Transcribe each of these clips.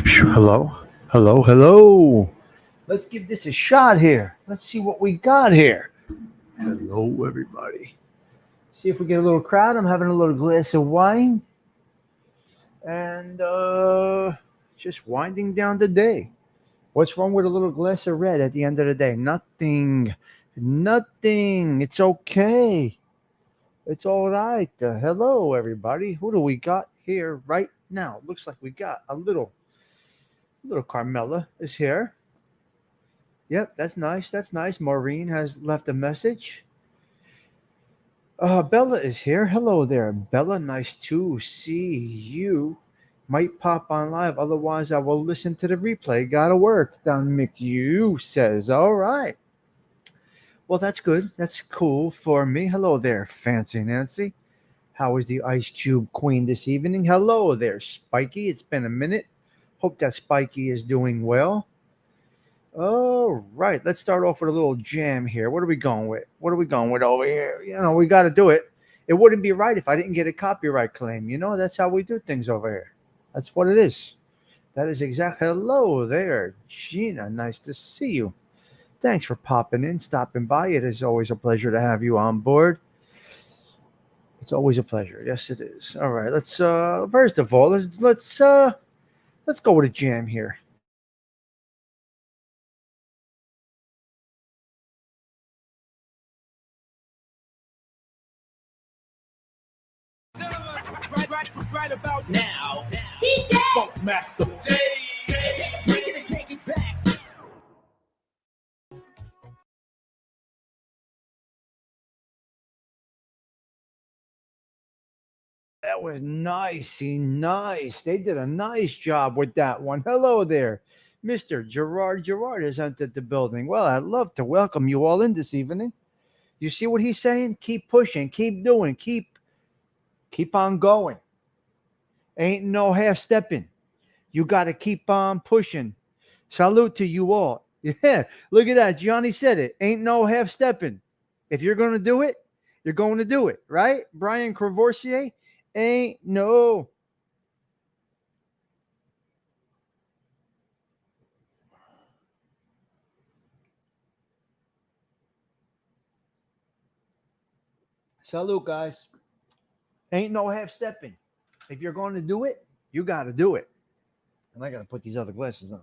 Hello? Hello? Hello? Let's give this a shot here. Let's see what we got here. Hello, everybody. See if we get a little crowd. I'm having a little glass of wine and just winding down the day. What's wrong with a little glass of red at the end of the day? Nothing. Nothing. It's okay. It's all right. Hello, everybody. Who do we got here right now? Looks like we got a little Carmela is here. Yep, that's nice. That's nice. Maureen has left a message. Bella is here. Hello there, Bella. Nice to see you. Might pop on live. Otherwise, I will listen to the replay. Gotta work. Don McHugh says, all right. Well, that's good. That's cool for me. Hello there, Fancy Nancy. How is the Ice Cube Queen this evening? Hello there, Spiky. It's been a minute. Hope that Spiky is doing well. All right, let's start off with a little jam here. What are we going with? What are we going with over here? We got to do it. It wouldn't be right if I didn't get a copyright claim. That's how we do things over here. That's what it is. That is exactly. Hello there, Gina. Nice to see you. Thanks for popping in, stopping by. It is always a pleasure to have you on board. It's always a pleasure. Yes, it is. All right, let's first of all, let's go with a jam here. Right about now, DJ Funk Master Day. Take it back. That was nice. They did a nice job with that one. Hello there, Mr. Gerard. Gerard has entered the building. Well, I'd love to welcome you all in this evening. You see what he's saying? Keep pushing, keep doing, keep on going. Ain't no half stepping. You got to keep on pushing. Salute to you all. Yeah, look at that. Johnny said it. Ain't no half stepping. If you're going to do it, you're going to do it, right? Brian Crevorsier, ain't no. Salute, guys. Ain't no half stepping. If you're going to do it, you got to do it. And I got to put these other glasses on.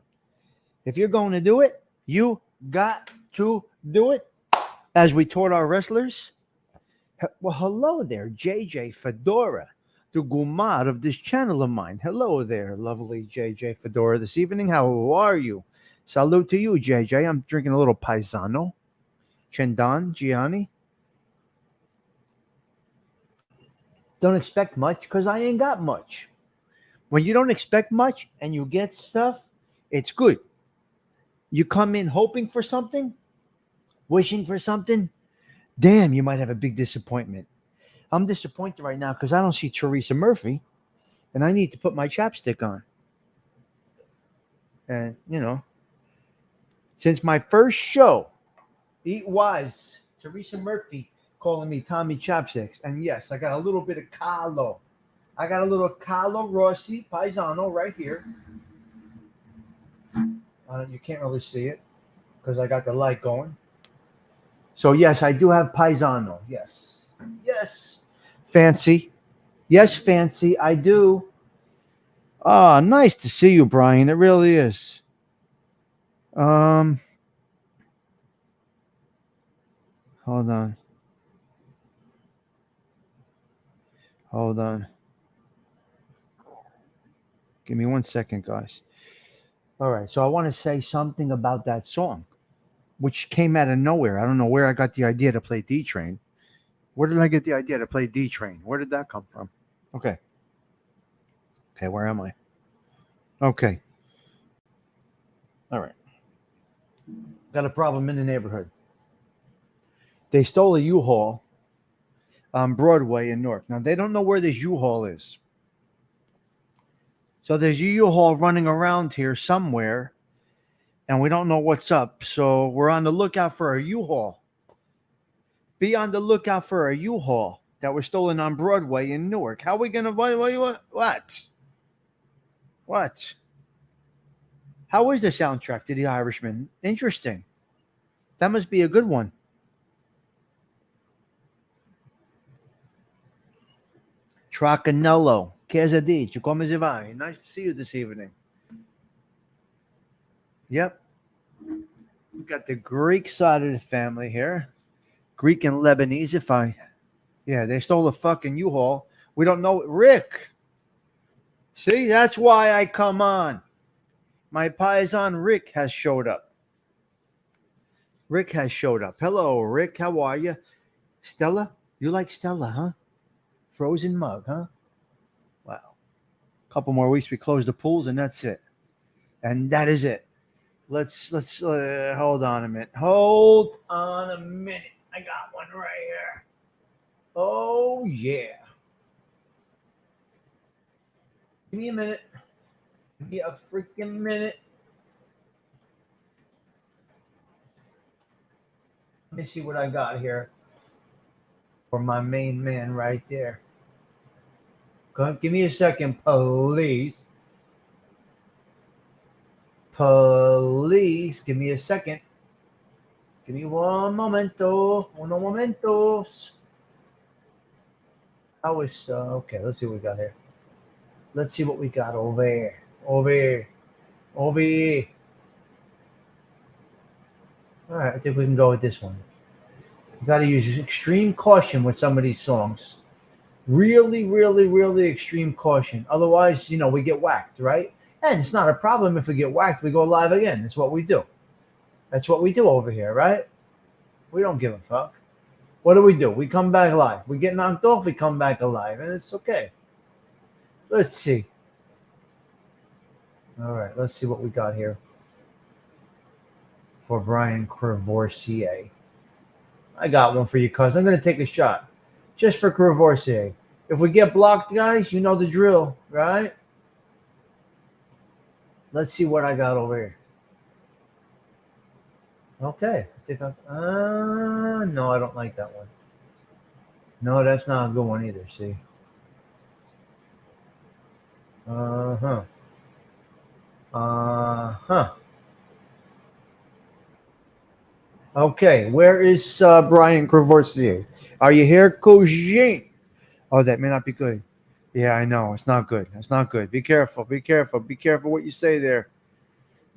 If you're going to do it, you got to do it. As we taught our wrestlers. Well, hello there, JJ Fedora, the Gumar of this channel of mine. Hello there, lovely JJ Fedora this evening. How are you? Salute to you, JJ. I'm drinking a little Paisano. Chendan, Gianni. Don't expect much because I ain't got much. When you don't expect much and you get stuff, it's good. You come in hoping for something, wishing for something, damn, you might have a big disappointment. I'm disappointed right now because I don't see Teresa Murphy, and I need to put my chapstick on. And, since my first show, it was Teresa Murphy calling me Tommy Chapsticks. And yes, I got a little bit of Carlo. I got a little Carlo Rossi Paisano right here. You can't really see it because I got the light going. So, yes, I do have Paisano. Yes. Fancy. Yes, Fancy, I do. Ah, nice to see you, Brian. It really is. Hold on. Give me 1 second, guys. All right, so I want to say something about that song, which came out of nowhere. I don't know where I got the idea to play D-Train. Where did I get the idea to play D-Train? Where did that come from? Okay, where am I? Okay. All right. Got a problem in the neighborhood. They stole a U-Haul on Broadway in Newark. Now, they don't know where this U-Haul is. So there's a U-Haul running around here somewhere, and we don't know what's up. So we're on the lookout for a U-Haul. Be on the lookout for a U-Haul that was stolen on Broadway in Newark. How are we going to... What? How is the soundtrack to The Irishman? Interesting. That must be a good one. Tracanello. Casa dici? Come si va? Nice to see you this evening. Yep. We got the Greek side of the family here. Greek and Lebanese, if I. Yeah, they stole a fucking U-Haul. We don't know. Rick. See, that's why I come on. My paisan Rick has showed up. Rick has showed up. Hello, Rick. How are you? Stella? You like Stella, huh? Frozen mug, huh? Wow. Couple more weeks, we close the pools, and that's it. And that is it. Let's hold on a minute. Hold on a minute. I got one right here. Oh yeah. Give me a minute. Give me a freaking minute. Let me see what I got here for my main man right there. Give me a second, please. Please, give me a second. Give me one momento. Uno momentos. How is okay? Let's see what we got here. Let's see what we got over here. Over here. Over here. All right, I think we can go with this one. You got to use extreme caution with some of these songs. Really, really, really extreme caution. Otherwise, we get whacked, right? And it's not a problem if we get whacked. We go live again. That's what we do. That's what we do over here, right? We don't give a fuck. What do? We come back live. We get knocked off, we come back alive, and it's okay. Let's see. All right, let's see what we got here for Brian Crevorsier. I got one for you, cuz. I'm going to take a shot just for Crevorsier. If we get blocked, guys, you know the drill, right? Let's see what I got over here. Okay. No, I don't like that one. No, that's not a good one either, see? Uh-huh. Okay, where is Brian Crevorsier? Are you here, Cousine? Oh, that may not be good. Yeah, I know. It's not good. It's not good. Be careful. Be careful. Be careful what you say there.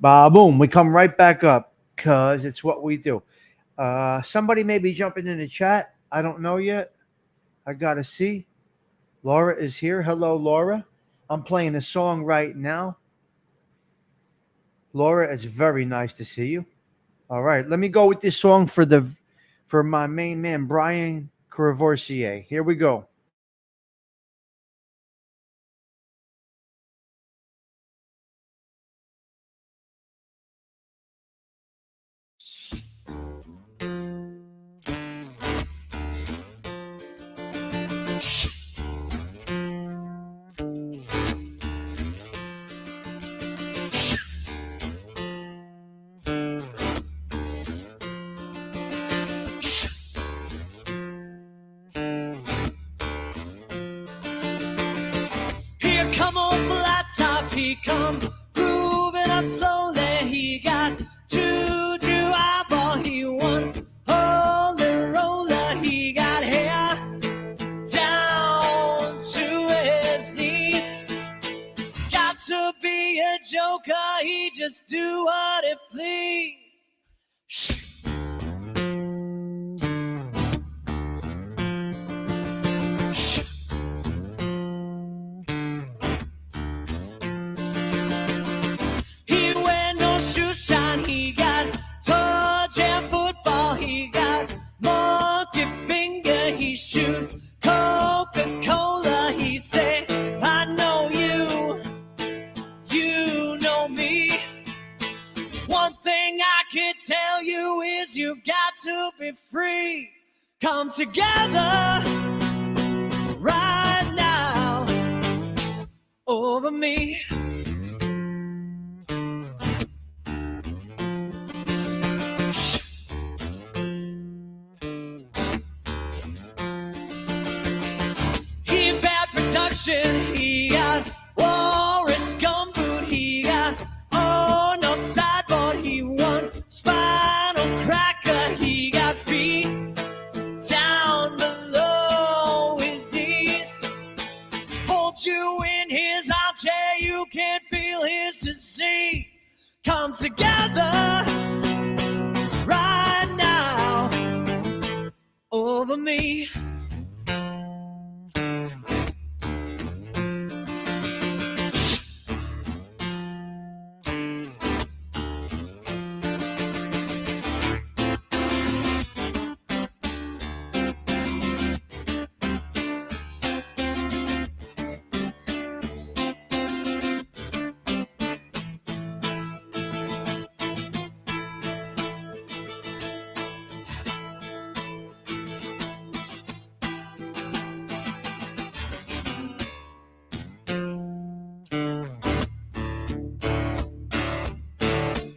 Boom. We come right back up because it's what we do. Somebody may be jumping in the chat. I don't know yet. I got to see. Laura is here. Hello, Laura. I'm playing a song right now. Laura, it's very nice to see you. All right. Let me go with this song for my main man, Brian Crevorsier. Here we go. Here come on flat top, he come grooving up slowly. He got juju eyeball, he won holy roller. He got hair down to his knees. Got to be a joker, he just do what it please. He got toe jam football, he got monkey finger, he shoot Coca-Cola, he say, I know you, you know me. One thing I can tell you is you've got to be free. Come together right now over me. He got Walrus gumboot, he got, oh no, seas come together right now over me.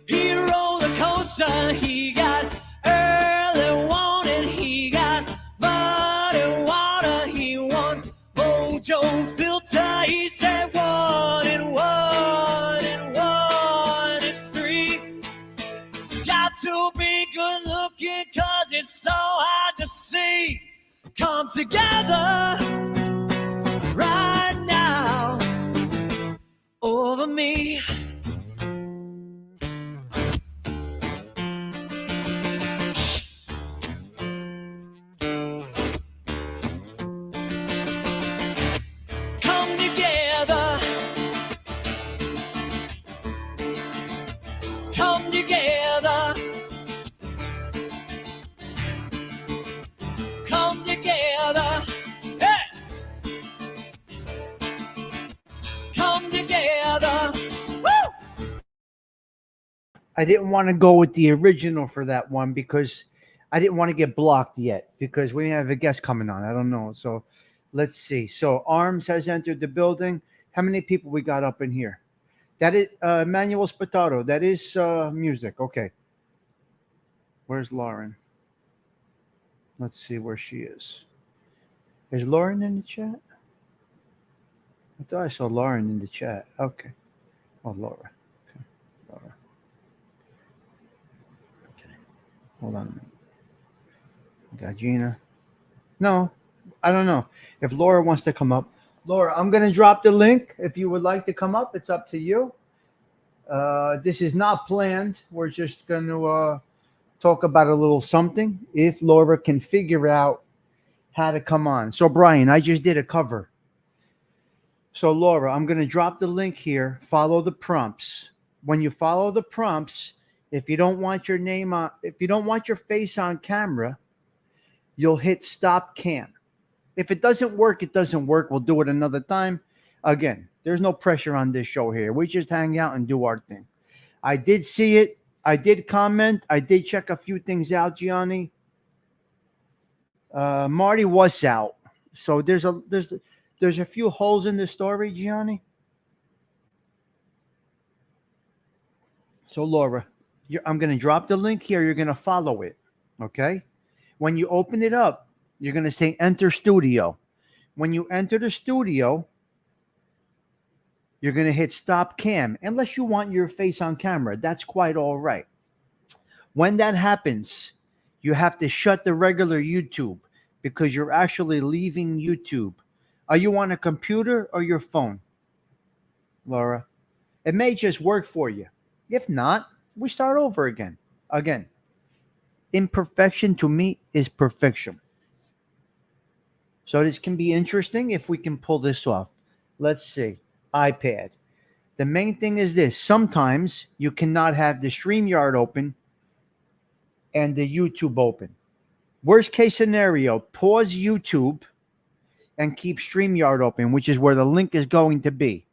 He rolled the coaster, he got early warning, he got muddy water, he won Mojo filter, he said 1 and 1 and 1 is 3. Got to be good looking cause it's so hard to see. Come together right now over me. Come together. Come together. Come together. Hey! Come together. Woo! I didn't want to go with the original for that one because I didn't want to get blocked yet because we have a guest coming on. I don't know. So let's see. So Arms has entered the building. How many people we got up in here? That is Manuel Spatato. That is music. Okay. Where's Lauren? Let's see where she is. Is Lauren in the chat? I thought I saw Lauren in the chat. Okay. Oh, Laura. Okay. Laura. Okay. Hold on a minute. We got Gina. No, I don't know. If Laura wants to come up. Laura, I'm going to drop the link. If you would like to come up, it's up to you. This is not planned. We're just going to talk about a little something if Laura can figure out how to come on. So, Brian, I just did a cover. So, Laura, I'm going to drop the link here. Follow the prompts. When you follow the prompts, if you don't want your name on, if you don't want your face on camera, you'll hit stop cam. If it doesn't work, it doesn't work. We'll do it another time. Again, there's no pressure on this show here. We just hang out and do our thing. I did see it. I did comment. I did check a few things out, Gianni. Marty was out. So there's a few holes in the story, Gianni. So Laura, I'm going to drop the link here. You're going to follow it. Okay. When you open it up, you're going to say enter studio. When you enter the studio, you're going to hit stop cam. Unless you want your face on camera, that's quite all right. When that happens, you have to shut the regular YouTube because you're actually leaving YouTube. Are you on a computer or your phone, Laura? It may just work for you. If not, we start over again. Again, imperfection to me is perfection. So this can be interesting if we can pull this off. Let's see. iPad. The main thing is this. Sometimes you cannot have the StreamYard open and the YouTube open. Worst case scenario, pause YouTube and keep StreamYard open, which is where the link is going to be.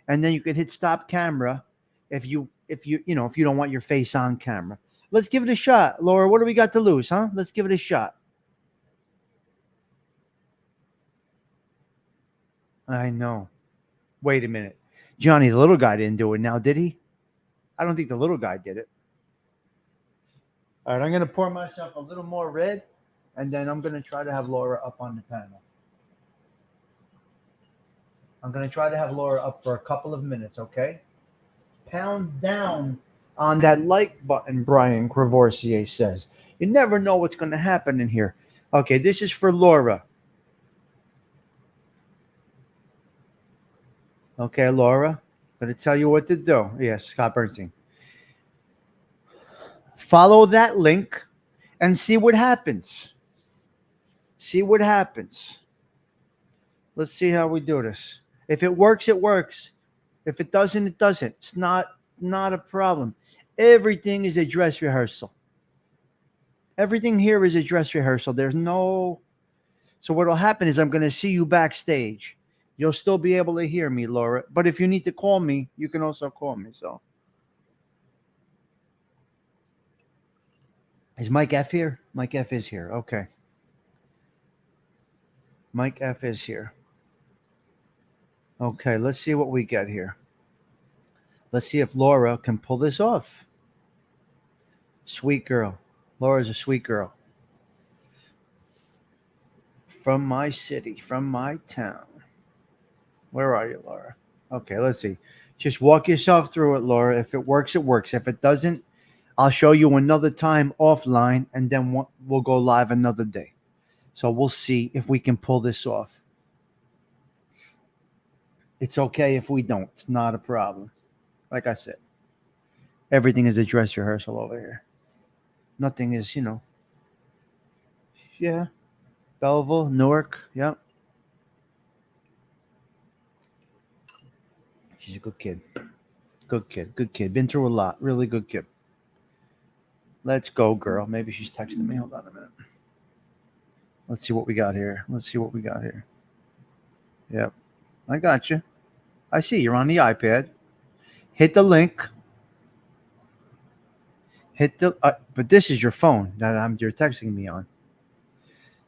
And then you can hit stop camera if you don't want your face on camera. Let's give it a shot. Laura, what do we got to lose, huh? Let's give it a shot. I know. Wait a minute. Johnny, the little guy didn't do it now, did he? I don't think the little guy did it. All right, I'm going to pour myself a little more red, and then I'm going to try to have Laura up on the panel. I'm going to try to have Laura up for a couple of minutes, okay? Pound down on that like button, Brian Crevorsier says. You never know what's going to happen in here. Okay, this is for Laura. Okay, Laura, Gonna tell you what to do. Yes, Scott Bernstein. Follow that link and see what happens. See what happens. Let's see how we do this. If it works, it works. If it doesn't, it doesn't. It's not a problem. Everything is a dress rehearsal. Everything here is a dress rehearsal. There's no. So what'll happen is I'm going to see you backstage. You'll still be able to hear me, Laura. But if you need to call me, you can also call me. So is Mike F here? Mike F is here. Okay. Mike F is here. Okay, let's see what we get here. Let's see if Laura can pull this off. Sweet girl. Laura's a sweet girl. From my city, from my town. Where are you, Laura? Okay, let's see. Just walk yourself through it, Laura. If it works, it works. If it doesn't, I'll show you another time offline, and then we'll go live another day. So we'll see if we can pull this off. It's okay if we don't. It's not a problem. Like I said, everything is a dress rehearsal over here. Nothing is, yeah. Belleville, Newark, yep. She's a good kid. Good kid. Good kid. Been through a lot. Really good kid. Let's go, girl. Maybe she's texting me. Hold on a minute. Let's see what we got here. Let's see what we got here. Yep. I got you. I see you're on the iPad. Hit the link. Hit the but this is your phone that you're texting me on.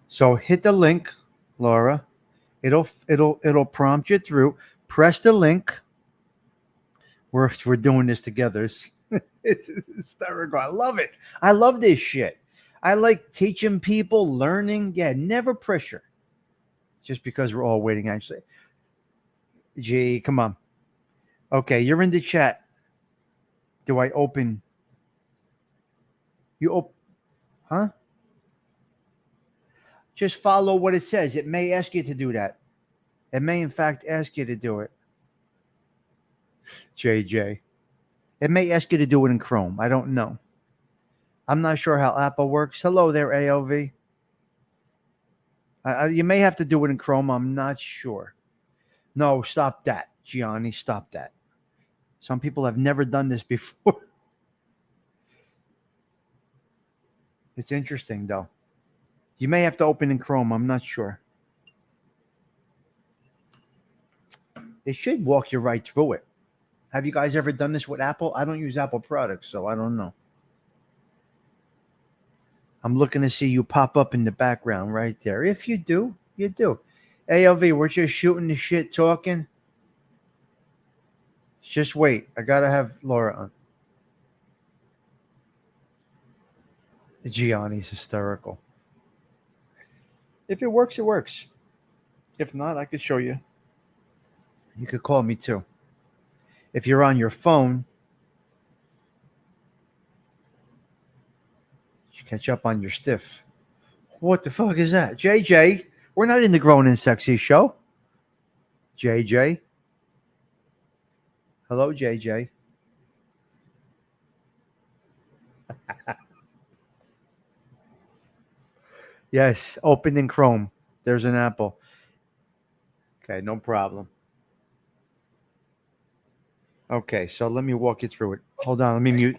So hit the link, Laura. It'll prompt you through. Press the link. We're doing this together. It's hysterical. I love it. I love this shit. I like teaching people, learning. Yeah, never pressure. Just because we're all waiting, actually. Gee, come on. Okay, you're in the chat. Do I open? You open? Huh? Just follow what it says. It may ask you to do that. It may, in fact, ask you to do it. JJ. It may ask you to do it in Chrome. I don't know. I'm not sure how Apple works. Hello there, AOV. You may have to do it in Chrome. I'm not sure. No, stop that, Gianni. Stop that. Some people have never done this before. It's interesting, though. You may have to open in Chrome. I'm not sure. It should walk you right through it. Have you guys ever done this with Apple? I don't use Apple products, so I don't know. I'm looking to see you pop up in the background right there. If you do, you do. ALV, we're just shooting the shit talking. Just wait. I got to have Laura on. Gianni's hysterical. If it works, it works. If not, I could show you. You could call me too. If you're on your phone, you catch up on your stiff. What the fuck is that? JJ, we're not in the Grown and Sexy show. JJ. Hello, JJ. Yes, open in Chrome. There's an Apple. Okay, no problem. Okay, so let me walk you through it. Hold on, let me mute.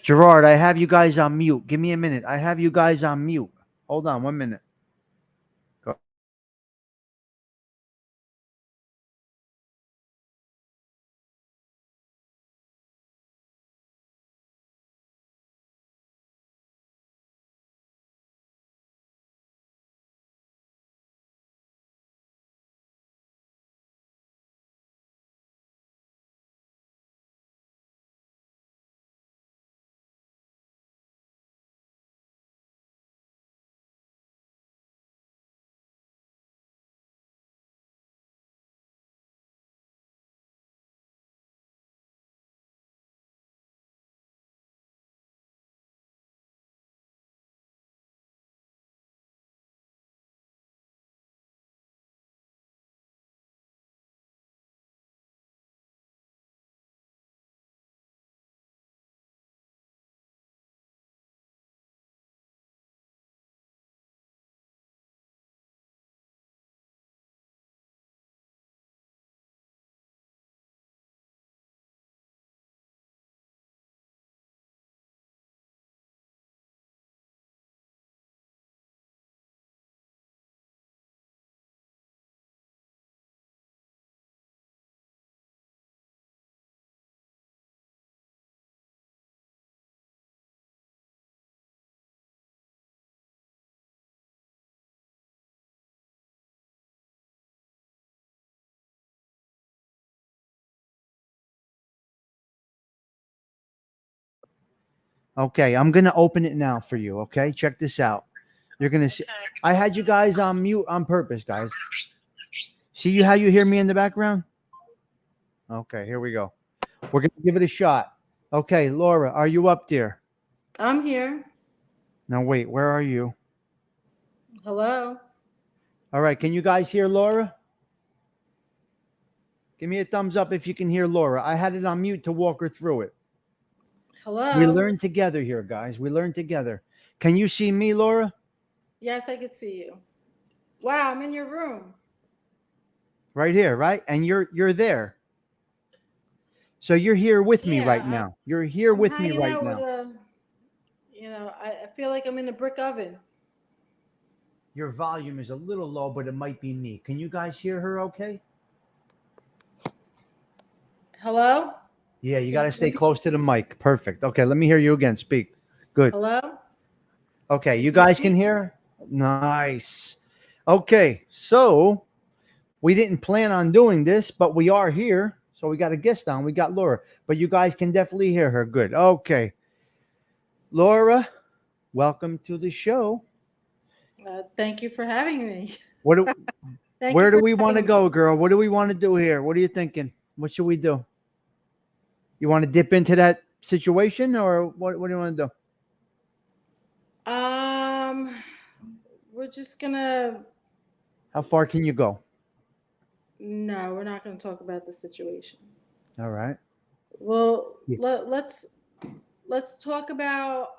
Gerard, I have you guys on mute. Give me a minute. I have you guys on mute. Hold on 1 minute. Go. Okay, I'm gonna open it now for you. Okay, check this out. You're gonna see. I had you guys on mute on purpose, guys. See you how you hear me in the background? Okay, here we go. We're gonna give it a shot. Okay, Laura, are you up there? I'm here. Now wait, where are you? Hello. All right, can you guys hear Laura? Give me a thumbs up if you can hear Laura. I had it on mute to walk her through it. Hello. We learn together here, guys. We learn together. Can you see me, Laura? Yes, I could see you. Wow, I'm in your room. Right here, right? And you're there. So you're here with me right now. You're here I'm with me hanging right out now. with I feel like I'm in a brick oven. Your volume is a little low, but it might be me. Can you guys hear her okay? Hello? Yeah, you got to stay close to the mic. Perfect. Okay, let me hear you again. Speak. Good. Hello? Okay, you guys can hear? Nice. Okay, so we didn't plan on doing this, but we are here. So we got a guest on. We got Laura, but you guys can definitely hear her. Good. Okay. Laura, welcome to the show. Thank you for having me. What do, Thank where you do for we want to having go, girl? What do we want to do here? What are you thinking? What should we do? You want to dip into that situation, or what do you want to do? me. We're just gonna. How far can you go? No, we're not gonna talk about the situation. All right. Well, Yeah. let's talk about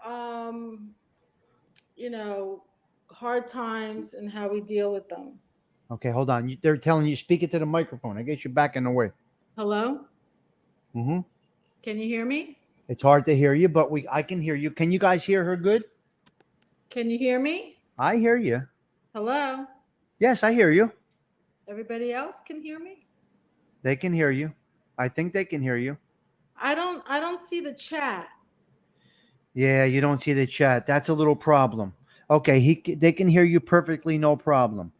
hard times and how we deal with them. Okay, hold on. They're telling you speak it to the microphone. I guess you're backing away. Hello? Mm-hmm. Can you hear me? It's hard to hear you, but I can hear you. Can you guys hear her good? Can you hear me? I hear you. Hello? Yes, I hear you. Everybody else can hear me? They can hear you. I think they can hear you. I don't see the chat. Yeah, you don't see the chat. That's a little problem. Okay, they can hear you perfectly, no problem.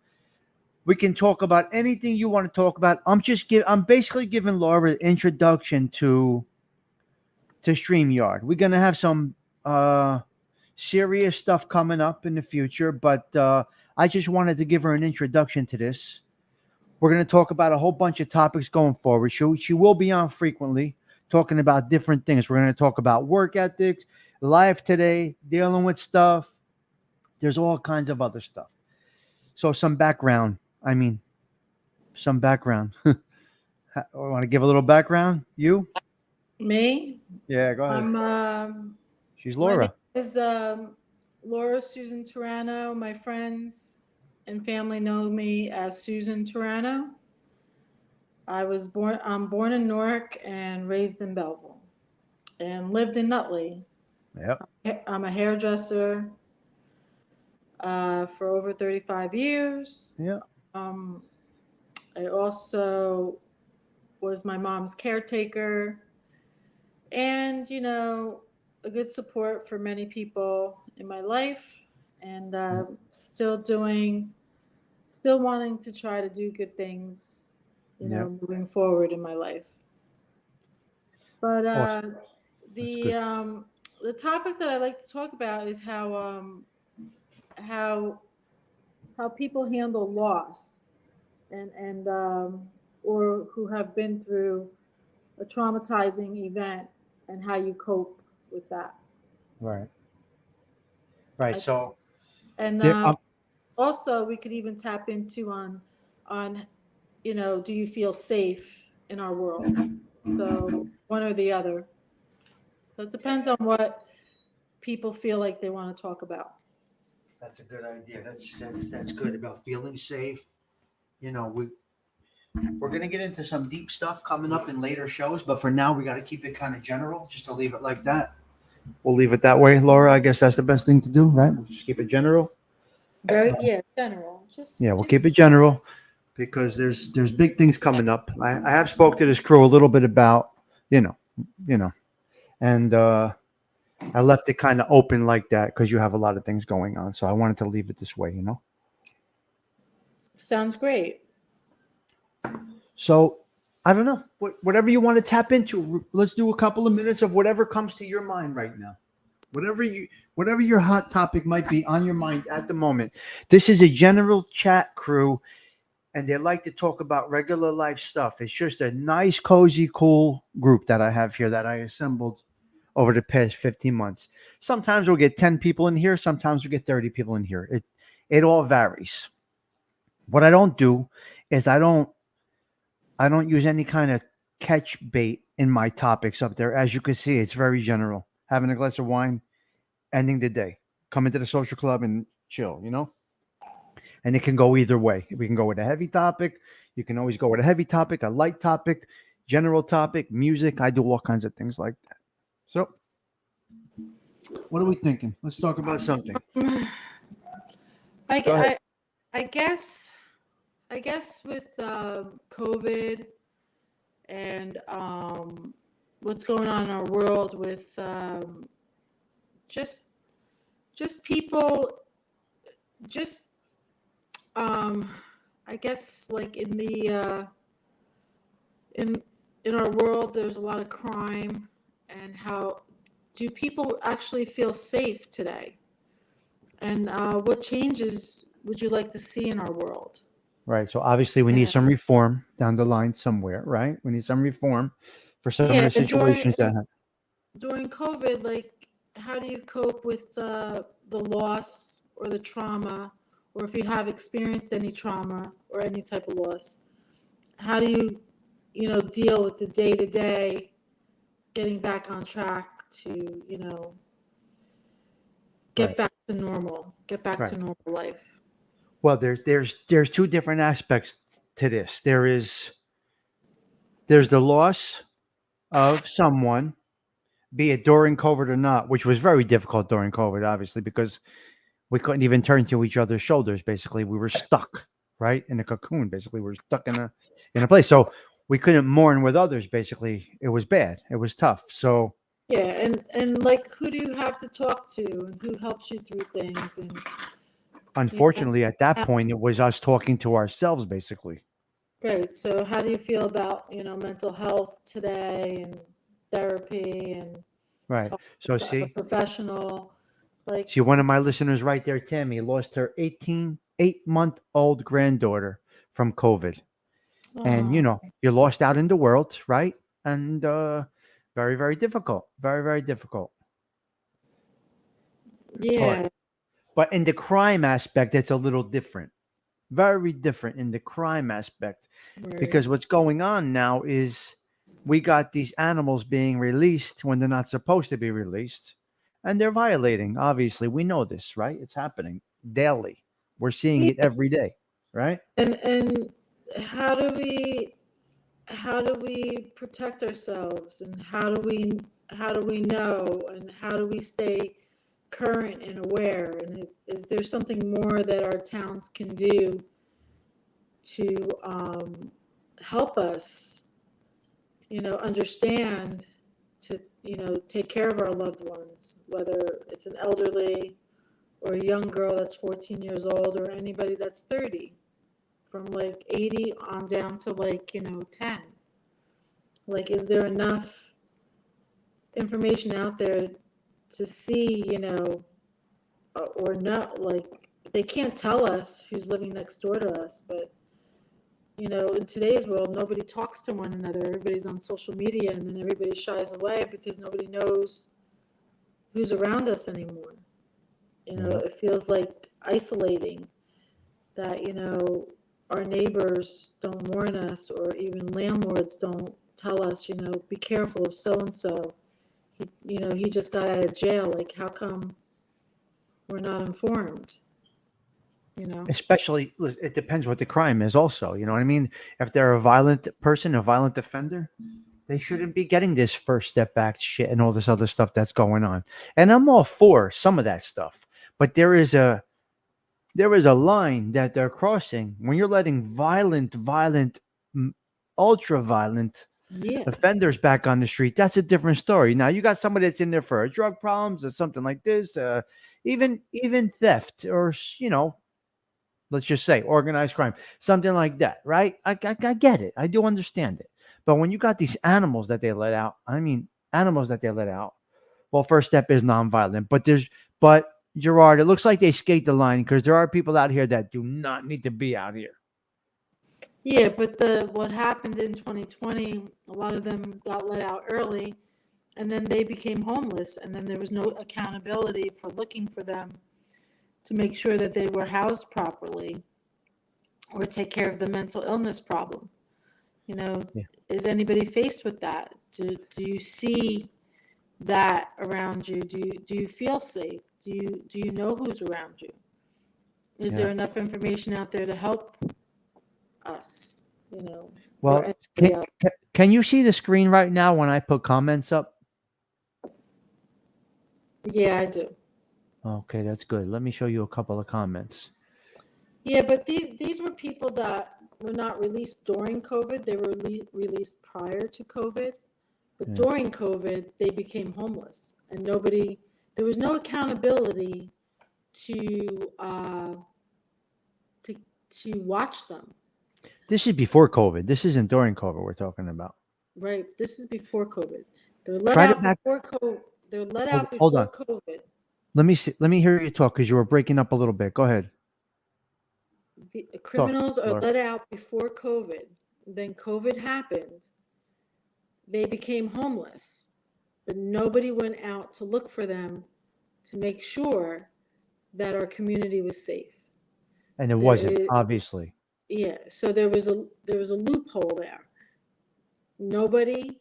We can talk about anything you want to talk about. I'm basically giving Laura an introduction to StreamYard. We're gonna have some serious stuff coming up in the future, but I just wanted to give her an introduction to this. We're going to talk about a whole bunch of topics going forward. She will be on frequently talking about different things. We're going to talk about work ethics, life today, dealing with stuff. There's all kinds of other stuff. So some background. I mean, some background. I want to give a little background. You? Me? Yeah, go ahead. She's My name Laura. is Laura Susan Turano. My friends and family know me as Susan Turano. I'm born in Newark and raised in Belleville. and lived in Nutley. Yep. I'm a hairdresser for over 35 years. Yeah. Um, I also was my mom's caretaker and, a good support for many people in my life. And still wanting to try to do good things, Yep. moving forward in my life. But Awesome. That's the good. um, the topic that I like to talk about is how how people handle loss and or who have been through a traumatizing event and how you cope with that. Right. Right. I, So and there. Also, we could even tap into on do you feel safe in our world? So one or the other. So it depends on what people feel like they want to talk about. That's a good idea. That's good about feeling safe. We're gonna get into some deep stuff coming up in later shows, but for now we got to keep it kind of general, just to leave it like that. We'll leave it that way, Laura. I guess that's the best thing to do, right? We'll just keep it general. Very, yeah, general. Yeah, we'll keep it general because there's big things coming up. I have spoke to this crew a little bit about you know you know, and I left it kind of open like that because you have a lot of things going on. So I wanted to leave it this way. Sounds great. So I don't know. Whatever you want to tap into, let's do a couple of minutes of whatever comes to your mind right now. Whatever your hot topic might be on your mind at the moment. This is a general chat crew, and they like to talk about regular life stuff. It's just a nice, cozy, cool group that I have here that I assembled over the past 15 months. Sometimes we'll get 10 people in here. Sometimes we'll get 30 people in here. It all varies. What I don't do is I don't use any kind of catch bait in my topics up there. As you can see, it's very general. Having a glass of wine, ending the day, come into the social club and chill. And it can go either way. We can go with a heavy topic. You can always go with a heavy topic, a light topic, general topic, music. I do all kinds of things like that. So, what are we thinking? Let's talk about something. I, Go ahead. I guess with COVID and what's going on in our world with just people, just I guess like in the in our world there's a lot of crime, and how do people actually feel safe today, and what changes would you like to see in our world? Right. So obviously we need Yeah. some reform down the line somewhere, right? We need some reform for some of Yeah, the and situations that have. during COVID, like, how do you cope with the loss or the trauma, or if you have experienced any trauma or any type of loss? How do you, deal with the day to day, getting back on track to, Right. get back to Right. normal life? Well, there's two different aspects to this. There's the loss of someone, be it during COVID or not, which was very difficult during COVID, obviously, because we couldn't even turn to each other's shoulders. Basically, we were stuck, right, in a cocoon. Basically, we were stuck in a place. So we couldn't mourn with others. Basically, it was bad. It was tough. So Yeah, and like, who do you have to talk to, and who helps you through things, and you know, unfortunately, at that how- point, it was us talking to ourselves, basically. great. So how do you feel about, mental health today, and therapy, and Right. talk So to a see, professional? Like, See, one of my listeners right there, Tammy, lost her 8-month-old granddaughter from COVID. And, oh, you lost out in the world, right? And very, very difficult. Very, very difficult. It's hard. yeah, But in the crime aspect, it's a little different. Very different in the crime aspect. right. Because what's going on now is we got these animals being released when they're not supposed to be released. And they're violating. Obviously, we know this, right? It's happening daily. We're seeing Yeah, it every day, right? and how do we protect ourselves, and how do we how do we know, and how do we stay current and aware? And is there something more that our towns can do to help us, understand, to, take care of our loved ones, whether it's an elderly or a young girl that's 14 years old, or anybody that's 30, from like 80 on down to like, 10. Like, is there enough information out there to see, or not? Like, they can't tell us who's living next door to us, but in today's world, nobody talks to one another. Everybody's on social media, and then everybody shies away because nobody knows who's around us anymore. It feels like isolating that, our neighbors don't warn us, or even landlords don't tell us, be careful of so-and-so. He just got out of jail. Like, how come we're not informed? Especially, it depends what the crime is also, you know what I mean? If they're a violent person, a violent offender, they shouldn't be getting this first step back shit and all this other stuff that's going on. And I'm all for some of that stuff, but there is a line that they're crossing when you're letting violent, ultra violent Yeah. offenders back on the street. That's a different story. Now you got somebody that's in there for drug problems or something like this, even theft, or let's just say organized crime, something like that, right? I get it. I do understand it. But when you got these animals that they let out, well, first step is nonviolent. But Gerard, it looks like they skate the line, because there are people out here that do not need to be out here. Yeah, but what happened in 2020, a lot of them got let out early, and then they became homeless, and then there was no accountability for looking for them to make sure that they were housed properly or take care of the mental illness problem. Yeah. Is anybody faced with that? Do you see that around you? Do you feel safe? Do you know who's around you? Is there enough information out there to help us? Well, can you see the screen right now when I put comments up? Yeah, I do. Okay, that's good. Let me show you a couple of comments. Yeah, but these were people that were not released during COVID. They were released prior to COVID. But during COVID, they became homeless, and there was no accountability to watch them. This is before COVID. This isn't during COVID we're talking about. Right. This is before COVID. They're let out before COVID. They're let out before COVID. Let me hear you talk, because you were breaking up a little bit. Go ahead. The criminals are let out before COVID. Then COVID happened. They became homeless, but nobody went out to look for them to make sure that our community was safe. And it wasn't, obviously. Yeah, so there was a loophole there. Nobody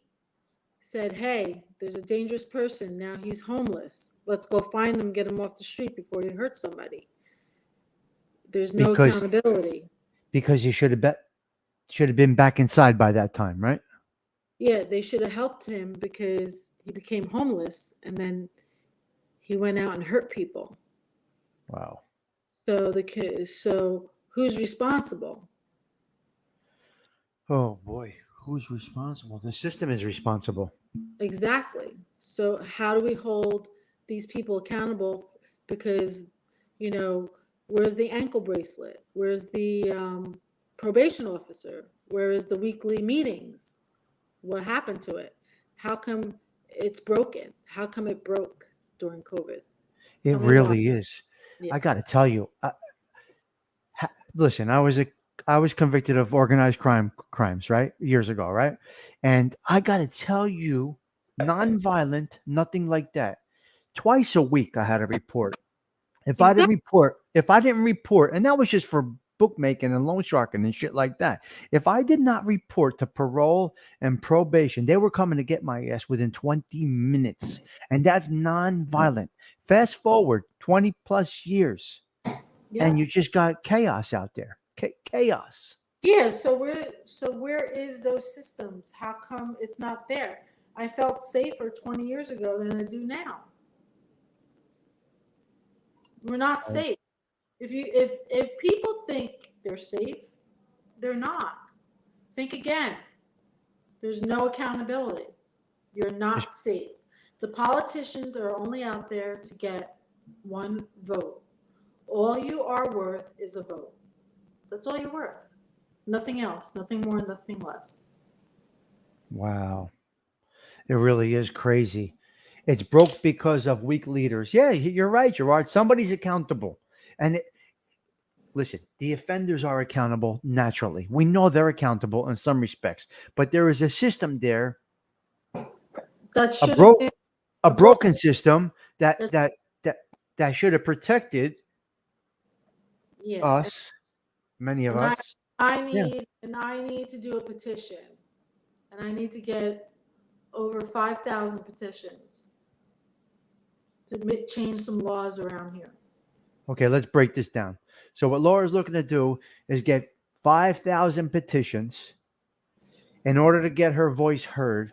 said, "Hey, there's a dangerous person. Now he's homeless. Let's go find him, get him off the street before he hurts somebody." There's no accountability. Because you should have been back inside by that time, right? Yeah, they should have helped him, because he became homeless and then he went out and hurt people. Wow. So who's responsible? Oh boy, who's responsible? The system is responsible. Exactly. So how do we hold these people accountable? Because, where's the ankle bracelet? Where's the probation officer? Where is the weekly meetings? What happened to it? How come it's broken? How come it broke during COVID? It really is. Yeah. I got to tell you, listen, I was convicted of organized crimes, right? Years ago, right? And I got to tell you, nonviolent, nothing like that. Twice a week I had a report. If I didn't report, and that was just for bookmaking and loan sharking and shit like that. If I did not report to parole and probation, they were coming to get my ass within 20 minutes. And that's nonviolent. Fast forward 20 plus years. Yeah. And you just got chaos out there. Chaos. Yeah. So where is those systems? How come it's not there? I felt safer 20 years ago than I do now. We're not safe. If people think they're safe, they're not. Think again. There's no accountability. You're not safe. The politicians are only out there to get one vote. All you are worth is a vote. That's all you're worth. Nothing else. Nothing more, nothing less. Wow. It really is crazy. It's broke because of weak leaders. Yeah, you're right, Gerard. Somebody's accountable. And listen, the offenders are accountable naturally. We know they're accountable in some respects, but there is a system there, That a should have broke been a a broken. broken system that That's, that should have protected yeah. us, many of And I, us. I Yeah. need to do a petition, and I need to get over 5,000 petitions to change some laws around here. Okay, let's break this down. So what Laura's looking to do is get 5,000 petitions in order to get her voice heard,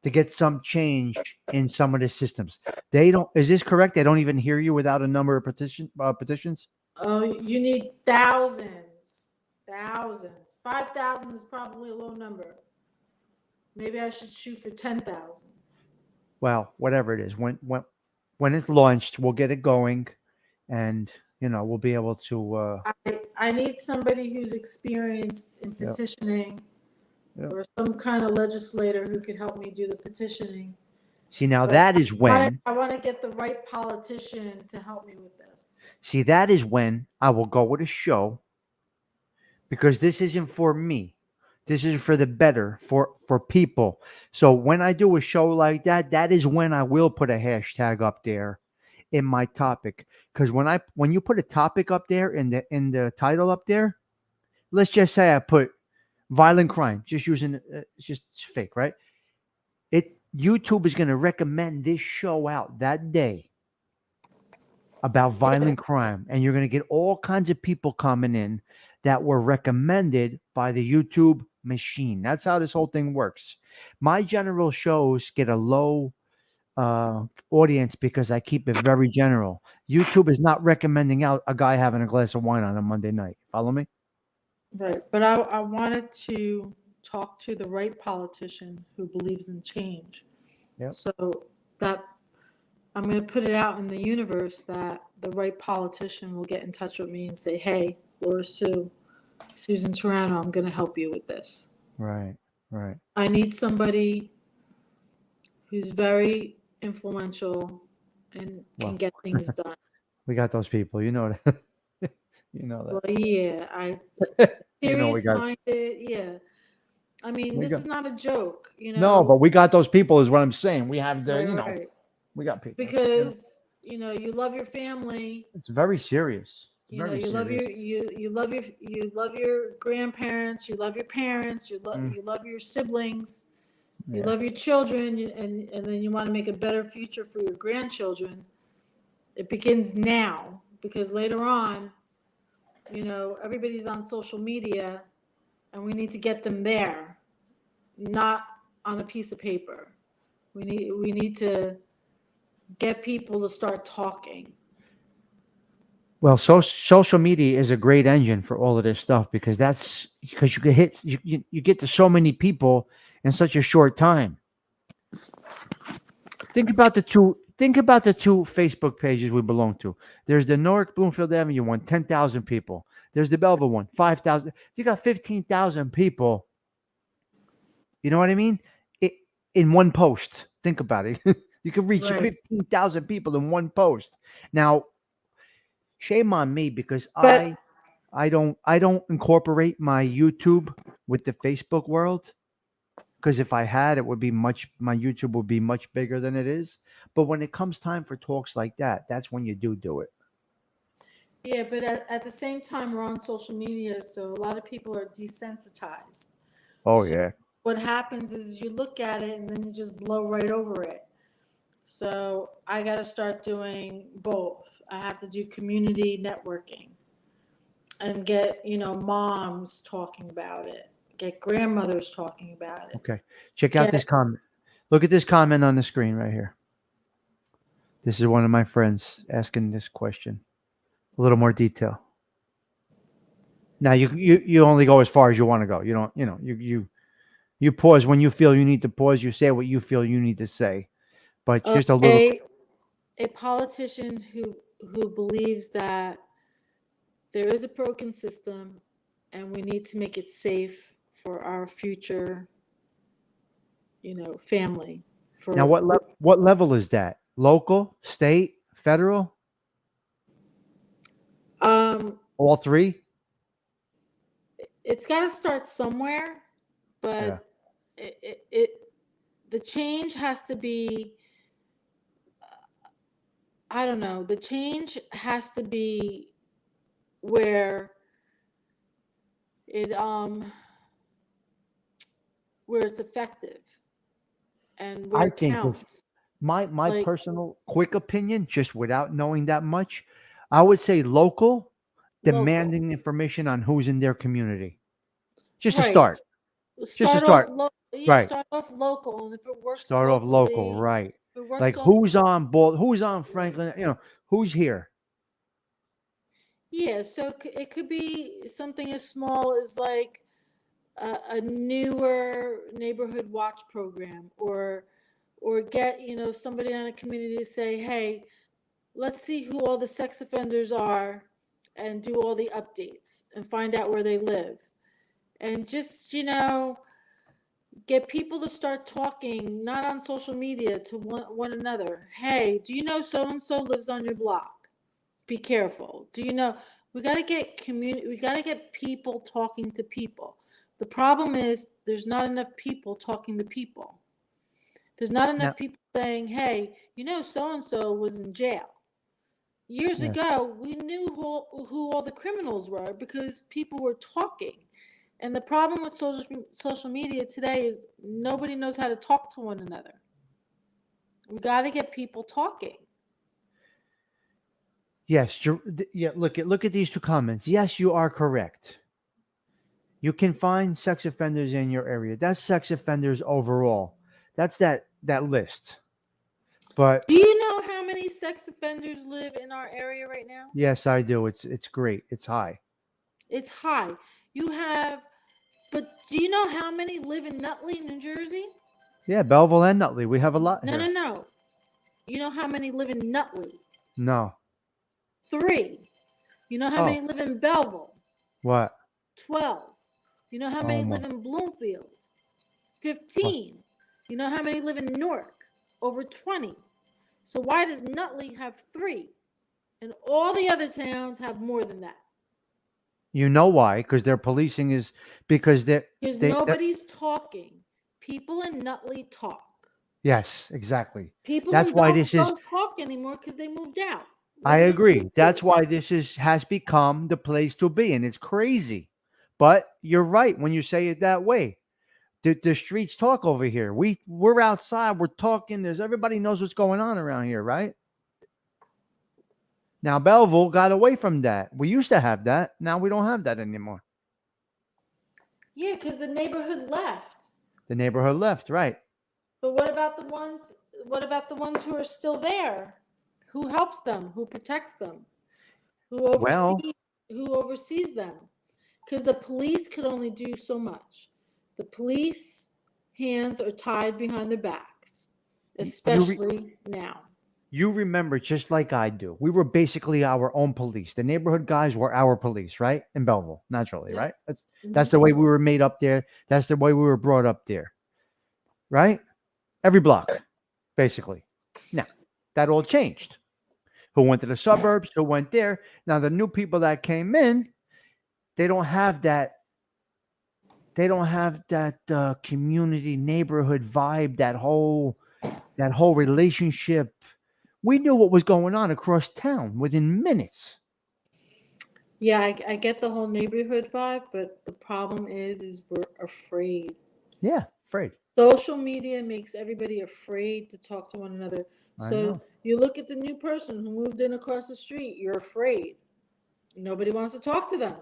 to get some change in some of the systems. They don't. Is this correct? They don't even hear you without a number of petitions. Oh, you need thousands, thousands. 5,000 is probably a low number. Maybe I should shoot for 10,000. Well, whatever it is, when it's launched, we'll get it going, and we'll be able to. I need somebody who's experienced in Yeah. petitioning, Yeah. or some kind of legislator who could help me do the petitioning. See, now But that is when. I want to get the right politician to help me with this. See, that is when I will go with a show, because this isn't for me. This is for the better, for people. So when I do a show like that, that is when I will put a hashtag up there in my topic. Because when you put a topic up there in the title up there, let's just say I put violent crime, just using it's just fake, right? YouTube is going to recommend this show out that day about violent crime, and you're going to get all kinds of people coming in that were recommended by the YouTube machine. That's how this whole thing works. My general shows get a low audience because I keep it very general. YouTube is not recommending out a guy having a glass of wine on a Monday night. Follow me? Right. But I wanted to talk to the right politician who believes in change. Yep. So that I'm going to put it out in the universe that the right politician will get in touch with me and say, hey, Laura Susan Toronto, I'm going to help you with this. Right. I need somebody who's very influential and can get things done. We got those people. You know that. You know that. Well, yeah, we got. serious-minded, yeah. I mean, this is not a joke, No, but we got those people, is what I'm saying. We have the, Right. we got people. Because, you love your family. It's very serious. You love your grandparents, you love your parents, you love your siblings, you love your children, and then you want to make a better future for your grandchildren. It begins now, because later on, everybody's on social media, and we need to get them there, not on a piece of paper. We need to get people to start talking. Well, social media is a great engine for all of this stuff, because you can hit you get to so many people in such a short time. Think about the two Facebook pages we belong to. There's the Newark Bloomfield Avenue one, 10,000 people. There's the Belleville one, 5,000. You got 15,000 people. You know what I mean? In one post. Think about it. You can reach 15,000 people in one post. Now, shame on me, because I don't incorporate my YouTube with the Facebook world, because if I had, my YouTube would be much bigger than it is. But when it comes time for talks like that, that's when you do it. Yeah, but at the same time, we're on social media, so a lot of people are desensitized. Oh, So yeah. what happens is you look at it and then you just blow right over it. So I got to start doing both. I have to do community networking and get, moms talking about it, get grandmothers talking about it. Okay. Check out this comment. Look at this comment on the screen right here. This is one of my friends asking this question. A little more detail. Now you only go as far as you want to go. You don't, you pause when you feel you need to pause. You say what you feel you need to say. But just a little. A politician who believes that there is a broken system and we need to make it safe for our future, family. Now what level is that? Local, state, federal? um, All three? it's got to start somewhere, Yeah. but it the change has to be. I don't know. The change has to be where it where it's effective and where I it think this counts. my Like, personal quick opinion, just without knowing that much, I would say local, local. demanding information on who's in their community. Just to Right. start. Just to start. Right. Start off local, and if it works Start off local, locally, right. if it works Like off. who's on Franklin, who's here? Yeah, so it could be something as small as like a newer neighborhood watch program, or get somebody on a community to say, hey, let's see who all the sex offenders are, and do all the updates and find out where they live, and just get people to start talking, not on social media, to one another. Hey, do you know so and so lives on your block? Be careful. Do you know? We got to get community. We got to get people talking to people. The problem is there's not enough people talking to people. There's not enough Now, people saying, "Hey, so and so was in jail." Years yes. ago, we knew who all the criminals were because people were talking. And the problem with social media today is nobody knows how to talk to one another. We got to get people talking. Yes, yeah, look at these two comments. Yes, you are correct. You can find sex offenders in your area. That's sex offenders overall. That's that list. But Do you know how many sex offenders live in our area right now? yes, I do. It's great. It's high. It's high. You have, but do you know how many live in Nutley, New Jersey? Yeah, Belleville and Nutley. We have a lot No, no, here. no. You know how many live in Nutley? No. 3. You know how many Oh, live in Belleville? what? 12. You know how Oh many my. live in Bloomfield? What? 15. You know how many live in Newark? Over 20. So why does Nutley have 3? And all the other towns have more than that? You know why? Because their policing is because Because they nobody's talking. People in Nutley talk. yes, exactly. People That's in why Belleville this is don't talk anymore because they moved out. I Look at agree. That's Bloomfield. why this is has become the place to be, and it's crazy. But you're right when you say it that way. The streets talk over here. We're outside. We're talking. There's everybody knows what's going on around here, right? Now Belleville got away from that. We used to have that. Now we don't have that anymore. Yeah, because the neighborhood left. The neighborhood left, right? But what about the ones? What about the ones who are still there? Who helps them? Who protects them? Who Well, oversees? Who oversees them? Because the police could only do so much. The police hands are tied behind their backs, you especially now. you remember just like I do. We were basically our own police. The neighborhood guys were our police, right? In Belleville, naturally, Yep. right? That's Mhm. the way we were made up there. That's the way we were brought up there, right? Every block, basically. Now, that all changed. Who went to the suburbs? Who went there? Now, the new people that came in, they don't have that. They don't have that community neighborhood vibe. That whole relationship. We knew what was going on across town within minutes. Yeah, I get the whole neighborhood vibe, but the problem is we're afraid. Yeah, afraid. Social media makes everybody afraid to talk to one another. I So know. you look at the new person who moved in across the street, you're afraid. Nobody wants to talk to them.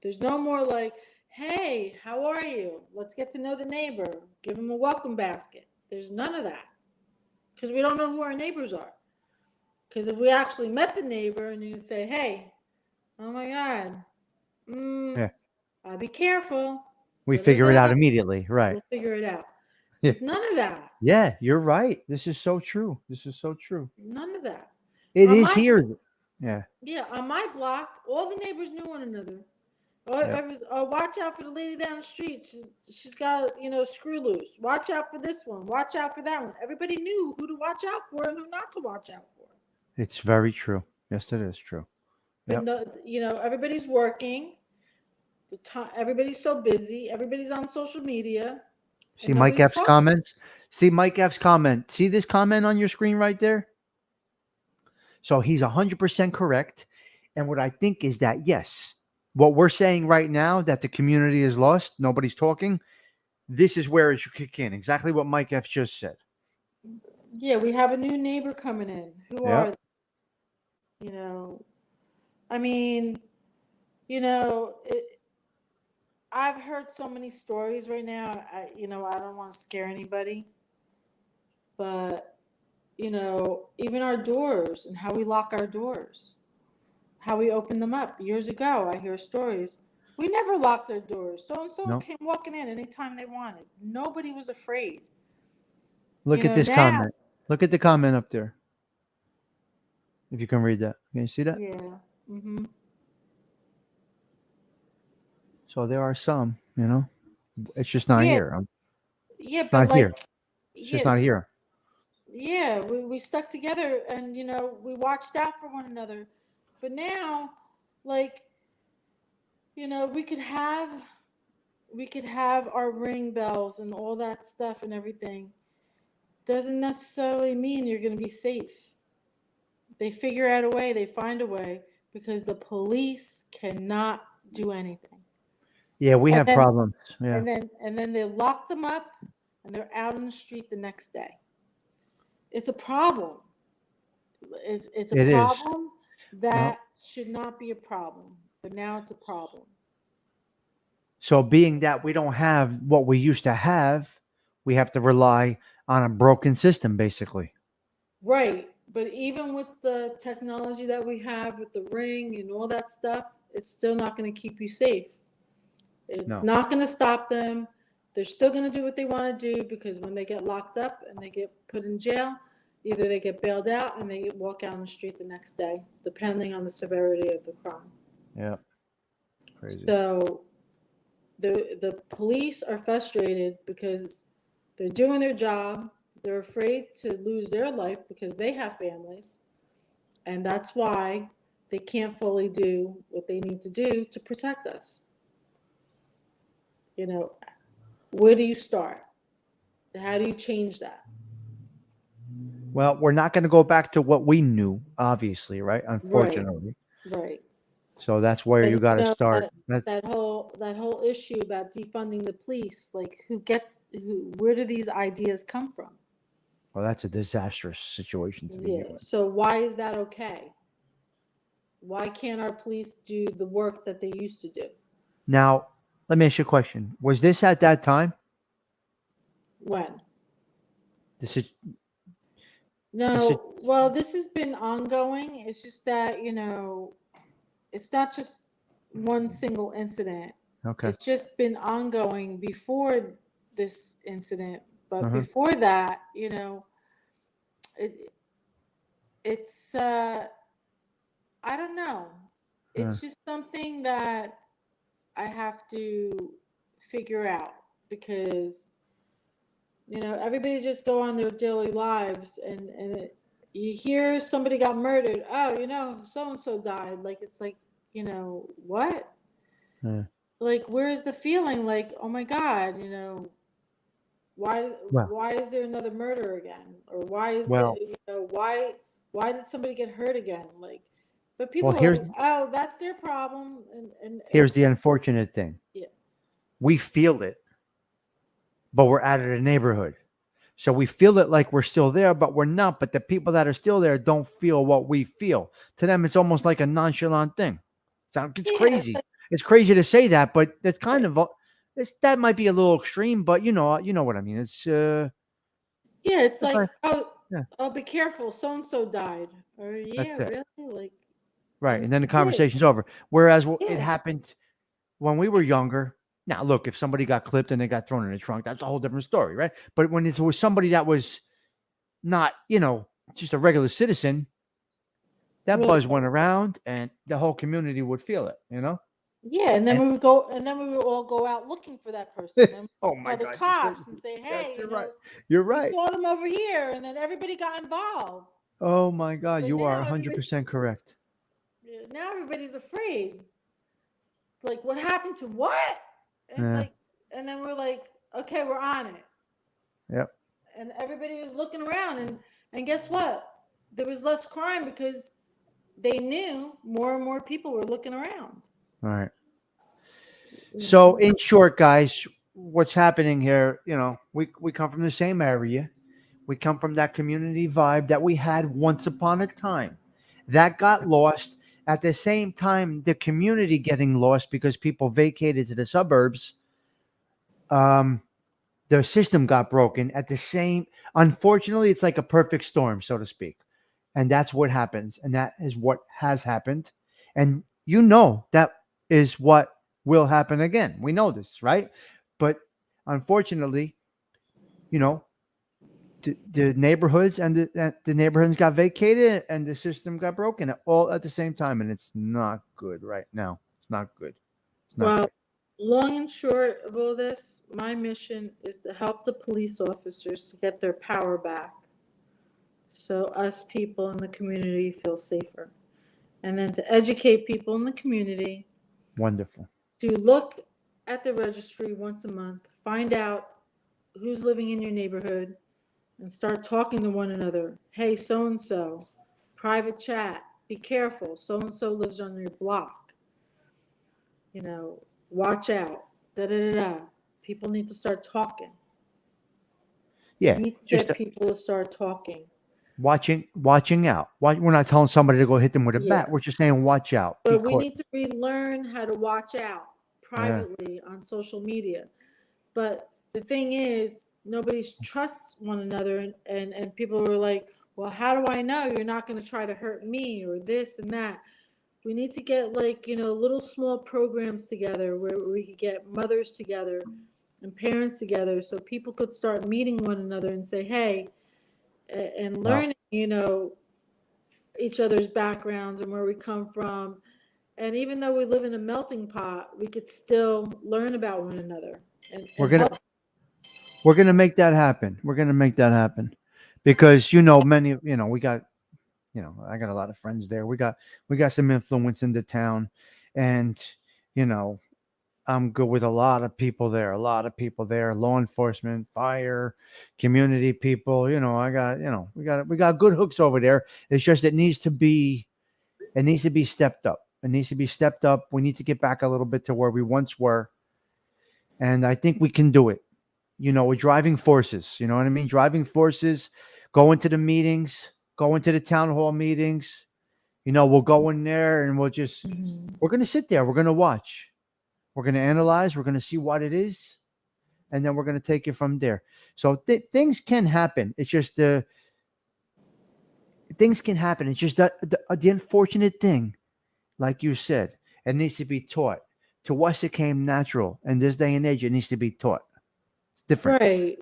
There's no more like, hey, how are you? Let's get to know the neighbor. Give them a welcome basket. There's none of that because we don't know who our neighbors are. Because if we actually met the neighbor and you say, "Hey, oh my God, Yeah. I'll be careful," We da, da, figure it out da, immediately. Right. we'll figure it out. Yeah. There's none of that. Yeah, you're right. This is so true. This is so true. None of that. It On is my here. Yeah. Yeah, on my block, all the neighbors knew one another. Oh, Yeah. I was, watch out for the lady down the street. She's got screw loose. Watch out for this one. Watch out for that one. Everybody knew who to watch out for and who not to watch out for. It's very true. Yes, it is true. But Yep. no, everybody's working. Everybody's so busy. Everybody's on social media. See And Mike nobody's F's talking. comments? See Mike F's comment. See this comment on your screen right there? So he's 100% correct. And what I think is that, yes, what we're saying right now, that the community is lost, nobody's talking, this is where it should kick in. Exactly what Mike F just said. Yeah, we have a new neighbor coming in. Who are Yep. they? I mean, I've heard so many stories right now. I don't want to scare anybody, but even our doors and how we lock our doors, how we open them up. Years ago, I hear stories. We never locked our doors. So and so No. came walking in anytime they wanted. Nobody was afraid. Look at this Now, comment. Look at the comment up there. If you can read that. Can you see that? yeah. Mm-hmm. So there are some, it's just not Yeah, here. yeah, It's but not here. like, It's just yeah, not here. yeah, we stuck together and we watched out for one another. But now, like, we could have our ring bells and all that stuff and everything. Doesn't necessarily mean you're going to be safe. They figure out a way, they find a way because the police cannot do anything. Yeah, we And have then problems. Yeah. and then they lock them up and they're out on the street the next day. It's a problem. It's a It is. problem No. that should not be a problem, but now it's a problem. So being that we don't have what we used to have, we have to rely on a broken system, basically. Right. But even with the technology that we have with the ring and all that stuff, it's still not going to keep you safe. It's No. not going to stop them. They're still going to do what they want to do because when they get locked up and they get put in jail, either they get bailed out and they walk out on the street the next day, depending on the severity of the crime. Yeah. Crazy. So the police are frustrated because they're doing their job. They're afraid to lose their life because they have families. And that's why they can't fully do what they need to do to protect us. Where do you start? How do you change that? Well, we're not going to go back to what we knew, obviously, right? Unfortunately. Right. So that's where And you got to start. that whole issue about defunding the police, like where do these ideas come from? Well, that's a disastrous situation to begin with. So why is that okay? Why can't our police do the work that they used to do? Now, let me ask you a question. Was this at that time? When? This is Well, this has been ongoing. It's just that, it's not just one single incident. okay. It's just been ongoing before this incident. But Uh-huh. before that, it's I don't know. It's just something that I have to figure out because everybody just go on their daily lives and you hear somebody got murdered. Oh, so and so died. Like it's like, what? Yeah. Like where's the feeling? Like, oh my God, why is there another murder again? Or why is why did somebody get hurt again? Like, but people are like, oh, that's their problem. And here's the unfortunate thing. Yeah. We feel it, but we're out of the neighborhood. So we feel it like we're still there, but we're not. But the people that are still there don't feel what we feel. To them, it's almost like a nonchalant thing. It's crazy. It's crazy to say that, but that's kind of that might be a little extreme. But you know what I mean. It's Yeah, it's That's like, right. oh, Yeah, oh, be careful, so and so died, or yeah, that's it. really, like, Right, and and then the yeah, conversation's over. Whereas it yeah, happened when we were younger. Now, look, if somebody got clipped and they got thrown in the trunk, that's a whole different story, right? But when it was somebody that was not, just a regular citizen, that well, buzz went around and the whole community would feel it. yeah, and then And we would go, and then we would all go out looking for that person. Then oh we my call the God, cops and say, yes, hey, you're right. You're we right. saw them over here, and then everybody got involved. Oh my God, But you are now everybody, 100% correct. yeah, now everybody's afraid. Like, what happened to what? And it's Yeah. like, and then we're like, okay, we're on it. Yep. And everybody was looking around, and guess what? There was less crime because they knew more and more people were looking around. All right. You So, know, in short, guys, what's happening here? We come from the same area. We come from that community vibe that we had once upon a time. That got lost. At the same time, the community getting lost because people vacated to the suburbs. Um, the system got broken at the same. Unfortunately, it's like a perfect storm, so to speak, and that's what happens, and that is what has happened, and that is what will happen again. We know this, right? But unfortunately, you know, the neighborhoods and the neighborhoods got vacated and the system got broken all at the same time, and it's not good right now. It's not good. It's not well, good. long and short of all this, my mission is to help the police officers to get their power back so us people in the community feel safer. And then to educate people in the community Wonderful. to look at the registry once a month, find out who's living in your neighborhood, and start talking to one another. Hey, so and so, private chat, be careful. So and so lives on your block. Watch out. Da da da da. People need to start talking. Yeah, We need to just get people to start talking. watching out. We're not telling somebody to go hit them with a bat. Yeah. We're just saying watch out. Be But we caught. need to relearn how to watch out Yeah. privately on social media. But the thing is, nobody trusts one another, and people are like, well, how do I know you're not going to try to hurt me or this and that? We need to get, like, little small programs together where we could get mothers together and parents together so people could start meeting one another and say, hey, and Well, learning, each other's backgrounds and where we come from. And even though we live in a melting pot, we could still learn about one another we're and gonna help. we're gonna make that happen. We're gonna make that happen because many I got a lot of friends there. We got some influence in the town, and you know I'm good with a lot of people there. A lot of people there, law enforcement, fire, community people. I got we got good hooks over there. It's just it needs to be stepped up. It needs to be stepped up. We need to get back a little bit to where we once were, and I think we can do it. We're driving forces. You know what I mean? Driving forces. Going to the meetings. Going to the town hall meetings. We'll go in there and Mhm. we're gonna sit there. We're gonna watch. We're gonna analyze. We're gonna see what it is, and then we're gonna take it from there. So things can happen. It's just things can happen. It's just the unfortunate thing, like you said, it needs to be taught. To us, it came natural. In this day and age, it needs to be taught. It's different. Right.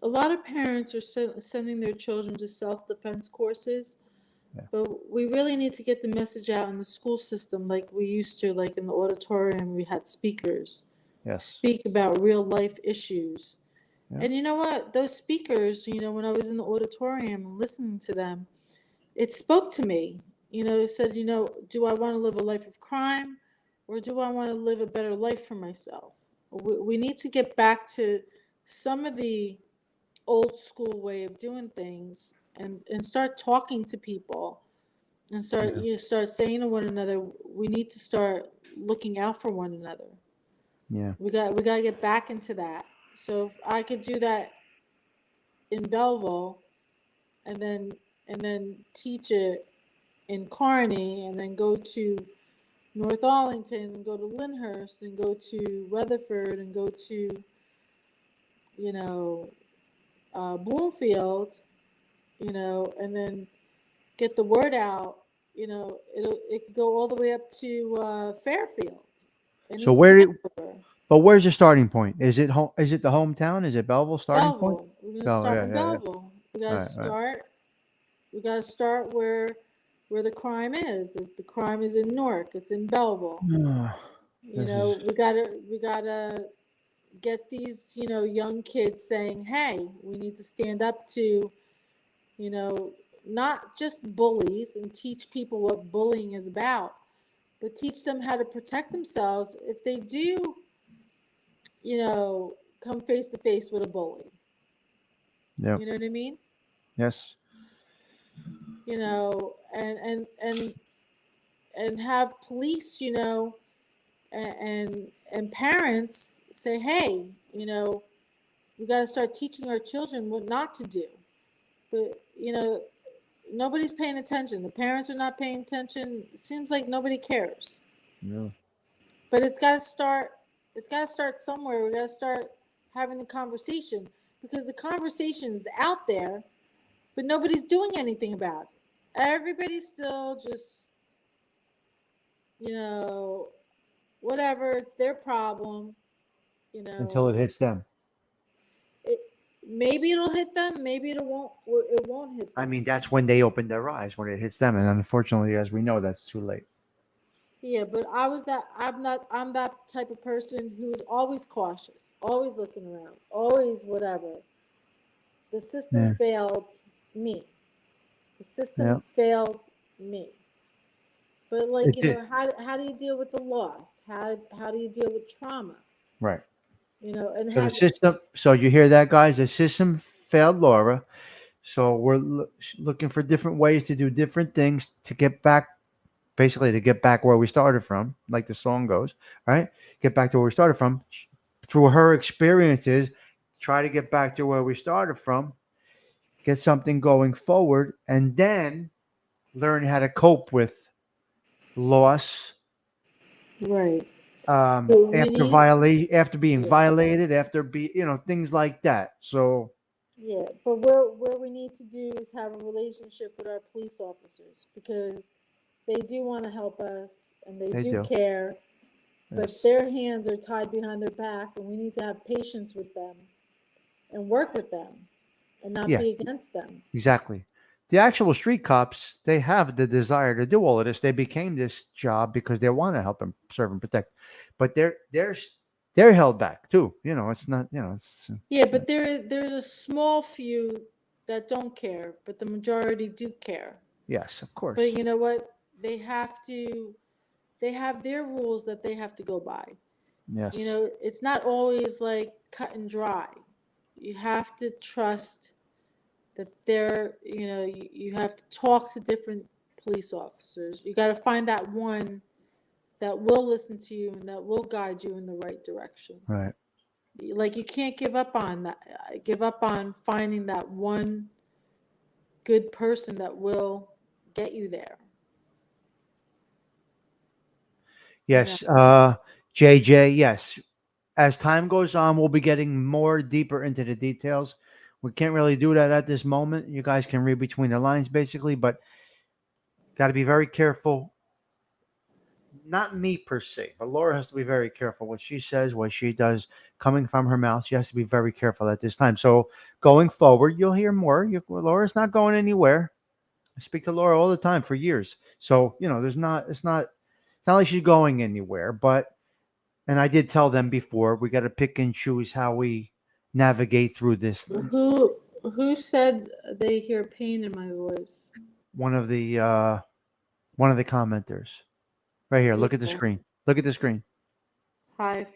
A lot of parents are sending their children to self-defense courses, Yeah. but we really need to get the message out in the school system like we used to, like in the auditorium, we had speakers Yes. speak about real life issues. Yeah. And you know what? Those speakers, when I was in the auditorium and listening to them, it spoke to me. It said, do I want to live a life of crime or do I want to live a better life for myself? We need to get back to some of the old school way of doing things and start talking to people and Yeah. start saying to one another, we need to start looking out for one another. Yeah. We got to get back into that. So if I could do that in Belleville and then teach it in Kearney and then go to North Arlington and go to Lyndhurst and go to Weatherford and go to, you know, Bloomfield, and then get the word out, it could go all the way up to Fairfield and So East Hanover, but where's the starting point? Is it home? Is it the hometown? Is it Belleville starting point? Belleville. We're gonna Oh start yeah, with yeah, yeah. Belleville. We gotta Right, right. start. We gotta start where the crime is. If the crime is in Newark, it's in Belleville. This is We gotta get these young kids saying, "Hey, we need to stand up to you know not just bullies and teach people what bullying is about, but teach them how to protect themselves if they do come face to face with a bully." yeah. You know what I mean? Yes. And have police, and parents say, hey, we got to start teaching our children what not to do. But nobody's paying attention. The parents are not paying attention. It seems like nobody cares. Yeah. But it's got to start. It's got to start somewhere. We got to start having the conversation, because the conversation is out there, but nobody's doing anything about it. Everybody's still just, you know, whatever. It's their problem. You Until it know, hits them. it, maybe it'll hit them. Maybe it won't. It won't hit I them. mean, that's when they open their eyes, when it hits them, and unfortunately, as we know, that's too late. Yeah, but I was that. I'm not. I'm that type of person who's always cautious, always looking around, always whatever. The system Yeah, failed me. The yeah. system failed me. But like It did. how do you deal with the loss? How do you deal with trauma? Right. And So the have system. So you hear that, guys? The system failed Laura. So we're looking for different ways to do different things to get back, basically to get back where we started from, like the song goes, right? Get back to where we started from. Through her experiences, try to get back to where we started from, get something going forward, and then learn how to cope with loss, right. So we after need after being yeah, violated, after things like that. So yeah. But where we need to do is have a relationship with our police officers, because they do want to help us and they they do do. care, but Yes. their hands are tied behind their back, and we need to have patience with them and work with them and not Yeah, be against them. exactly. The actual street cops, they have the desire to do all of this. They became this job because they want to help and serve and protect, but they're held back too. It's not. It's Yeah, but there's a small few that don't care, but the majority do care. yes, of But course. you know what? They have their rules that they have to go by. Yes. It's not always like cut and dry. You have to trust that you have to talk to different police officers. You got to find that one that will listen to you and that will guide you in the right direction. Right. Like, you can't give up on that. Give up on finding that one good person that will get you there. You know. Yes. JJ. Yes. As time goes on, we'll be getting more deeper into the details. We can't really do that at this moment. You guys can read between the lines, basically, but got to be very careful. Not me per se, but Laura has to be very careful what she says, what she does, coming from her mouth. She has to be very careful at this time. So going forward, you'll hear more. Laura's not going anywhere. I speak to Laura all the time for years. So it's not like she's going anywhere. But and I did tell them before, we got to pick and choose how we navigate through this. Who said they hear pain in my voice? One of the one of the commenters right here. Look at the Yeah. screen. Look at the screen. Hi,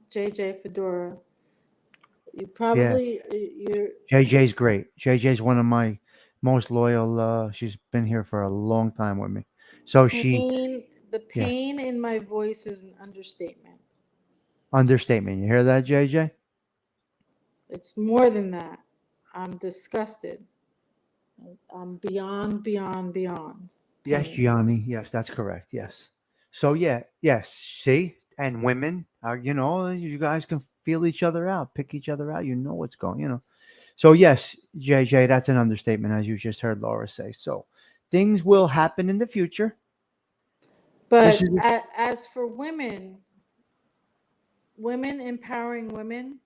JJ Fedora. You Yeah. probably you're JJ's great. JJ's one of my most loyal. She's been here for a long time with me. So pain. The yeah, pain in my voice is an understatement. understatement. You hear that, JJ? It's more than that. I'm disgusted. I'm beyond, beyond, beyond Yes, pain. Gianni. Yes, that's correct. Yes. So yeah, yes. See, and women are, you guys can feel each other out, pick each other out. You know what's going. So yes, JJ, that's an understatement, as you just heard Laura say. So things will happen in the future. This But is as for women, women empowering women,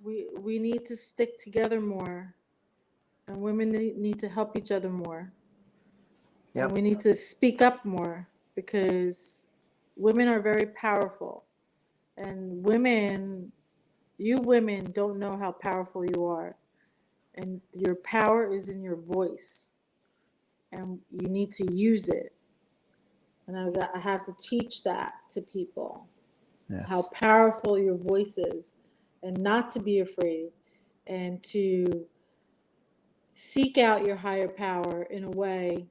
we need to stick together more, and women need to help each other more, and yep. we need to speak up more because women are very powerful, and you women don't know how powerful you are, and your power is in your voice, and you need to use it. And I have to teach that to people, how Yes. powerful your voice is, and not to be afraid, and to seek out your higher power in a way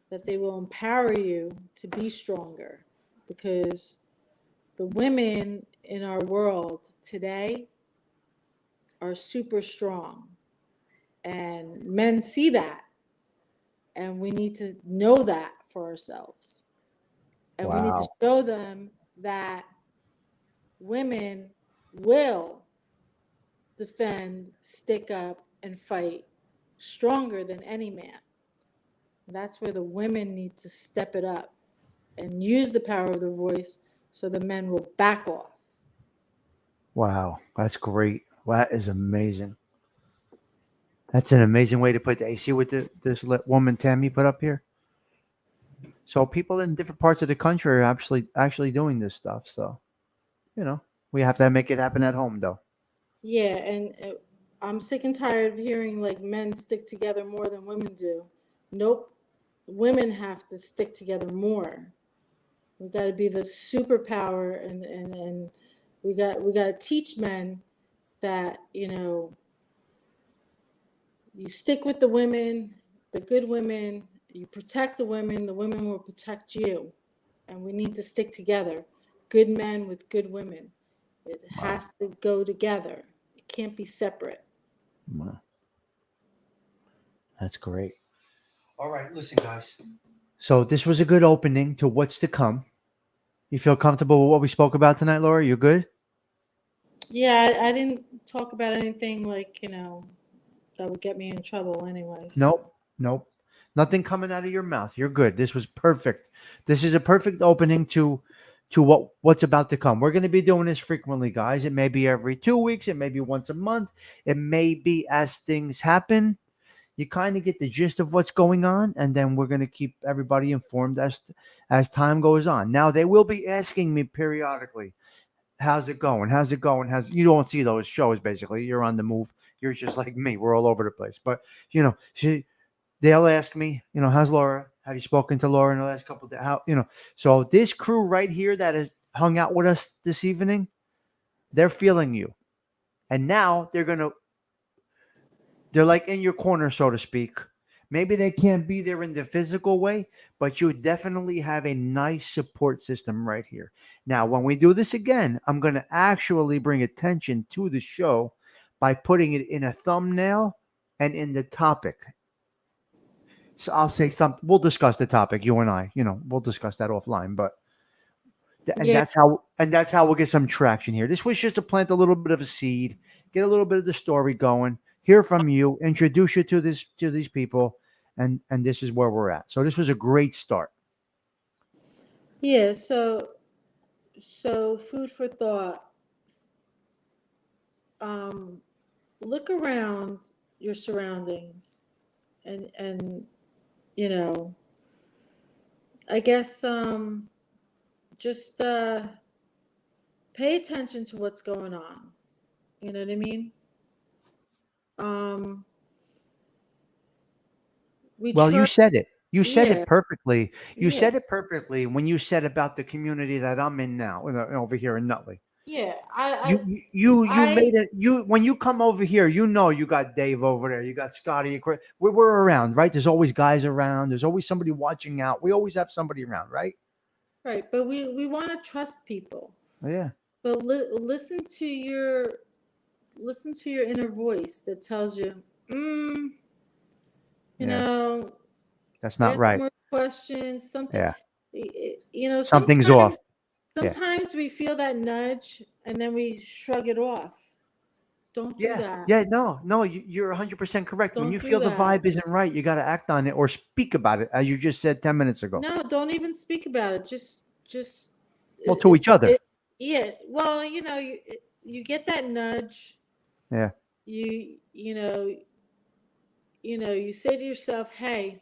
that they will empower you to be stronger. Because the women in our world today are super strong, and men see that, and we need to know that for ourselves, and we need to Wow. show them that women will defend, stick up, and fight stronger than any man. That's where the women need to step it up and use the power of their voice so the men will back off. Wow. That's great. That is amazing. That's an amazing way to put that. You see what woman Tammy put up here? So people in different parts of the country are actually doing this stuff. So you know, we have to make it happen at home, though. Yeah, and I'm sick and tired of hearing like men stick together more than women do. Nope. Women have to stick together more. We got to be the superpower, and we got to teach men that, you stick with the women, the good women, you protect the women will protect you. And we need to stick together. Good men with good women. It Wow. has to go together. It can't be separate. Wow. That's great. All right, listen, guys. So this was a good opening to what's to come. You feel comfortable with what we spoke about tonight, Laura? You good? Yeah, I didn't talk about anything like, that would get me in trouble anyway. So, Nope. Nope. Nothing coming out of your mouth. You're good. This was perfect. This is a perfect opening to what's about to come. We're going to be doing this frequently, guys. It may be every 2 weeks. It may be once a month. It may be as things happen. You kind of get the gist of what's going on, and then we're going to keep everybody informed as time goes on. Now they will be asking me periodically, how's it going, how's it going, how's you don't see those shows. Basically, you're on the move. You're just like me, we're all over the place. But they'll ask me, how's Laura, have you spoken to Laura in the last couple of days, so this crew right here that has hung out with us this evening, they're feeling you, and now they're like in your corner, so to speak. Maybe they can't be there in the physical way, but you definitely have a nice support system right here. Now, when we do this again, I'm going to actually bring attention to the show by putting it in a thumbnail and in the topic. So I'll say something. We'll discuss the topic, you and I. We'll discuss that offline. But and yeah, that's how we'll get some traction here. This was just to plant a little bit of a seed, get a little bit of the story going, hear from you, introduce you to these people, and this is where we're at. So this was a great start. yeah. So food for thought. Um, Look around your surroundings, and you know, I guess just pay attention to what's going on. You know what I mean? Um, we Well, you try. said it. You said Yeah, it perfectly. You yeah, said it perfectly when you said about the community that I'm in now, over here in Nutley. yeah. You I made it. You when you come over here, you got Dave over there. You got Scotty. We're around, right? There's always guys around. There's always somebody watching out. We always have somebody around, right? right, but we want to trust people. Oh, yeah. But listen to your inner voice that tells you, mm, you Yeah. know, That's not answer right. more questions. Something, Yeah. Something's sometimes off. Yeah. sometimes we feel that nudge and then we shrug it off. Don't do Yeah. that. Yeah. No, you're 100% correct. When Don't you do feel the that. vibe isn't right, you got to act on it or speak about it, as you just said 10 minutes ago. No, don't even speak about it. Just Well, to each other. yeah. Well, you get that nudge. Yeah. You you know you say to yourself, hey,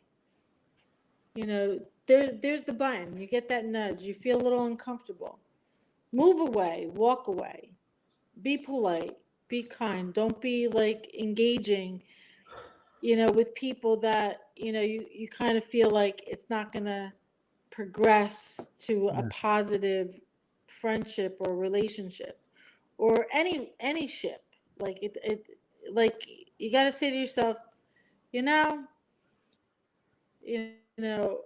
there's the button. You get that nudge. You feel a little uncomfortable. Move away. Walk away. Be polite. Be kind. Don't be like engaging. With people that you kind of feel like it's not gonna progress to a Yeah. positive friendship or relationship or any ship. Like it like you got to say to yourself, you know you know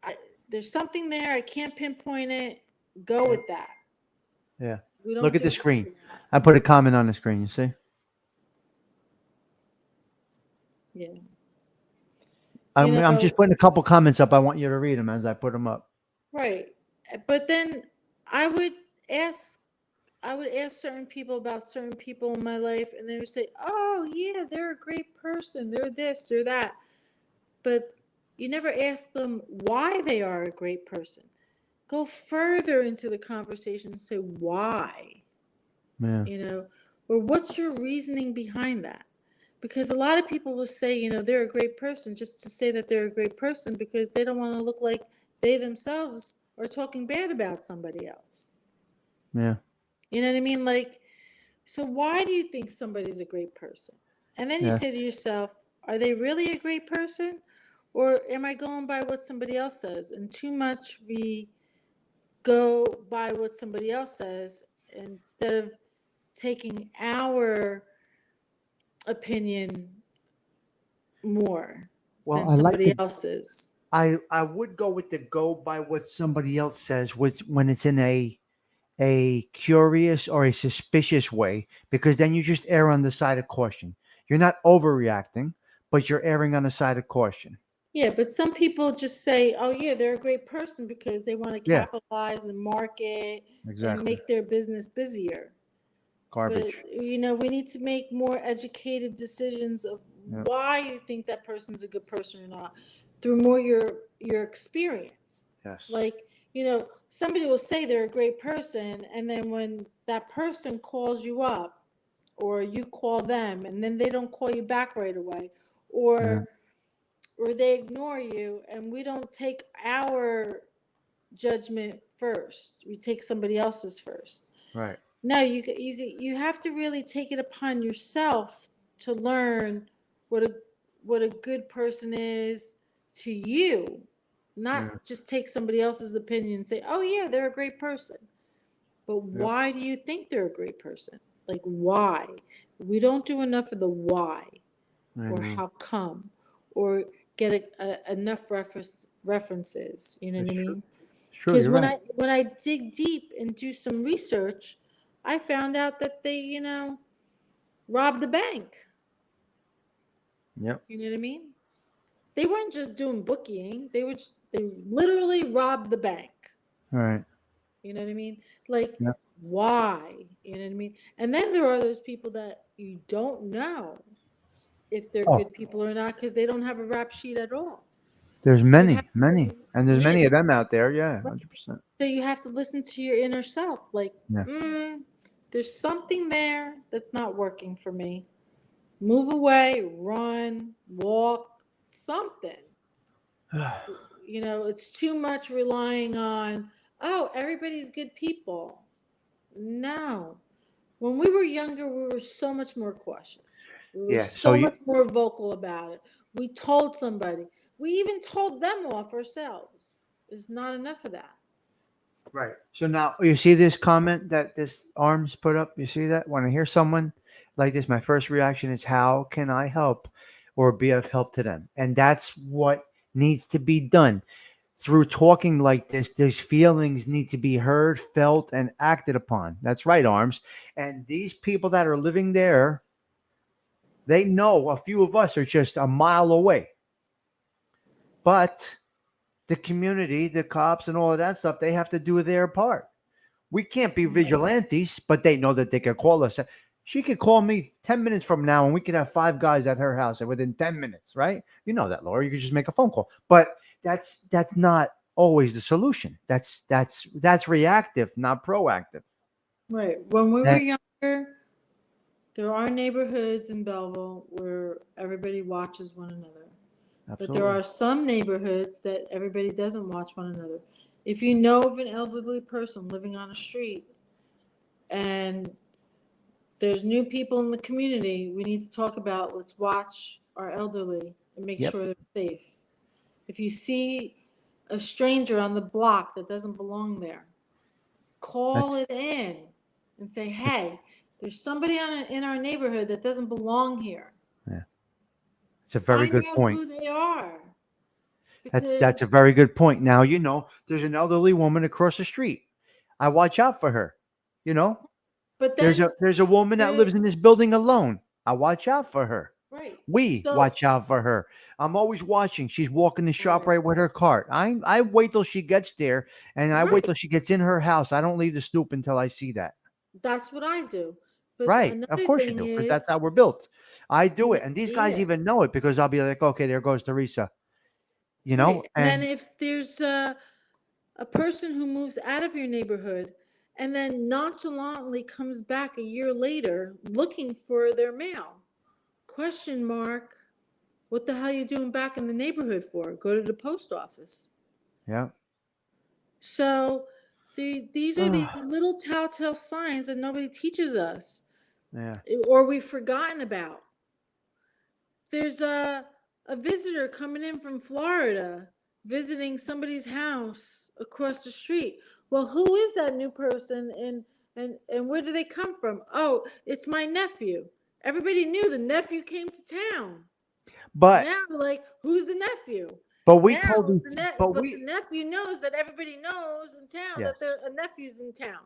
I there's something there, I can't pinpoint it. Go with that. Yeah. We Look don't at do the enough screen. of that. I put a comment on the screen. You see? Yeah. I'm just putting a couple comments up. I want you to read them as I put them up. Right. But then I would ask I would ask certain people about certain people in my life, and they would say, "Oh yeah, they're a great person. They're this, they're that." But you never ask them why they are a great person. Go further into the conversation and say why, Yeah. or what's your reasoning behind that? Because a lot of people will say, they're a great person just to say that they're a great person because they don't want to look like they themselves are talking bad about somebody else. Yeah. You know what I mean? Like, so why do you think somebody's a great person? And then you Yeah. say to yourself, are they really a great person? Or am I going by what somebody else says? And too much we go by what somebody else says instead of taking our opinion more Well, than I like somebody to. else's. I would go with the go by what somebody else says, which when it's in a curious or a suspicious way, because then you just err on the side of caution. You're not overreacting, but you're erring on the side of caution. Yeah, but some people just say, oh, yeah, they're a great person because they want to Yeah. capitalize and market and Exactly. make their business busier. But, Garbage. we need to make more educated decisions of Yeah. why you think that person's a good person or not through more your experience. Yes. Like, somebody will say they're a great person, and then when that person calls you up or you call them and then they don't call you back right away, Yeah. or they ignore you, and we don't take our judgment first. We take somebody else's first. Right. No, you have to really take it upon yourself to learn what a good person is to you, Yeah. not just take somebody else's opinion and say, "Oh yeah, they're a great person." But Yep. why do you think they're a great person? Like why? We don't do enough of the why I or know. how come or get enough references. You know what It's I true. mean? It's true. Because You're right. when I dig deep and do some research, I found out that they robbed the bank. Yep. You know what I mean? They weren't just doing bookieing; they literally robbed the bank. All right. You know what I mean? Like Yep. why? You know what I mean? And then there are those people that you don't know if they're Oh, good people or not because they don't have a rap sheet at all. there's You have many, to, and there's yeah. many of them out there. Yeah, 100%. So you have to listen to your inner self. Like, Yeah. there's something there that's not working for me. Move away, run, walk, something. It's too much relying on, oh, everybody's good people. No. When we were younger, we were so much more cautious. We were Yeah. So so you much more vocal about it. We told somebody. We even told them off ourselves. There's not enough of that. right. So now you see this comment that this arms put up. You see that when I hear someone like this, my first reaction is, "How can I help, or be of help to them?" And that's what needs to be done through talking like this. These feelings need to be heard, felt, and acted upon. That's right, arms. And these people that are living there, they know a few of us are just a mile away, but the community, the cops, and all of that stuff, they have to do their part. We can't be vigilantes, but they know that they can call us. She could call me 10 minutes from now and we could have 5 guys at her house and within 10 minutes, right? You know that, Laura. You could just make a phone call. But that's not always the solution. That's reactive, not proactive. Right. When we were That- younger, there are neighborhoods in Belleville where everybody watches one another. But there absolutely. are some neighborhoods that everybody doesn't watch one another. If you know of an elderly person living on a street and there's new people in the community, we need to talk about let's watch our elderly and make Yep. sure they're safe. If you see a stranger on the block that doesn't belong there, call That's it in and say, hey, there's somebody in our neighborhood that doesn't belong here. yeah. It's a very Find good out point. who they are. That's a Because, very good point. Now, there's an elderly woman across the street. I watch out for her. You know, but there's then, a woman that there, lives in this building alone. I watch out for her. right. We So, watch out for her. I'm always watching. She's walking the shop right, right with her cart. I wait till she gets there and I wait right. till she gets in her house. I don't leave the stoop until I see that. That's what I do. But Right. Of another course you thing do, because that's is, how we're built. I do it. And these guys yeah, even know it because I'll be like, okay, there goes Teresa. right. And then And if there's a person who moves out of your neighborhood and then nonchalantly comes back a year later looking for their mail, question mark, what the hell are you doing back in the neighborhood for? Go to the post office. yeah. So these are these little telltale signs that nobody teaches us Yeah. or we've forgotten about. There's a visitor coming in from Florida visiting somebody's house across the street. Well, who is that new person and where do they come from? Oh, it's my nephew. Everybody knew the nephew came to town. But Now, like, who's the nephew? but we Now, told these but but the we nephew knows that everybody knows in town yes. that there a nephew's in town.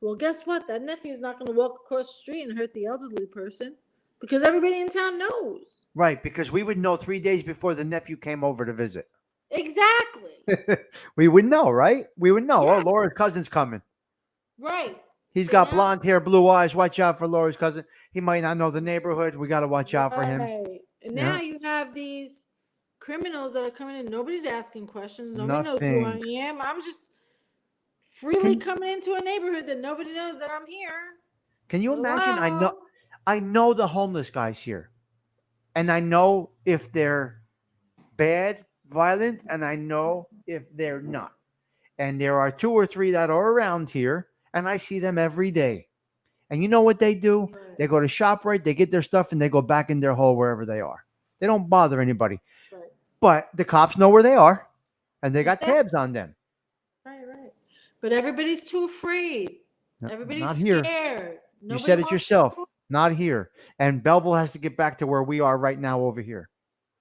Well, guess what? That nephew's not going to walk across the street and hurt the elderly person because everybody in town knows. Right, because we would know 3 days before the nephew came over to visit. Exactly. We would know, right? We would know. Oh, Yeah. Laura's cousin's coming. Right. He's So got now, blonde hair, blue eyes. Watch out for Laura's cousin. He might not know the neighborhood. We got to watch out for him. right. And Yeah. now you have these criminals that are coming in. Nobody's asking questions. Nobody knows who I Nothing. am. I'm just freely Can coming into a neighborhood that nobody knows that I'm here. can you imagine? Hello. I know the homeless guys here. And I know if they're bad, violent, and I know if they're not. And there are 2 or 3 that are around here, and I see them every day. And you know what they do? Right. They go to ShopRite, they get their stuff, and they go back in their hole wherever they are. They don't bother anybody. Right. But the cops know where they are, and they got Exactly. tabs on them. Right. But everybody's too afraid. No, Everybody's not here. scared. You Nobody said it wants to yourself. move. Not here. And Belleville has to get back to where we are right now over here.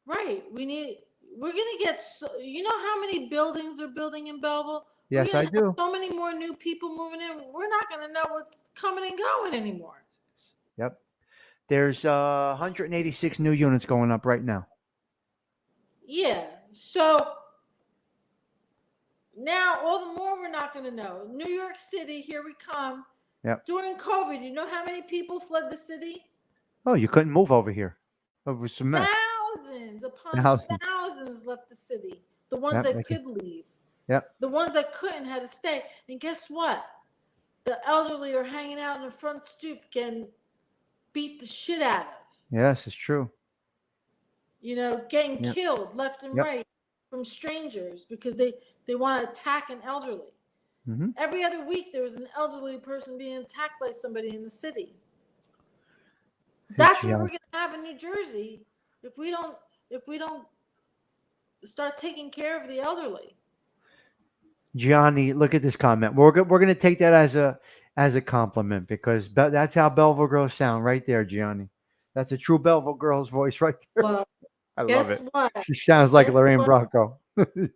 Right. We're gonna get you know how many buildings they're building in Belleville? We're Yes, gonna I have do. so many more new people moving in. We're not gonna know what's coming and going anymore. Yep. There's 186 new units going up right now. Yeah. So now all the more we're not gonna know. New York City, here we come. Yep. During COVID, you know how many people fled the city? Oh, you couldn't move over here. It was a mess. Thousands upon Thousands. thousands left the city. The ones Yep, that they could leave. Yep. The ones that couldn't had to stay. And guess what? The elderly are hanging out in the front stoop getting beat the shit out of. Yes, it's true. You know, getting Yep. killed left and Yep. right from strangers because they want to attack an elderly. Mm-hmm. Every other week there was an elderly person being attacked by somebody in the city. That's what we're gonna have in New Jersey if we don't start taking care of the elderly. Gianni, look at this comment. We're going to take that as a compliment because that's how Belleville girls sound right there, Gianni. That's a true Belleville girl's voice right there. Well, I love guess it. what? She sounds like Guess Lorraine what? Bracco.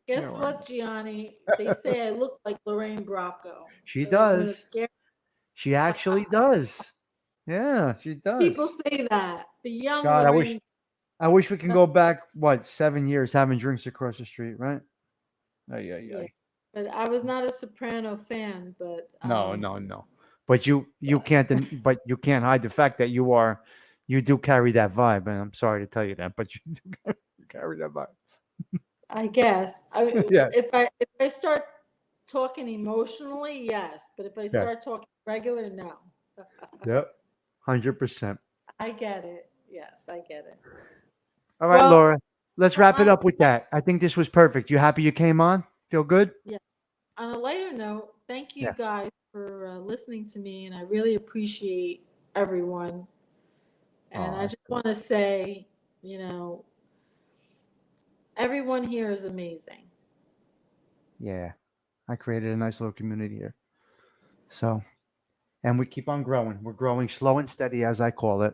Guess No, what, Gianni? They say I look like Lorraine Bracco. She So I'm gonna does. scare She actually does. Yeah, she does. people say that. The young God, Lorraine. I wish we can go back 7 years having drinks across the street, right? Yeah. But I was not a soprano fan, but No. But but you can't hide the fact that you do carry that vibe, and I'm sorry to tell you that, but you do carry that vibe. I guess. Yeah, If I start talking emotionally, yes, but if I yeah, start talking regular, no. yep, 100%. I get it. Yes, I get it. All right, Well, Laura, let's wrap it on up with that. I think this was perfect. You happy you came on? Feel good? yeah, on a lighter note, thank you Yeah. guys for listening to me, and I really appreciate everyone. And Oh, I just want to say, you know, everyone here is amazing. yeah. I created a nice little community here. So, and we keep on growing. We're growing slow and steady, as I call it.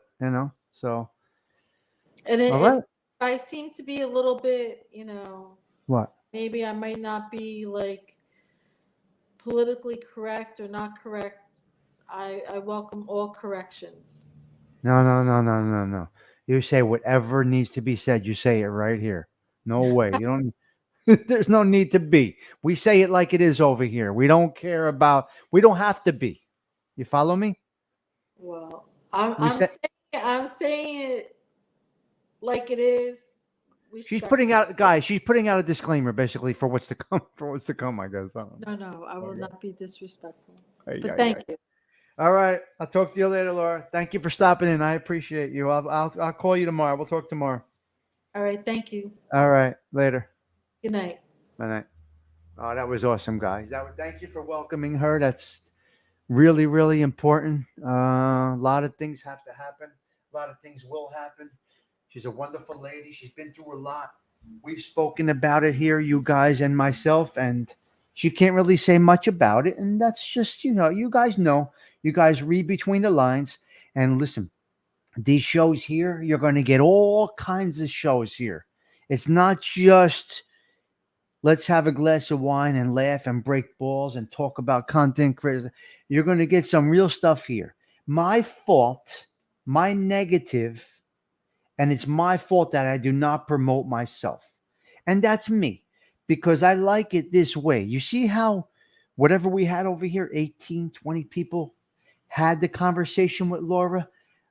So, And all if right. I seem to be a little bit, What? maybe I might not be like politically correct or not correct. I welcome all corrections. No, no, no, no, no, no. You say whatever needs to be said. You say it right here. No way. You don't. There's no need to be. We say it like it is over here. We don't care about. We don't have to be. You follow me? Well, I'm We I'm say saying I'm saying it like it is, she's putting out, respectfully. guys. She's putting out a disclaimer basically for what's to come. For what's to come. I guess. I don't know. No, no, I will Okay. not be disrespectful. Ay, But ay, thank ay. you. All right. I'll talk to you later, Laura. Thank you for stopping in. I appreciate you. I'll call you tomorrow. We'll talk tomorrow. All right, thank you. All right. Later. Good night. Bye night. Oh, that was awesome, guys. Thank you for welcoming her. That's really, really important. A lot of things have to happen. A lot of things will happen. She's a wonderful lady. She's been through a lot. We've spoken about it here, you guys and myself, and she can't really say much about it. And that's just, you guys know. You guys read between the lines and listen. These shows here, you're going to get all kinds of shows here. It's not just let's have a glass of wine and laugh and break balls and talk about content creators. You're going to get some real stuff here. My fault, my negative, and it's my fault that I do not promote myself. And that's me because I like it this way. You see how whatever we had over here, 18, 20 people had the conversation with Laura?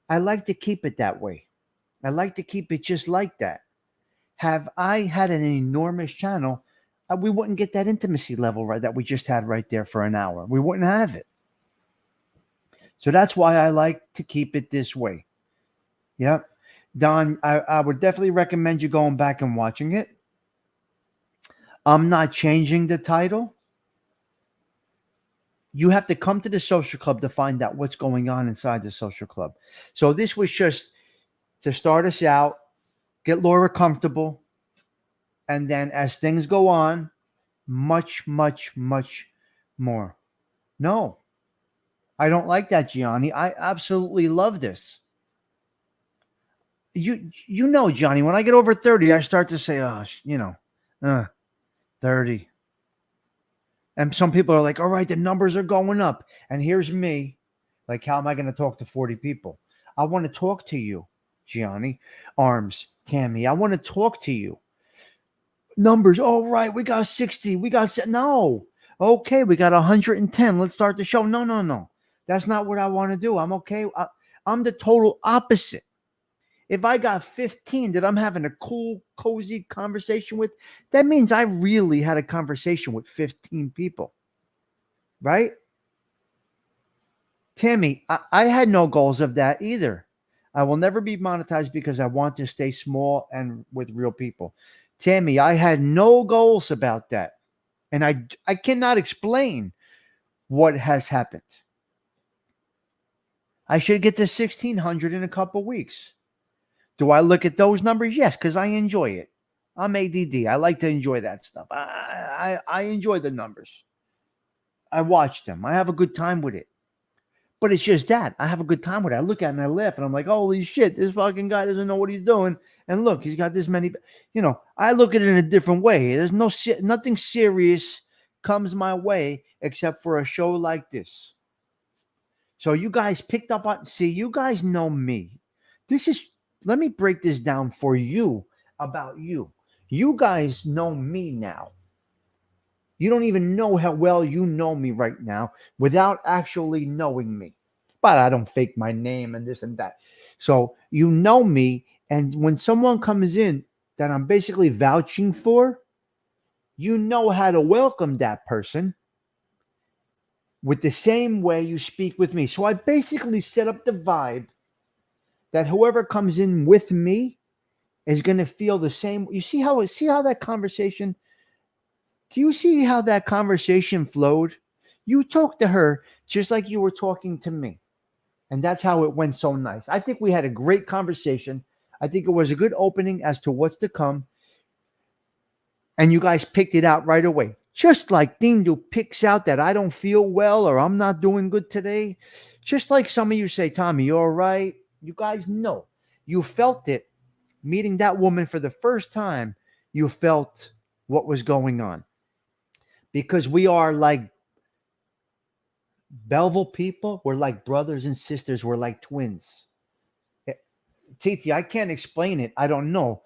I like to keep it that way. I like to keep it just like that. Have I had an enormous channel, we wouldn't get that intimacy level right that we just had right there for an hour. We wouldn't have it. So that's why I like to keep it this way. Yep. Don, I would definitely recommend you going back and watching it. I'm not changing the title. You have to come to the social club to find out what's going on inside the social club. So this was just to start us out, get Laura comfortable, and then as things go on, much, much, much more. No, I don't like that, Gianni. I absolutely love this. You know, Johnny, when I get over 30, I start to say, oh, 30. And some people are like, all right, the numbers are going up. And here's me. Like, how am I going to talk to 40 people? I want to talk to you, Gianni. Arms, Tammy. I want to talk to you. Numbers. All right, we got 60. No. Okay, we got 110. Let's start the show. No, no, no. That's not what I want to do. I'm okay. I'm the total opposite. If I got 15 that I'm having a cool, cozy conversation with, that means I really had a conversation with 15 people. Right? Tammy, I had no goals of that either. I will never be monetized because I want to stay small and with real people. Tammy, I had no goals about that. And I cannot explain what has happened. I should get to 1,600 in a couple weeks. Do I look at those numbers? Yes, because I enjoy it. I'm ADD. I like to enjoy that stuff. I enjoy the numbers. I watch them. I have a good time with it. But it's just that. I have a good time with it. I look at it and I laugh and I'm like, holy shit, this fucking guy doesn't know what he's doing. And look, he's got this many. I look at it in a different way. There's nothing serious comes my way except for a show like this. So you guys picked up on, see, you guys know me. Let me break this down for you about you. You guys know me now. You don't even know how well you know me right now without actually knowing me. But I don't fake my name and this and that. So you know me. And when someone comes in that I'm basically vouching for, you know how to welcome that person with the same way you speak with me. So I basically set up the vibe that whoever comes in with me is going to feel the same. You see how that conversation, do you see how that conversation flowed? You talked to her just like you were talking to me. And that's how it went so nice. I think we had a great conversation. I think it was a good opening as to what's to come. And you guys picked it out right away. Just like Dindu picks out that I don't feel well or I'm not doing good today. Just like some of you say, Tommy, you all right? You guys know. You felt it meeting that woman for the first time. You felt what was going on. Because we are like Belleville people. We're like brothers and sisters. We're like twins. Titi, I can't explain it. I don't know.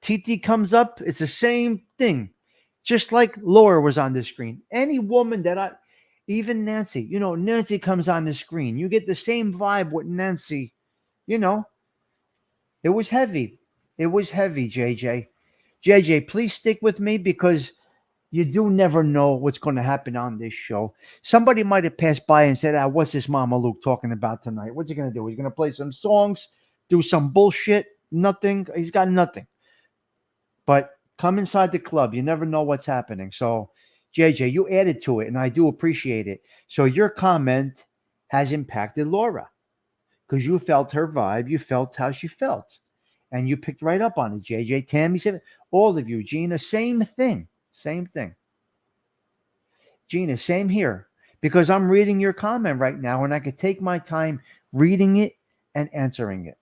TT comes up, it's the same thing. Just like Laura was on the screen. Any woman even Nancy, Nancy comes on the screen. You get the same vibe with Nancy. You know, it was heavy. It was heavy, JJ. JJ, please stick with me because you do never know what's going to happen on this show. Somebody might have passed by and said, what's this Mama Luke talking about tonight? What's he going to do? He's going to play some songs, do some bullshit, nothing. He's got nothing. But come inside the club. You never know what's happening. So, JJ, you added to it, and I do appreciate it. So your comment has impacted Laura because you felt her vibe. You felt how she felt. And you picked right up on it, JJ. Tammy said, all of you. Gina, same thing. Same thing. Gina, same here. Because I'm reading your comment right now, and I could take my time reading it and answering it.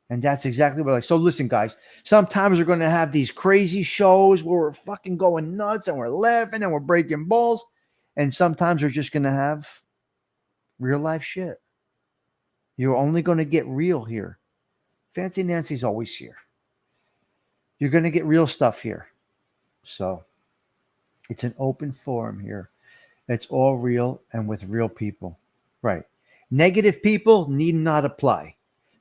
And that's exactly what I like. So listen, guys, sometimes we're going to have these crazy shows where we're fucking going nuts and we're laughing and we're breaking balls. And sometimes we're just going to have real life shit. You're only going to get real here. Fancy Nancy's always here. You're going to get real stuff here. So it's an open forum here. It's all real and with real people. Right. Negative people need not apply.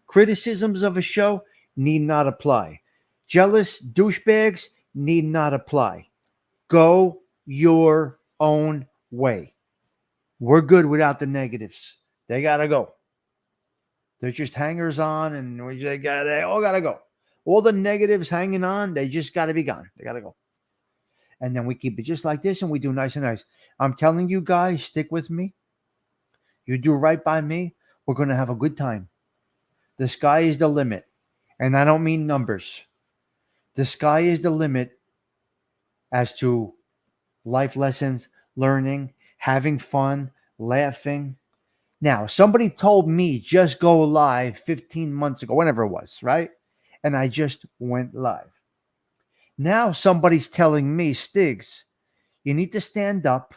Criticisms of a show need not apply. Jealous douchebags need not apply. Go your own way. We're good without the negatives. They got to go. They're just hangers on and they all got to go. All the negatives hanging on, they just got to be gone. They got to go. And then we keep it just like this and we do nice and nice. I'm telling you guys, stick with me. You do right by me. We're going to have a good time. The sky is the limit. And I don't mean numbers. The sky is the limit as to life lessons, learning, having fun, laughing. Now, somebody told me just go live 15 months ago, whenever it was, right? And I just went live. Now somebody's telling me, Stiggs, you need to stand up,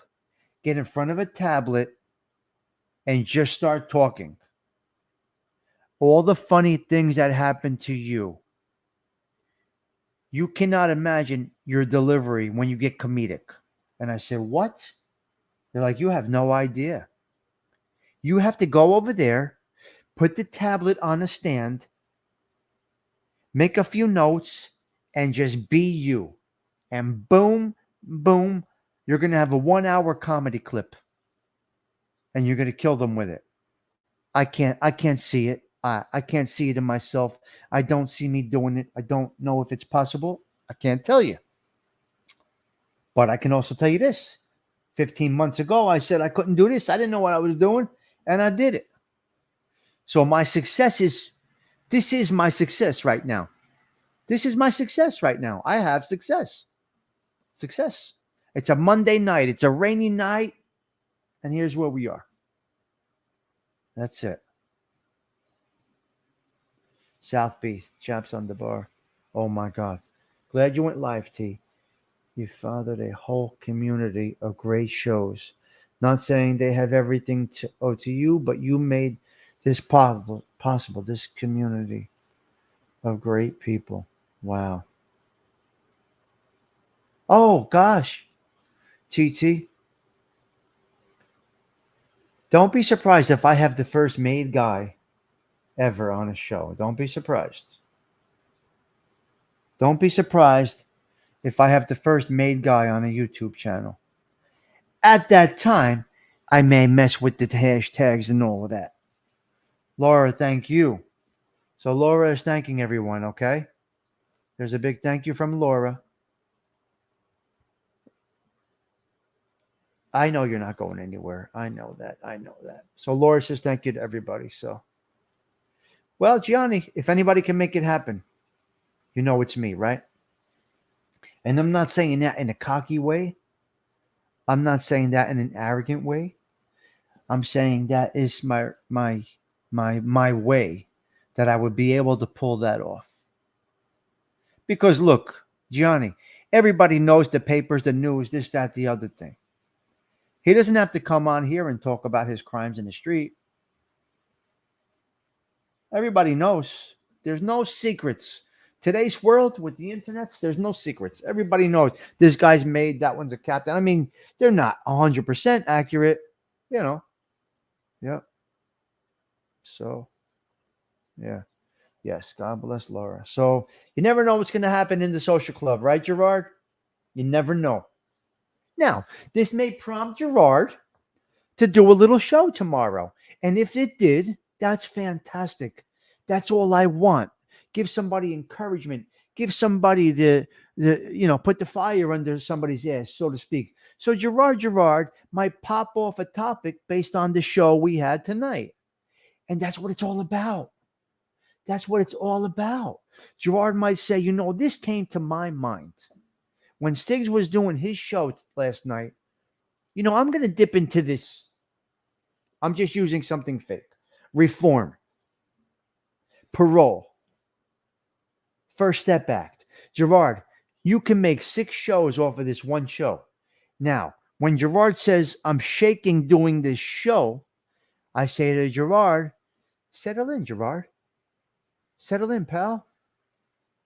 get in front of a tablet, and just start talking. All the funny things that happen to you. You cannot imagine your delivery when you get comedic. And I said, what? They're like, you have no idea. You have to go over there, put the tablet on a stand, make a few notes, and just be you. And boom, boom, you're going to have a 1-hour comedy clip. And you're going to kill them with it. I can't see it. I can't see it in myself. I don't see me doing it. I don't know if it's possible. I can't tell you. But I can also tell you this. 15 months ago, I said I couldn't do this. I didn't know what I was doing. And I did it. So this is my success right now. This is my success right now. I have success. Success. It's a Monday night. It's a rainy night. And here's where we are. That's it. South Beach, chaps on the bar. Oh my God. Glad you went live, T. You fathered a whole community of great shows. Not saying they have everything to you, but you made this possible. This community of great people. Wow. Oh gosh. TT, don't be surprised if I have the first made guy ever on a show. Don't be surprised. Don't be surprised if I have the first made guy on a YouTube channel. At that time, I may mess with the hashtags and all of that. Laura, thank you. So Laura is thanking everyone, okay? There's a big thank you from Laura. I know you're not going anywhere. I know that. I know that. So Laura says thank you to everybody. So, well, Gianni, if anybody can make it happen, you know it's me, right? And I'm not saying that in a cocky way. I'm not saying that in an arrogant way. I'm saying that is my way that I would be able to pull that off. Because look, Gianni, everybody knows the papers, the news, this, that, the other thing. He doesn't have to come on here and talk about his crimes in the street. Everybody knows. There's no secrets. Today's world with the internets, there's no secrets. Everybody knows this guy's made, that one's a captain. I mean, they're not 100% accurate, you know. Yeah. So, yeah. Yes, God bless Laura. So, you never know what's going to happen in the social club, right, Gerard? You never know. Now, this may prompt Gerard to do a little show tomorrow. And if it did, that's fantastic. That's all I want. Give somebody encouragement. Give somebody the put the fire under somebody's ass, so to speak. So Gerard might pop off a topic based on the show we had tonight. And that's what it's all about. That's what it's all about. Gerard might say, this came to my mind. When Stiggs was doing his show last night, I'm going to dip into this. I'm just using something fake. Reform. Parole. First Step Act. Gerard, you can make 6 shows off of this one show. Now, when Gerard says, I'm shaking doing this show, I say to Gerard, settle in, Gerard. Settle in, pal.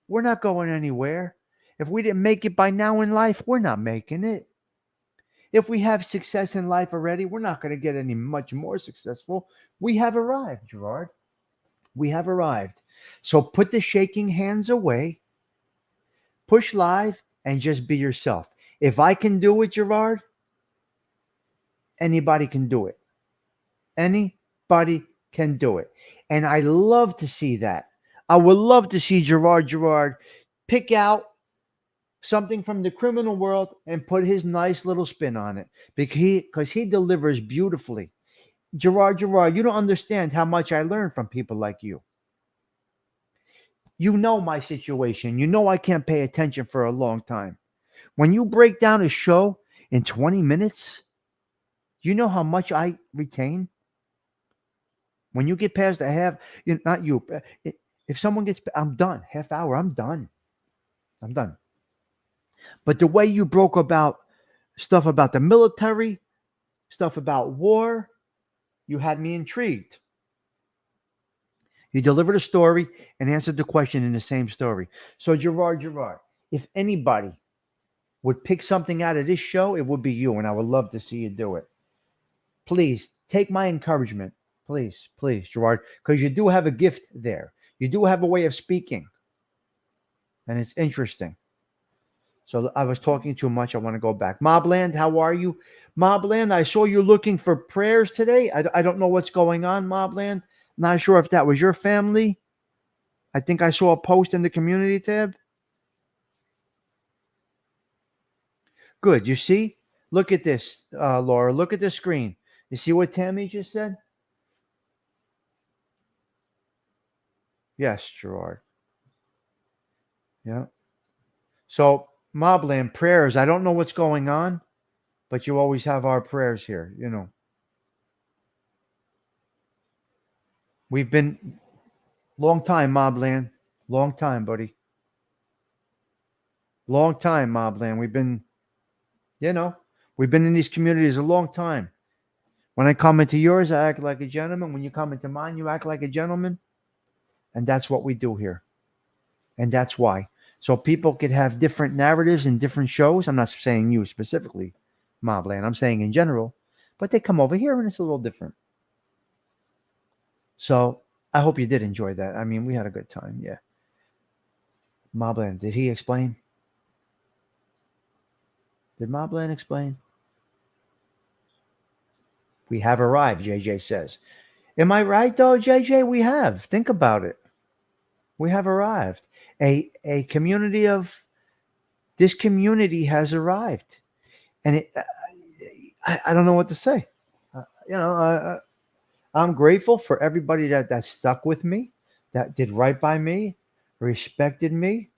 We're not going anywhere. If we didn't make it by now in life, we're not making it. If we have success in life already, we're not going to get any much more successful. We have arrived, Gerard. We have arrived. So put the shaking hands away, push live, and just be yourself. If I can do it, Gerard, anybody can do it. Anybody can do it. And I love to see that. I would love to see Gerard pick out something from the criminal world and put his nice little spin on it because he delivers beautifully. Gerard, you don't understand how much I learn from people like you. You know my situation. You know I can't pay attention for a long time. When you break down a show in 20 minutes, you know how much I retain? When you get past a half, not you. If someone gets, I'm done. Half hour, I'm done. But the way you broke about stuff about the military, stuff about war, you had me intrigued. You delivered a story and answered the question in the same story. So Gerard, if anybody would pick something out of this show, it would be you, and I would love to see you do it. Please take my encouragement. Please, Gerard, because you do have a gift there. You do have a way of speaking, and it's interesting. So I was talking too much. I want to go back. Mobland, how are you? Mobland, I saw you looking for prayers today. I don't know what's going on, Mobland. Not sure if that was your family. I think I saw a post in the community tab. Good. You see? Look at this, Laura. Look at the screen. You see what Tammy just said? Yes, Gerard. Yeah. So, Mobland, prayers. I don't know what's going on, but you always have our prayers here, We've been long time, Mobland. Long time, buddy. Long time, Mobland. We've been in these communities a long time. When I come into yours, I act like a gentleman. When you come into mine, you act like a gentleman. And that's what we do here. And that's why. So people could have different narratives and different shows. I'm not saying you specifically, Mobland. I'm saying in general, but they come over here and it's a little different. So I hope you did enjoy that. I mean, we had a good time. Yeah. Mobland, did he explain? Did Mobland explain? We have arrived, JJ says. Am I right though, JJ? We have. Think about it. We have arrived. A community of this community has arrived, and I don't know what to say. I'm grateful for everybody that stuck with me, that did right by me, respected me,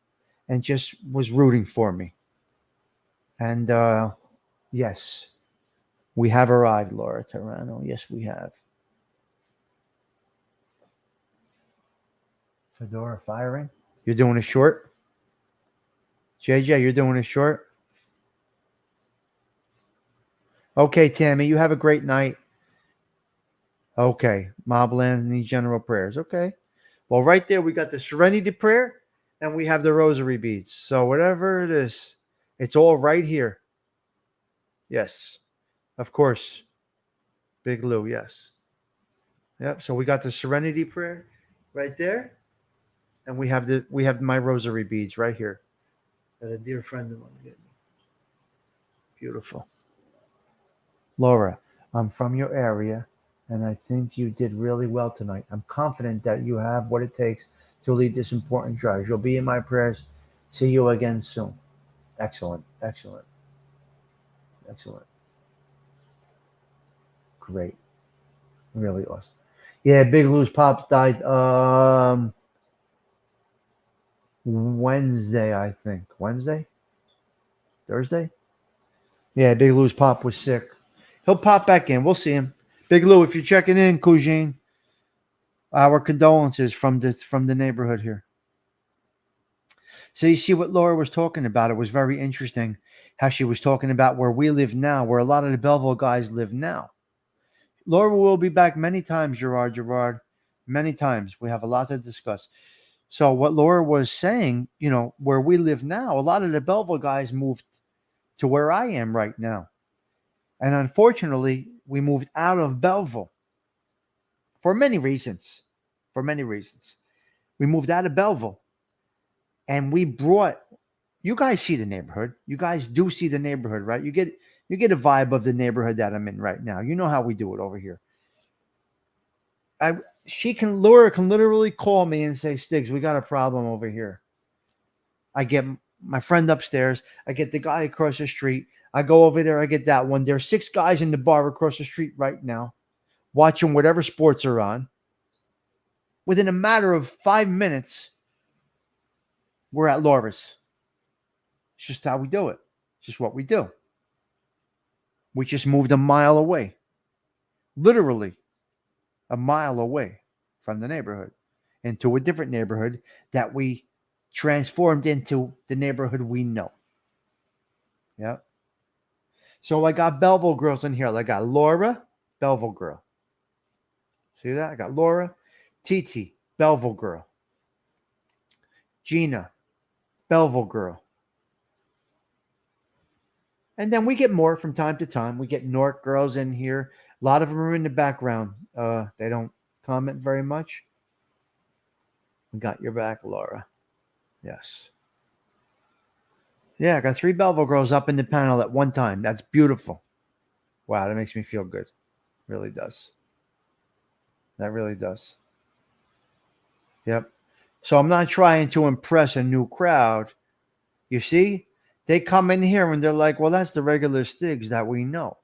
and just was rooting for me. And yes, we have arrived, Laura Tarano. Yes, we have. Fedora firing. You're doing a short? JJ, you're doing a short? Okay, Tammy, you have a great night. Okay, Mobland needs general prayers. Okay. Well, right there, we got the Serenity Prayer and we have the Rosary Beads. So, whatever it is, it's all right here. Yes, of course. Big Lou, yes. Yep. So, we got the Serenity Prayer right there. And we have my Rosary Beads right here that a dear friend of mine gave me. Beautiful. Laura, I'm from your area, and I think you did really well tonight. I'm confident that you have what it takes to lead this important drive. You'll be in my prayers. See you again soon. Excellent, excellent, excellent. Great. Really awesome. Yeah, Big Lou's Pops died Wednesday, I think. Wednesday? Thursday? Yeah, Big Lou's Pop was sick. He'll pop back in. We'll see him. Big Lou, if you're checking in, Cousine, our condolences from the neighborhood here. So you see what Laura was talking about. It was very interesting how she was talking about where we live now, where a lot of the Belleville guys live now. Laura will be back many times, Gerard. Many times. We have a lot to discuss. So what Laura was saying, where we live now, a lot of the Belleville guys moved to where I am right now. And unfortunately, we moved out of Belleville for many reasons. For many reasons. We moved out of Belleville. And we brought, you guys see the neighborhood. You guys do see the neighborhood, right? You get a vibe of the neighborhood that I'm in right now. You know how we do it over here. Laura can literally call me and say, Stiggs, we got a problem over here. I get my friend upstairs. I get the guy across the street. I go over there. I get that one. There are 6 guys in the bar across the street right now watching whatever sports are on. Within a matter of 5 minutes, we're at Laura's. It's just how we do it. It's just what we do. We just moved a mile away. Literally a mile away from the neighborhood into a different neighborhood that we transformed into the neighborhood we know. Yeah. So I got Belleville girls in here. I got Laura, Belleville girl. See that? I got Laura, Titi, Belleville girl. Gina, Belleville girl. And then we get more from time to time. We get North girls in here. A lot of them are in the background. They don't comment very much. We got your back, Laura. Yes. Yeah, I got 3 Belleville girls up in the panel at one time. That's beautiful. Wow, that makes me feel good. Really does. That really does. Yep. So I'm not trying to impress a new crowd. You see? They come in here and they're like, well, that's the regular Stiggs that we know.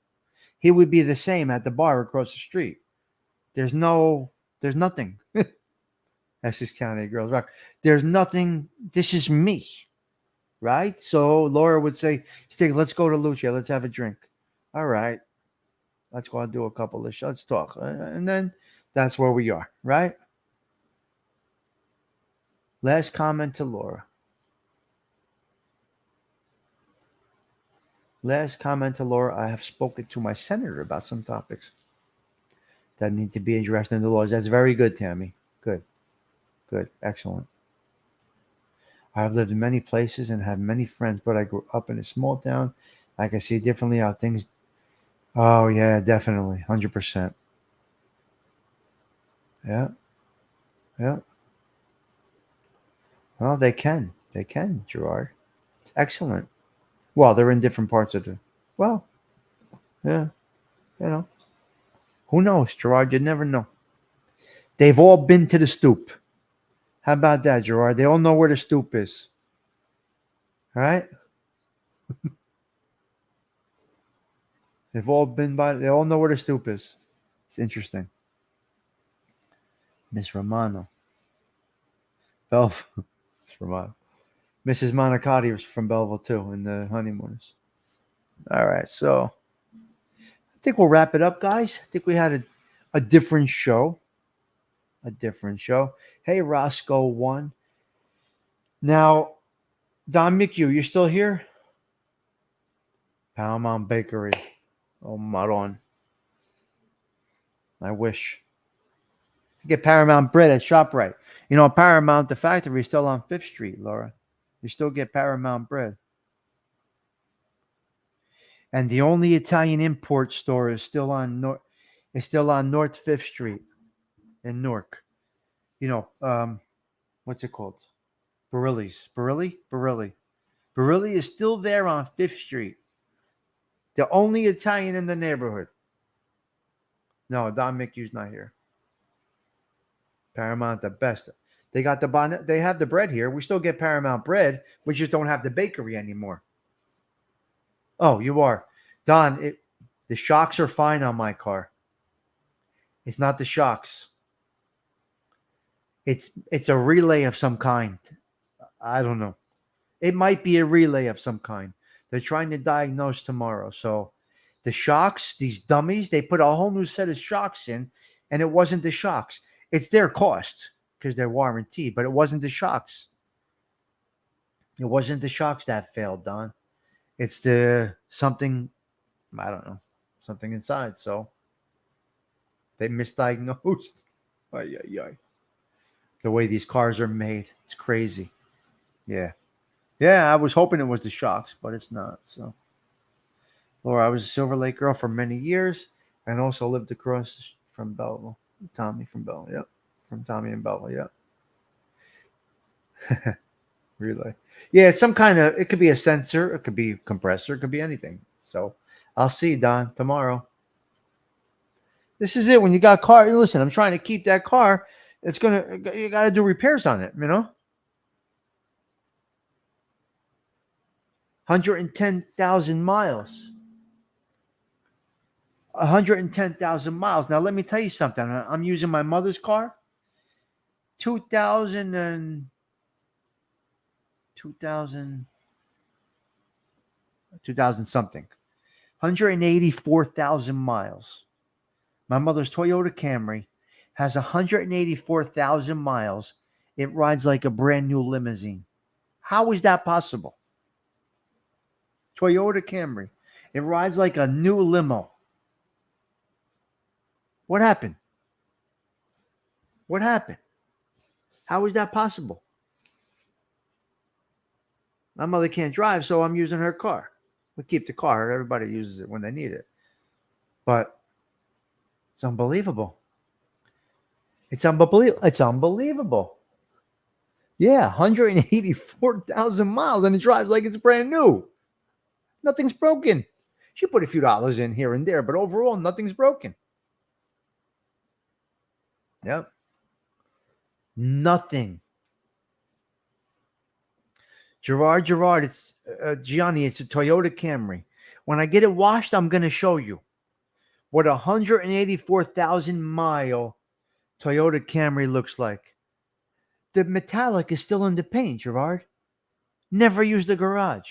He would be the same at the bar across the street. There's nothing. Essex County Girls Rock. There's nothing. This is me. Right? So Laura would say, Stig, let's go to Lucia. Let's have a drink. All right. Let's go and do a couple of shots. Let's talk. And then that's where we are. Right? Last comment to Laura. Last comment to Laura. I have spoken to my senator about some topics that need to be addressed in the laws. That's very good, Tammy. Good. Good. Excellent. I have lived in many places and have many friends, but I grew up in a small town. I can see differently how things Oh yeah, definitely, 100%. Yeah, yeah. Well, they can, Gerard. It's excellent. Well, they're in different parts of the. Well, yeah, you know. Who knows, Gerard? You never know. They've all been to the stoop. How about that, Gerard? They all know where the stoop is. All right? They've all been by. They all know where the stoop is. It's interesting. Miss Romano, Belleville. Miss Romano. Mrs. Monacotti was from Belleville too, in the honeymooners. All right, so I think we'll wrap it up, guys. I think we had a different show. A different show. Hey, Roscoe one. Now, Don McHugh, you still here? Paramount Bakery. Oh, Maron. I wish. You get Paramount bread at ShopRite. You know, Paramount, the factory, is still on 5th Street, Laura. You still get Paramount bread. And the only Italian import store is still on North 5th Street in Newark. You know, what's it called? Barilli's. Barilli. Barilli is still there on 5th Street. The only Italian in the neighborhood. No, Don McHugh's not here. Paramount, the best. They got the bonnet. They have the bread here. We still get Paramount bread. We just don't have the bakery anymore. Oh, you are, Don. The shocks are fine on my car. It's not the shocks. It's a relay of some kind. I don't know. It might be a relay of some kind. They're trying to diagnose tomorrow. So the shocks, these dummies, they put a whole new set of shocks in, and it wasn't the shocks. It's their cost because they're warranted, but it wasn't the shocks. It wasn't the shocks that failed, Don. It's the something, I don't know, something inside. So they misdiagnosed. Ay, ay, ay. The way these cars are made, it's crazy. Yeah. Yeah, I was hoping it was the shocks, but it's not. So, Laura, I was a Silver Lake girl for many years and also lived across from Belleville. Tommy from Belleville, yep. From Tommy and Belleville, yep. Relay. Yeah, it's some kind of, it could be a sensor, it could be a compressor, it could be anything. So, I'll see you, Don, tomorrow. This is it. When you got car, listen, I'm trying to keep that car. You got to do repairs on it, 110,000 miles. 110,000 miles. Now, let me tell you something. I'm using my mother's car. 2000 and 2000 something. 184,000 miles. My mother's Toyota Camry has 184,000 miles. It rides like a brand new limousine. How is that possible? Toyota Camry. It rides like a new limo. What happened? What happened? How is that possible? My mother can't drive, so I'm using her car. We keep the car. Everybody uses it when they need it. But it's unbelievable. It's unbelievable. It's unbelievable. Yeah, 184,000 miles, and it drives like it's brand new. Nothing's broken. She put a few dollars in here and there, but overall, nothing's broken. Yep. Nothing. Gerard, it's Gianni. It's a Toyota Camry. When I get it washed, I'm going to show you what a 184,000 mile Toyota Camry looks like. The metallic is still in the paint, Gerard. Never used the garage.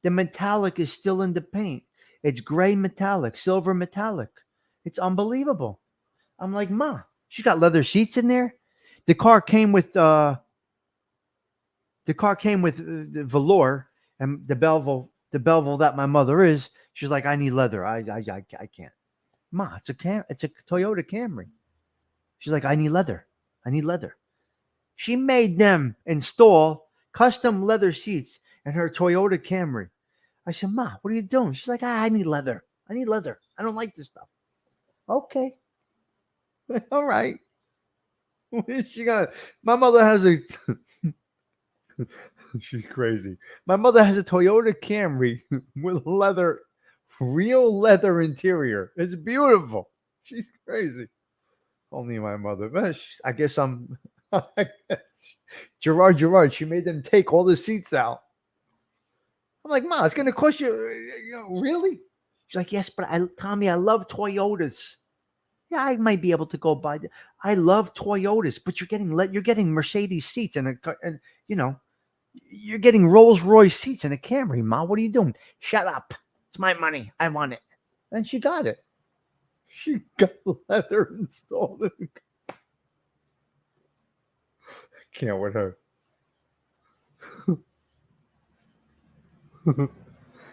The metallic is still in the paint. It's gray metallic, silver metallic. It's unbelievable. I'm like, Ma, she's got leather seats in there. The car came with the velour and the Belleville that my mother is. She's like, I need leather. I can't. Ma, it's a Toyota Camry. She's like, I need leather. She made them install custom leather seats in her Toyota Camry. I said, Ma, what are you doing? She's like, I need leather. I need leather. I don't like this stuff. Okay. All right. She got my mother has a she's crazy. My mother has a Toyota Camry with leather, real leather interior. It's beautiful. She's crazy. Only my mother. I guess I'm. I guess Gerard. She made them take all the seats out. I'm like, Ma, it's going to cost you. Really? She's like, yes, but Tommy, I love Toyotas. Yeah, I might be able to go buy. I love Toyotas, but you're getting Mercedes seats and you know you're getting Rolls Royce seats in a Camry, Ma. What are you doing? Shut up. It's my money. I want it. And she got it. She got leather installed. Can't with her.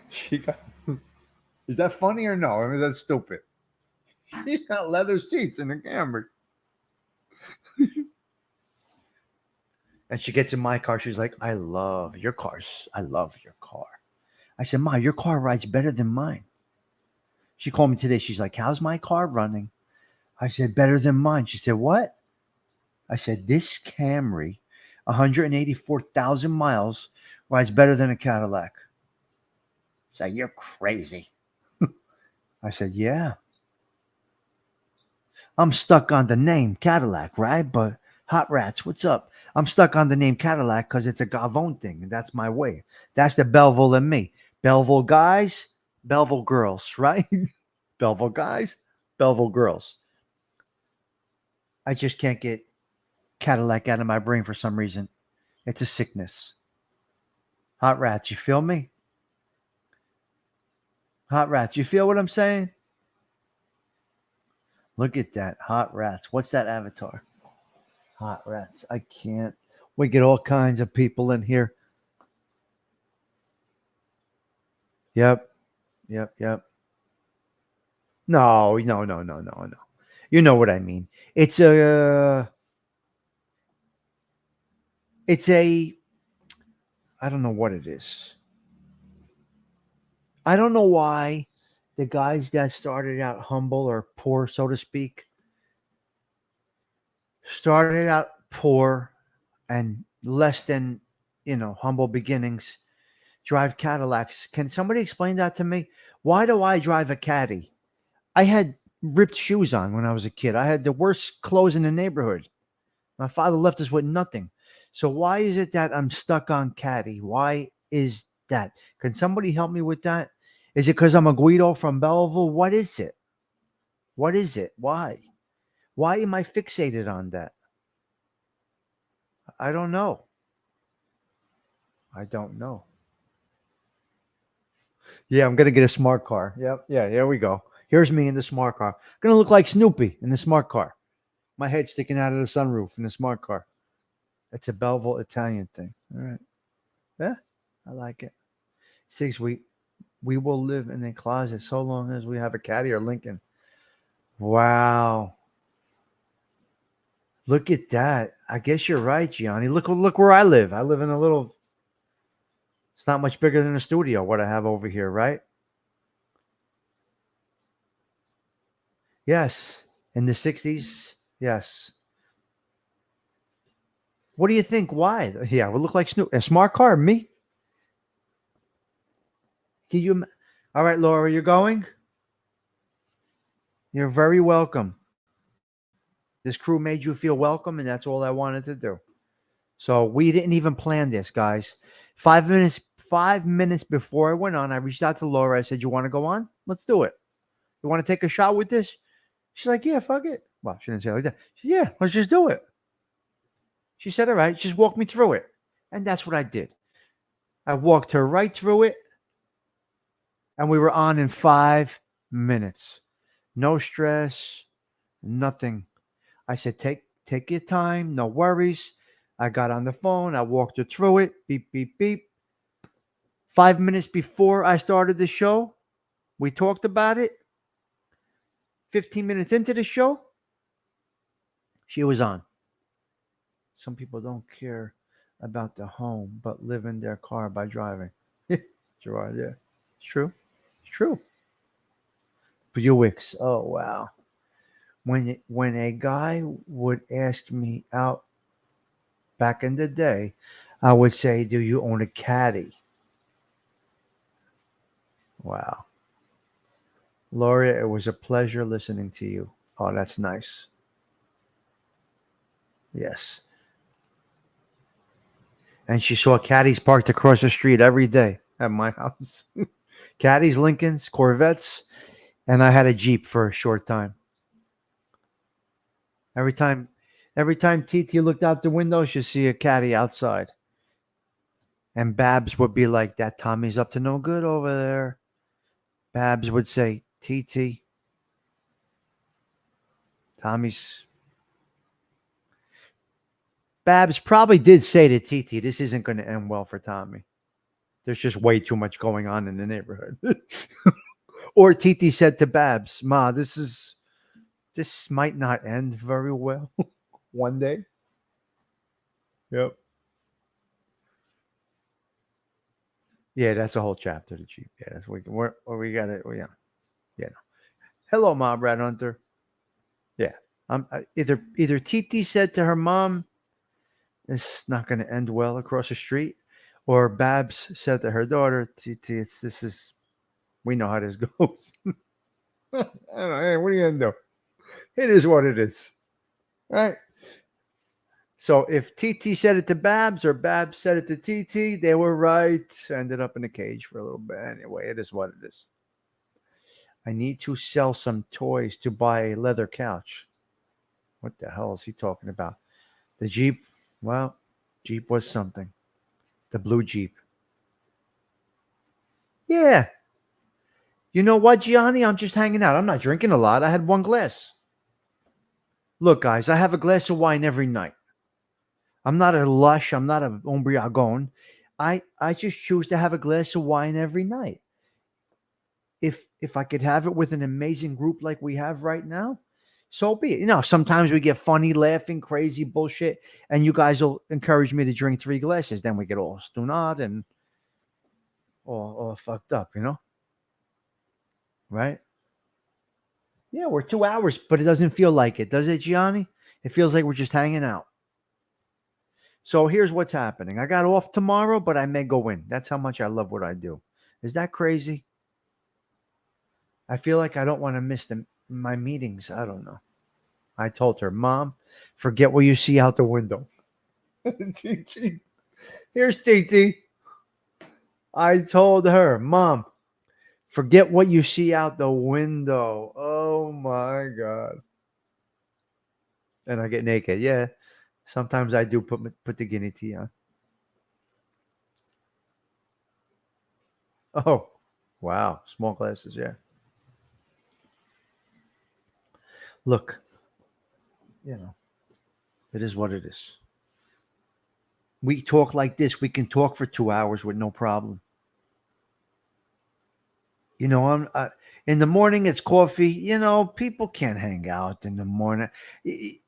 She got. Is that funny or no? I mean, that's stupid. She's got leather seats in the Camry. And she gets in my car. She's like, I love your cars. I love your car. I said, Ma, your car rides better than mine. She called me today. She's like, how's my car running? I said, better than mine. She said, what? I said, this Camry, 184,000 miles, rides better than a Cadillac. She's like, you're crazy. I said, yeah. I'm stuck on the name Cadillac, right? But Hot Rats, what's up? I'm stuck on the name Cadillac because it's a Gavone thing. And that's my way. That's the Belleville and me. Belleville guys, Belleville girls, right? Belleville guys, Belleville girls. I just can't get Cadillac out of my brain for some reason. It's a sickness. Hot Rats, you feel me? Hot Rats, you feel what I'm saying? Look at that. Hot Rats. What's that avatar? Hot Rats. I can't. We get all kinds of people in here. Yep. No. You know what I mean. It's a I don't know what it is. I don't know why the guys that started out humble or poor, so to speak, started out poor and less than, humble beginnings, drive Cadillacs. Can somebody explain that to me? Why do I drive a Caddy? I had ripped shoes on when I was a kid. I had the worst clothes in the neighborhood. My father left us with nothing. So why is it that I'm stuck on Caddy? Why is that? Can somebody help me with that? Is it because I'm a Guido from Belleville? What is it? What is it? Why? Why am I fixated on that? I don't know. Yeah, I'm gonna get a smart car. Yep. Yeah, here we go. Here's me in the smart car. Gonna look like Snoopy in the smart car. My head sticking out of the sunroof in the smart car. It's a Belleville Italian thing. All right. Yeah, I like it. 6 week. We will live in a closet so long as we have a Caddy or Lincoln. Wow. Look at that. I guess you're right, Gianni. Look where I live. I live in a little. It's not much bigger than a studio. What I have over here, right? Yes. In the 60s. Yes. What do you think? Why? Yeah, we look like Snoop. A smart car, me. Can you? All right, Laura, you're going. You're very welcome. This crew made you feel welcome, and that's all I wanted to do. So we didn't even plan this, guys. 5 minutes before I went on, I reached out to Laura. I said, "You want to go on? Let's do it. You want to take a shot with this?" She's like, "Yeah, fuck it." Well, she didn't say it like that. She said, "Yeah, let's just do it." She said, "All right, just walk me through it," and that's what I did. I walked her right through it, and we were on in 5 minutes. No stress, nothing. I said, take your time, no worries. I got on the phone. I walked her through it. Beep, beep, beep. 5 minutes before I started the show, we talked about it. 15 minutes into the show, she was on. Some people don't care about the home, but live in their car by driving. Gerard, yeah. It's true. It's true. Buicks. Oh wow. When a guy would ask me out back in the day, I would say, "Do you own a caddy?" Wow. Gloria, it was a pleasure listening to you. Oh, that's nice. Yes. And she saw caddies parked across the street every day at my house. Caddies, Lincolns, Corvettes, and I had a Jeep for a short time. Every time every time TT looked out the window, she'd see a caddy outside. And Babs would be like, "That Tommy's up to no good over there." Babs would say, "TT, Tommy's." Babs probably did say to TT, "This isn't going to end well for Tommy. There's just way too much going on in the neighborhood." Or TT said to Babs, "Ma, this might not end very well one day." Yep. Yeah, that's a whole chapter. The Jeep. Yeah, that's we got it. Yeah, yeah. Hello, Mom, Brad Hunter. Yeah. Either TT said to her mom, "It's not going to end well across the street," or Babs said to her daughter, "TT, this is we know how this goes." I don't know. Hey, what are you gonna do? It is what it is, right? So if TT said it to Babs or Babs said it to TT, they were right. Ended up in a cage for a little bit. Anyway, it is what it is. I need to sell some toys to buy a leather couch. What the hell is he talking about? The Jeep? Well, Jeep was something. The blue Jeep. Yeah. You know what, Gianni? I'm just hanging out. I'm not drinking a lot. I had one glass. Look, guys, I have a glass of wine every night. I'm not a lush. I'm not a ombriagon. I just choose to have a glass of wine every night. If I could have it with an amazing group like we have right now, so be it. You know, sometimes we get funny, laughing, crazy bullshit, and you guys will encourage me to drink 3 glasses. Then we get all stoned and all fucked up, right? Yeah, we're 2 hours, but it doesn't feel like it, does it, Gianni? It feels like we're just hanging out. So here's what's happening. I got off tomorrow, but I may go in. That's how much I love what I do. Is that crazy? I feel like I don't want to miss my meetings. I don't know. I told her, "Mom, forget what you see out the window." TT. Here's TT. I told her, "Mom, forget what you see out the window." Oh my God. And I get naked. Yeah. Sometimes I do put the guinea tea on. Oh, wow. Small glasses. Yeah. Look, you know, it is what it is. We talk like this. We can talk for 2 hours with no problem. In the morning, it's coffee. People can't hang out in the morning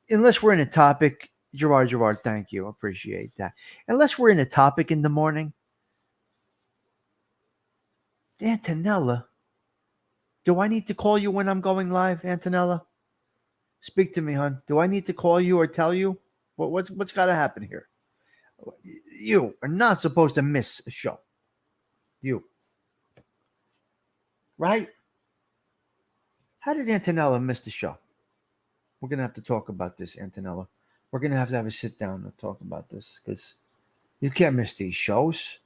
unless we're in a topic. Gerard, thank you. Appreciate that. Unless we're in a topic in the morning. Antonella, do I need to call you when I'm going live, Antonella? Speak to me, hon. Do I need to call you or tell you? What's got to happen here? You are not supposed to miss a show. You. Right? How did Antonella miss the show? We're going to have to talk about this, Antonella. We're going to have a sit down and talk about this because you can't miss these shows.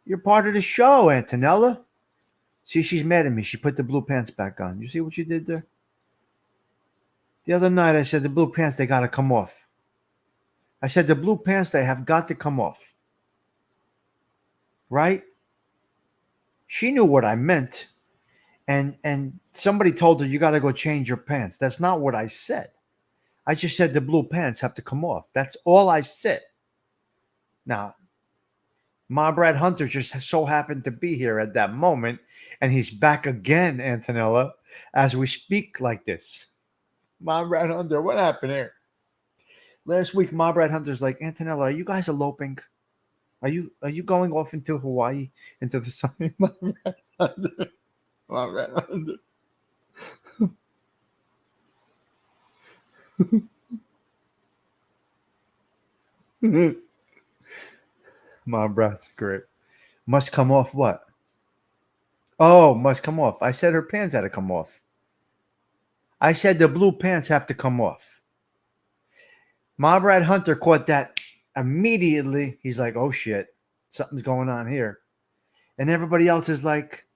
You're part of the show, Antonella. See, she's mad at me. She put the blue pants back on. You see what she did there? The other night, I said the blue pants, they got to come off. I said the blue pants, they have got to come off. Right? She knew what I meant. And somebody told her, "You got to go change your pants." That's not what I said. I just said the blue pants have to come off. That's all I said. Now, Ma Brad Hunter just so happened to be here at that moment, and he's back again, Antonella, as we speak like this. Ma Brad Hunter, what happened here? Last week, Ma Brad Hunter's like, "Antonella, are you guys eloping? Are you going off into Hawaii, into the sun?" Ma Brad Hunter. Ma Brad Hunter. Mom breath's great. Must come off what? Oh, must come off. I said her pants had to come off. I said the blue pants have to come off. Mob Rat Hunter caught that immediately. He's like, oh shit, something's going on here. And everybody else is like,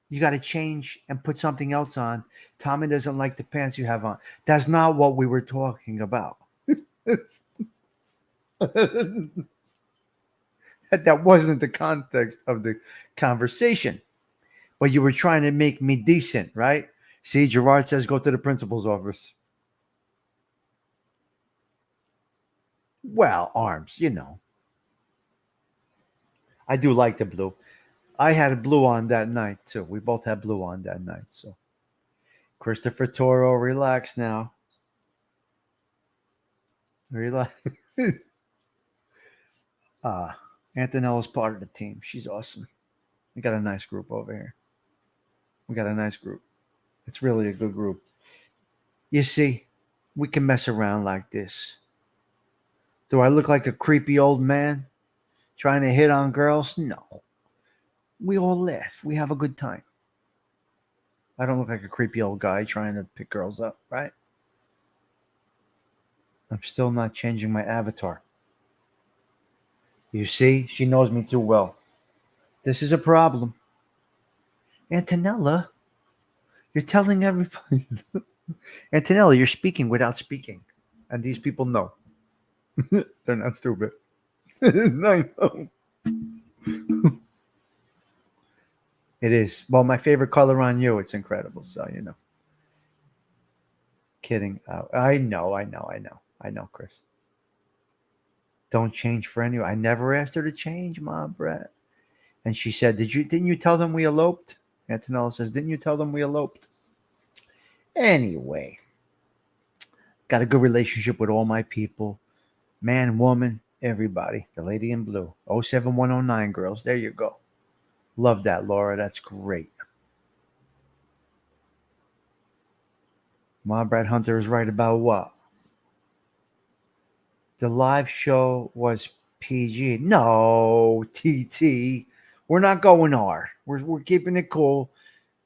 you got to change and put something else on. Tommy doesn't like the pants you have on. That's not what we were talking about. That wasn't the context of the conversation. But you were trying to make me decent, right? See, Gerard says go to the principal's office. Well, arms, you know. I do like the blue. I had blue on that night, too. We both had blue on that night. So, Christopher Toro, relax now. Relax. Antonella's part of the team. She's awesome. We got a nice group over here. We got a nice group. It's really a good group. You see, we can mess around like this. Do I look like a creepy old man trying to hit on girls? No. We all laugh. We have a good time. I don't look like a creepy old guy trying to pick girls up, right? I'm still not changing my avatar. You see, she knows me too well. This is a problem. Antonella, you're telling everybody. Antonella, you're speaking without speaking. And these people know. They're not stupid. I know. It is. Well, my favorite color on you. It's incredible. So, you know. Kidding. I know, Chris. Don't change for anyone. I never asked her to change, Mom, Brett. And she said, didn't you tell them we eloped? Antonella says, didn't you tell them we eloped? Anyway. Got a good relationship with all my people. Man, woman, everybody. The lady in blue. 07109 girls. There you go. Love that, Laura. That's great. Ma Brad Hunter is right about what? The live show was PG. No, TT. We're not going R. We're keeping it cool.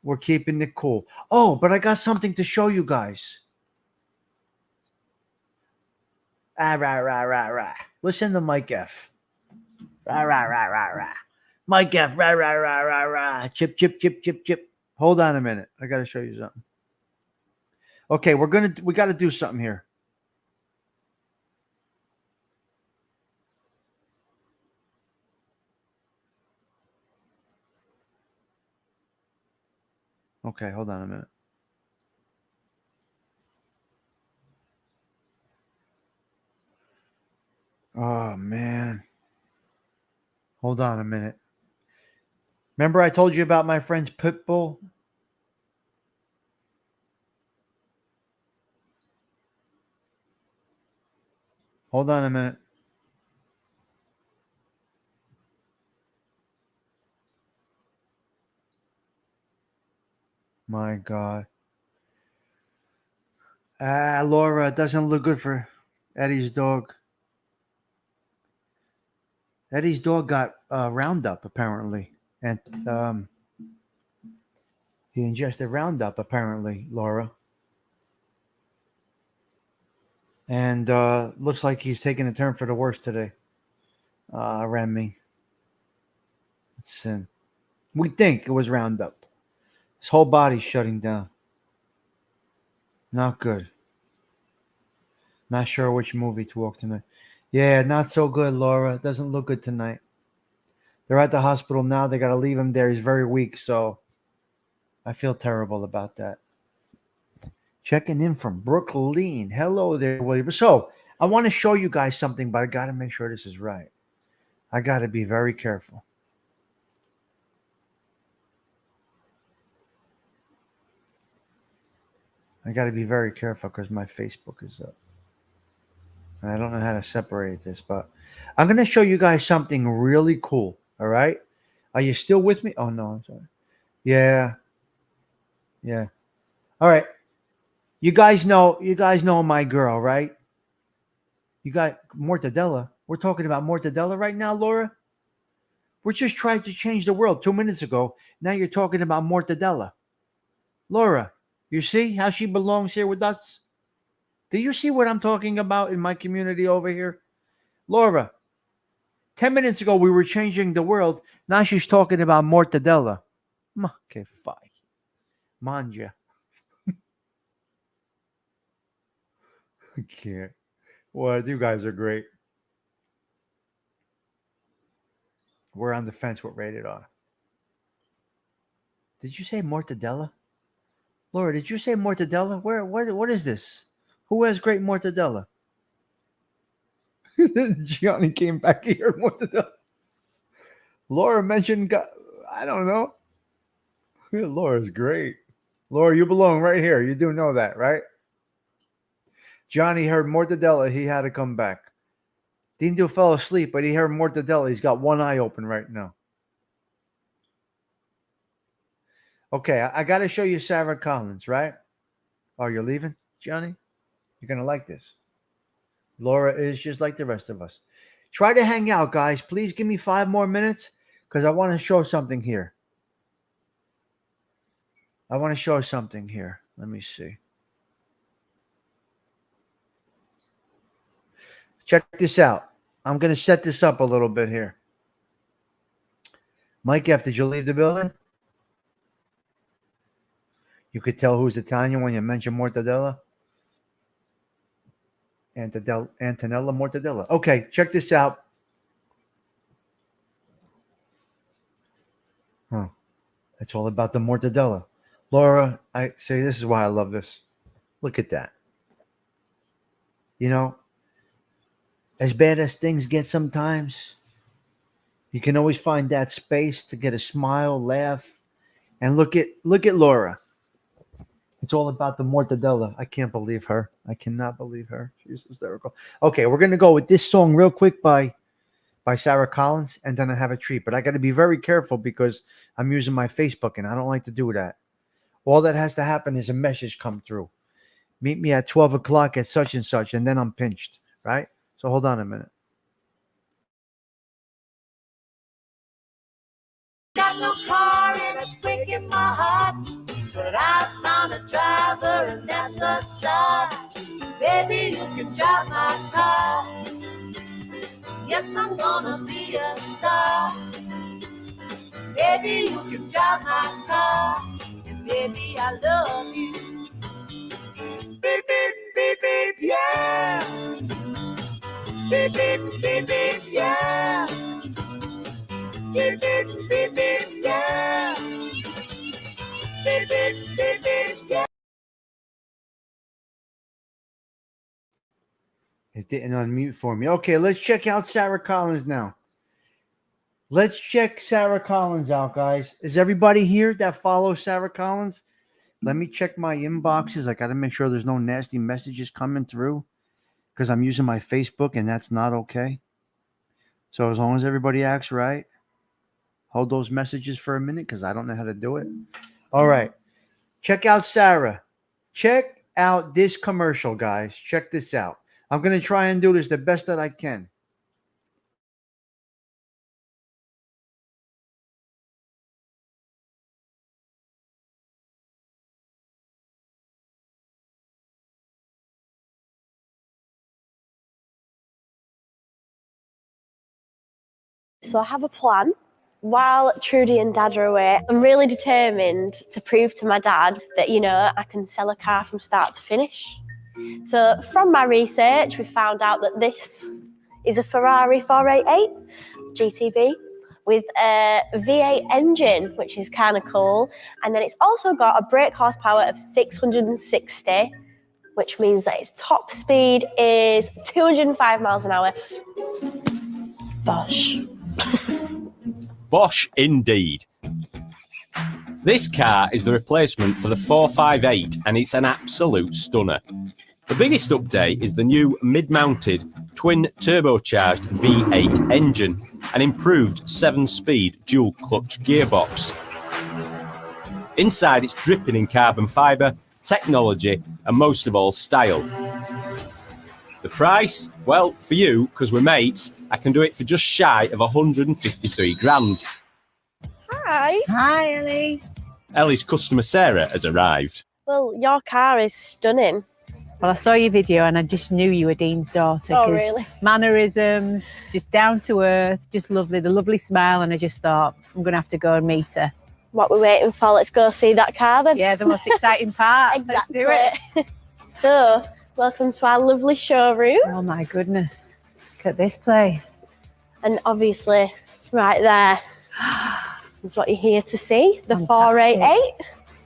We're keeping it cool. Oh, but I got something to show you guys. Rah. Listen to Mike F. Rah. Mike F. Rah. Chip. Hold on a minute. I got to show you something. Okay, we got to do something here. Okay, hold on a minute. Oh, man. Hold on a minute. Remember I told you about my friend's pit bull? Hold on a minute. My God. Laura, it doesn't look good for Eddie's dog. Eddie's dog got Roundup, apparently. And he ingested Roundup, apparently, Laura. And looks like he's taking a turn for the worse today. Remy. It's sin. We think it was Roundup. His whole body's shutting down. Not good. Not sure which movie to walk tonight. Yeah, not so good, Laura. It doesn't look good tonight. They're at the hospital now. They got to leave him there. He's very weak, so I feel terrible about that. Checking in from Brooklyn. Hello there, William. So I want to show you guys something, but I got to make sure this is right. I got to be very careful. I got to be very careful because my Facebook is up. And I don't know how to separate this, but I'm going to show you guys something really cool. All right. Are you still with me? Oh, no, I'm sorry. Yeah. All right. You guys know my girl, right? You got mortadella. We're talking about mortadella right now, Laura. We're just trying to change the world 2 minutes ago. Now you're talking about mortadella. Laura, you see how she belongs here with us? Do you see what I'm talking about in my community over here? Laura, 10 minutes ago we were changing the world. Now she's talking about mortadella. Ma che fai? Mangia. I can't. Well, you guys are great. We're on the fence with rated R. Did you say mortadella? Laura, did you say mortadella? What is this? Who has great mortadella? Gianni came back here. Mortadella. Laura mentioned, I don't know. Laura's great. Laura, you belong right here. You do know that, right? Johnny heard mortadella. He had to come back. Dindo fell asleep, but he heard mortadella. He's got one eye open right now. Okay, I got to show you Sarah Collins, right? Oh, you're leaving, Johnny? You're going to like this. Laura is just like the rest of us. Try to hang out, guys. Please give me 5 more minutes because I want to show something here. Let me see. Check this out. I'm going to set this up a little bit here. Mike F., did you leave the building? You could tell who's Italian when you mention mortadella. Antonella mortadella. Okay, check this out. Huh. It's all about the mortadella. Laura, I say this is why I love this. Look at that. You know, as bad as things get sometimes, you can always find that space to get a smile, laugh, and look at Laura. It's all about the mortadella. I can't believe her. I cannot believe her. She's hysterical. Okay, we're gonna go with this song real quick by Sarah Collins, and then I have a treat. But I got to be very careful because I'm using my Facebook, and I don't like to do that. All that has to happen is a message come through. Meet me at 12 o'clock at such and such, and then I'm pinched, right? So hold on a minute. Got no car and it's breaking my heart, but I found a driver and that's a start. Baby, you can drive my car. Yes, I'm gonna be a star. Baby, you can drive my car, and baby, I love you. Beep, beep, beep, beep, yeah. Beep, beep, beep, beep, yeah. Beep, beep, beep, beep, yeah. Beep, beep, beep, beep, yeah. It didn't unmute for me. Okay, let's check out Sarah Collins now. Let's check Sarah Collins out, guys. Is everybody here that follows Sarah Collins? Let me check my inboxes. I got to make sure there's no nasty messages coming through because I'm using my Facebook and that's not okay. So as long as everybody acts right, hold those messages for a minute because I don't know how to do it. All right. Check out Sarah. Check out this commercial, guys. Check this out. I'm going to try and do this the best that I can. So I have a plan. While Trudy and Dad are away, I'm really determined to prove to my dad that, I can sell a car from start to finish. So from my research, we found out that this is a Ferrari 488 GTB with a V8 engine, which is kind of cool. And then it's also got a brake horsepower of 660, which means that its top speed is 205 miles an hour. Bosh. Bosh indeed. This car is the replacement for the 458 and it's an absolute stunner. The biggest update is the new mid-mounted twin turbocharged V8 engine, an improved 7-speed dual clutch gearbox. Inside it's dripping in carbon fibre, technology, and most of all, style. The price? Well, for you, because we're mates, I can do it for just shy of 153 grand. Hi. Hi, Ellie. Ellie's customer Sarah has arrived. Well, your car is stunning. Well, I saw your video and I just knew you were Dean's daughter. Oh, 'cause really? Mannerisms, just down to earth, just lovely, the lovely smile. And I just thought, I'm going to have to go and meet her. What we're waiting for, let's go see that car then. Yeah, the most exciting part. Exactly. Let's do it. So, welcome to our lovely showroom. Oh my goodness. Look at this place. And obviously, right there is what you're here to see, the Fantastic. 488.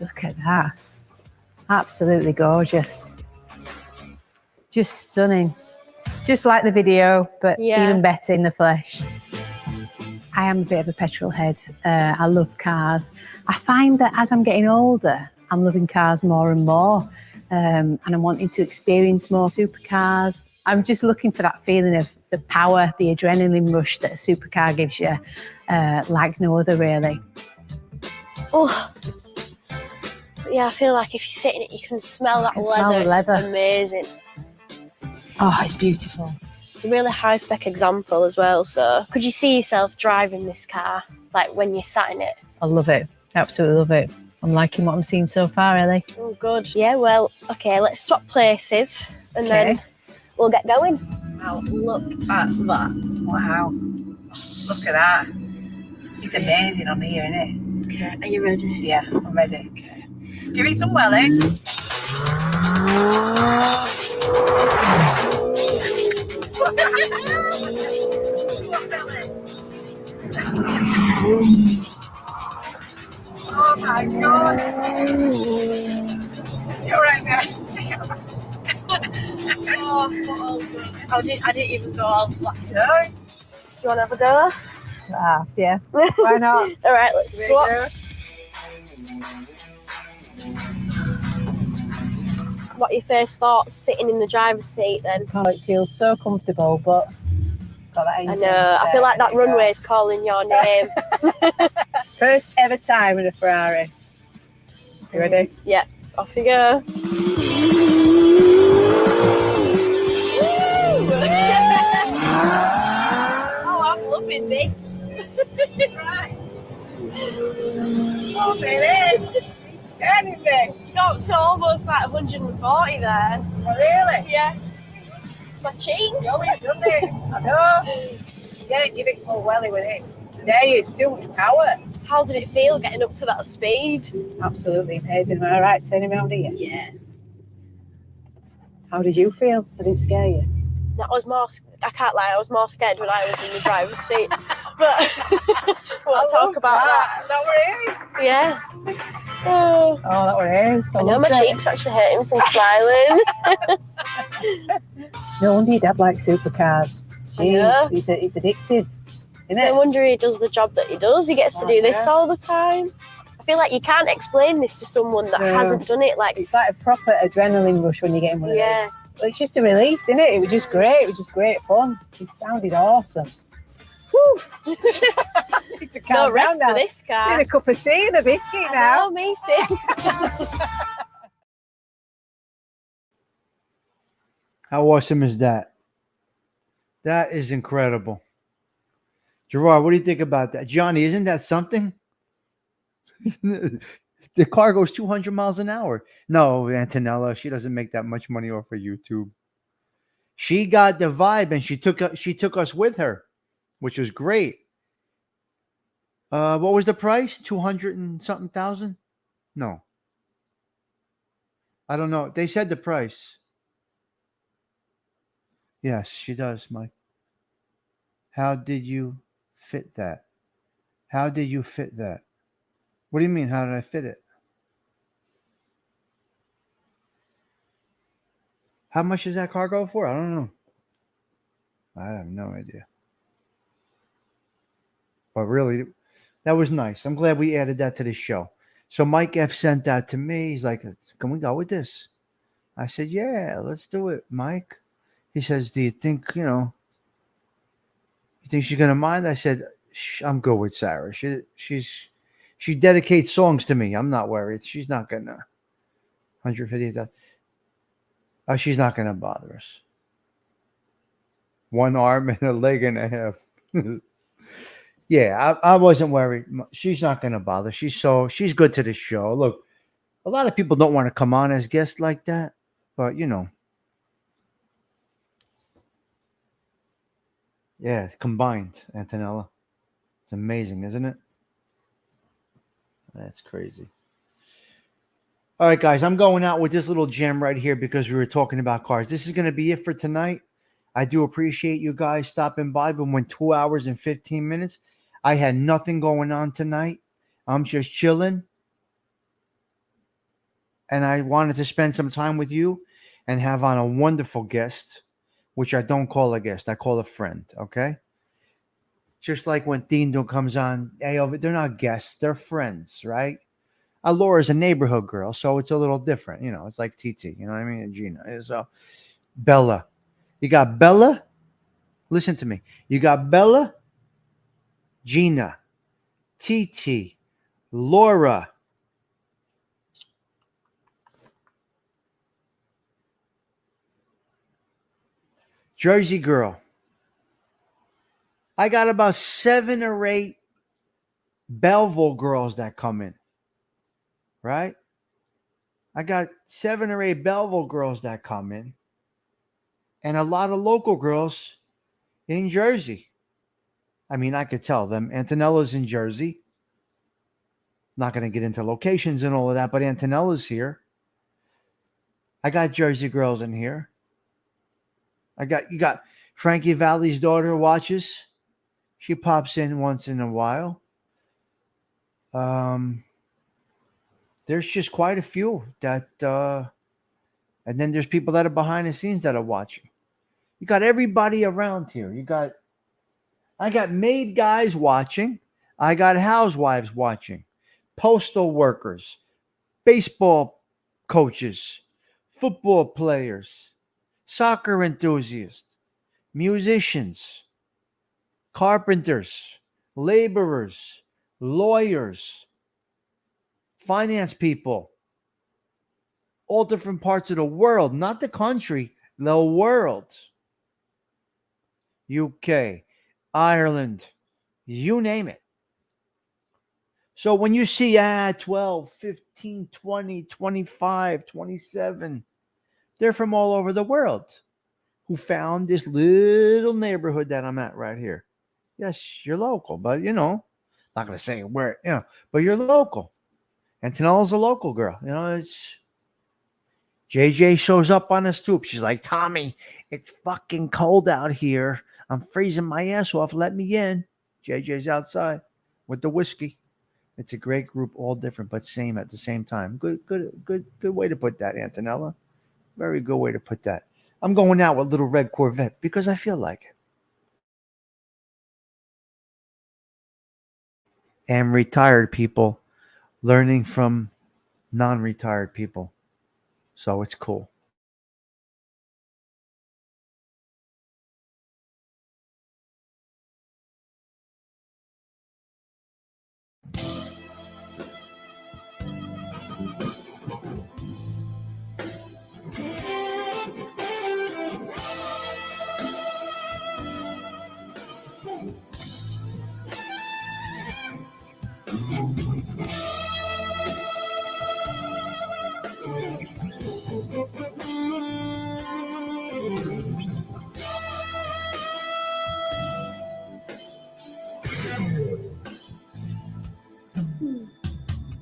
Look at that. Absolutely gorgeous. Just stunning. Just like the video, but Yeah. even better in the flesh. I am a bit of a petrol head. I love cars. I find that as I'm getting older, I'm loving cars more and more. And I'm wanting to experience more supercars. I'm just looking for that feeling of the power, the adrenaline rush that a supercar gives you, like no other, really. Oh, but yeah, I feel like if you sit in it, you can smell that can leather. smell the leather. It's amazing. Oh, it's beautiful. It's a really high spec example as well. So, could you see yourself driving this car, like when you sat in it? I love it. Absolutely love it. I'm liking what I'm seeing so far, Ellie. Oh, good. Yeah, well, okay, let's swap places and then we'll get going. Wow, look at that. Wow. Look at that. It's amazing on here, isn't it? Okay, are you ready? Yeah, I'm ready. Okay. Give it some welly. Oh my god. You're right there. I didn't even go all flat today. Do you want to have a go? Ah, yeah. Why not? All right, let's swap. What are your first thoughts sitting in the driver's seat then? Oh, it feels so comfortable, but got that I engine know, I feel like that runway is calling your name. First ever time in a Ferrari. You ready? Yeah, off you go. Oh, I'm loving this. Right. Oh, baby. Scaring me. You got to almost like 140 there. Oh, really? Yeah. My cheeks. No, it doesn't it? I know. Yeah, give it full welly with it. There is too much power. How did it feel getting up to that speed? Absolutely amazing. Am I right turning around here? Yeah. How did you feel? Did it scare you? That was more, I can't lie, I was more scared when I was in the driver's seat. But we'll talk about that. Is that what it is? Yeah. Oh, Oh, that was it. I know my cheeks are actually hurting from smiling. No wonder your dad likes supercars. know. Jeez, it's addictive, isn't No it? wonder he does the job that he does. He gets to do this all the time. I feel like you can't explain this to someone that No. hasn't done it. Like, It's like a proper adrenaline rush when you get in one of yeah. those. Well, it's just a release, isn't it? It was just great. It was just great fun. It sounded awesome. Woo! It's a No calm rest down for now. this car. Need a cup of tea and a biscuit now. No, me too. How awesome is that? That is incredible. Gerard, what do you think about that? Johnny, isn't that something? The car goes 200 miles an hour. No, Antonella, she doesn't make that much money off of YouTube. She got the vibe and she took us with her, which was great. What was the price? 200 and something thousand? No. I don't know. They said the price. Yes, she does, Mike. How did you fit that? How did you fit that? What do you mean? How did I fit it? How much does that car go for? I don't know. I have no idea. But really, that was nice. I'm glad we added that to the show. So Mike F sent that to me. He's like, can we go with this? I said, yeah, let's do it, Mike. He says, do you think, you think she's going to mind? I said, I'm good with Sarah. She dedicates songs to me. I'm not worried. She's not going to. 150,000. Oh, she's not going to bother us. One arm and a leg and a half. Yeah, I wasn't worried. She's not going to bother. She's good to the show. Look, a lot of people don't want to come on as guests like that, but yeah, combined, Antonella. It's amazing, isn't it? That's crazy. All right, guys, I'm going out with this little gem right here because we were talking about cars. This is going to be it for tonight. I do appreciate you guys stopping by, but went 2 hours and 15 minutes. I had nothing going on tonight. I'm just chilling. And I wanted to spend some time with you and have on a wonderful guest, which I don't call a guest. I call a friend, okay? Just like when Dindo comes on, they're not guests. They're friends, right? Laura's a neighborhood girl, so it's a little different. It's like TT, you know what I mean? And Gina. So, Bella. You got Bella. Listen to me. You got Bella, Gina, TT, Laura, Jersey girl. I got about 7 or 8 Belleville girls that come in. Right? I got 7 or 8 Belleville girls that come in. And a lot of local girls in Jersey. I mean, I could tell them. Antonella's in Jersey. Not going to get into locations and all of that, but Antonella's here. I got Jersey girls in here. You got Frankie Valley's daughter watches. She pops in once in a while. There's just quite a few that, and then there's people that are behind the scenes that are watching. You got everybody around here. I got maid guys watching. I got housewives watching. Postal workers, baseball coaches, football players, soccer enthusiasts, musicians, carpenters, laborers, lawyers, finance people, all different parts of the world, not the country, the world. UK, Ireland, you name it. So when you see 12, 15, 20, 25, 27, they're from all over the world who found this little neighborhood that I'm at right here. Yes, you're local, but not going to say where, but you're local. And Tanella's a local girl. It's JJ shows up on the stoop. She's like, Tommy, it's fucking cold out here. I'm freezing my ass off. Let me in. JJ's outside with the whiskey. It's a great group, all different, but same at the same time. Good way to put that, Antonella. Very good way to put that. I'm going out with Little Red Corvette because I feel like it. And retired people learning from non-retired people. So it's cool.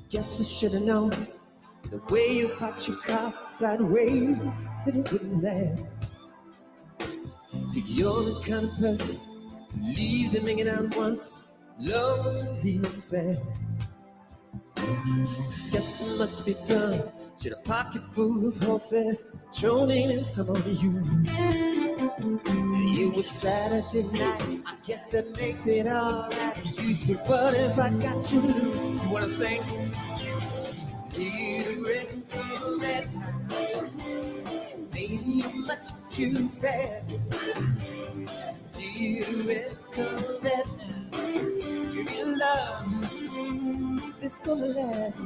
Guess I should have known the way you parked your car outside way that it wouldn't last. See, you're the kind of person who leaves him hanging out once, lonely and fast. Guess it must be done. Should a pocket full of horses trolling in some of you. It was Saturday night. I guess that makes it alright. You said, what have I got to lose? You wanna sing? Little red Corvette, maybe you're much too fat. Little red Corvette, give me love that's gonna last.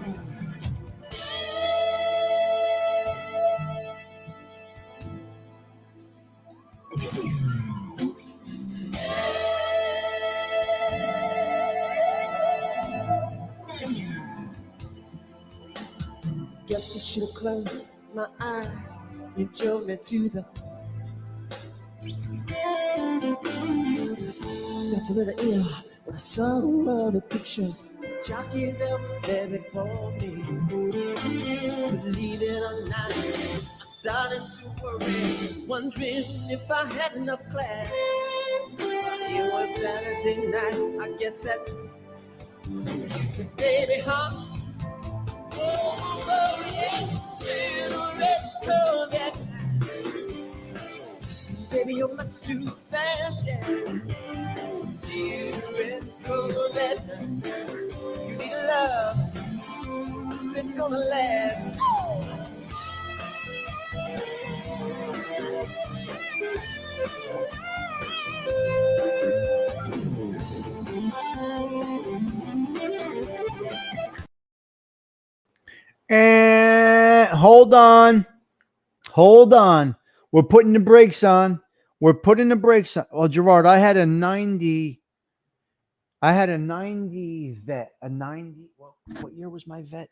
Guess I should have closed my eyes. You drove me to the. Got a little ill when I saw all the pictures. Jockeys out there before me. Believe it or not, I started to worry, wondering if I had enough class. It was Saturday night, I guess that. So baby, huh? Oh, yeah. Little red Corvette. Baby, you're much too fast, yeah. Little red Corvette. You need a love that's gonna last. And hold on. Hold on. We're putting the brakes on. We're putting the brakes on. Well, Gerard, I had a 90 vet. A 90. Well, what year was my vet?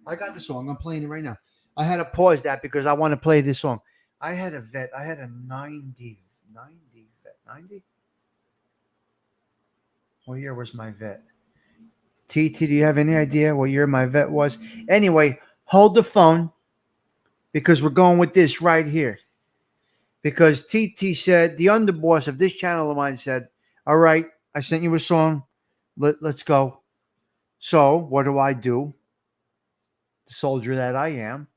I got the song. I'm playing it right now. I had to pause that because I want to play this song. I had a vet. I had a 90 vet. 90? What year was my vet? TT, do you have any idea what year my vet was? Anyway, hold the phone because we're going with this right here. Because TT said, the underboss of this channel of mine said, all right, I sent you a song. Let's go. So what do? The soldier that I am.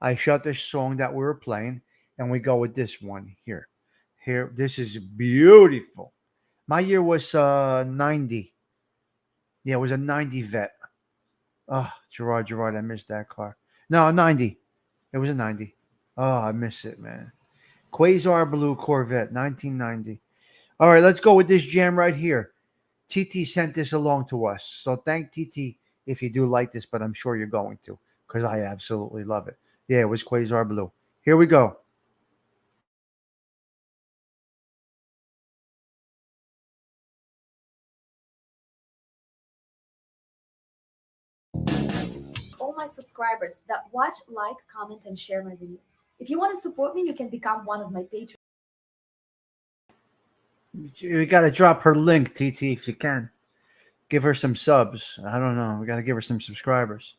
I shut the song that we were playing and we go with this one here. Here, this is beautiful. My year was 90. Yeah, it was a 90 vet. Oh, Gerard, I missed that car. No, 90. It was a 90. Oh, I miss it, man. Quasar Blue Corvette, 1990. All right, let's go with this jam right here. TT sent this along to us. So thank TT if you do like this, but I'm sure you're going to because I absolutely love it. Yeah, it was Quasar Blue. Here we go. All my subscribers that watch, like, comment, and share my videos. If you want to support me, you can become one of my patrons. We got to drop her link, TT, if you can. Give her some subs. I don't know. We got to give her some subscribers.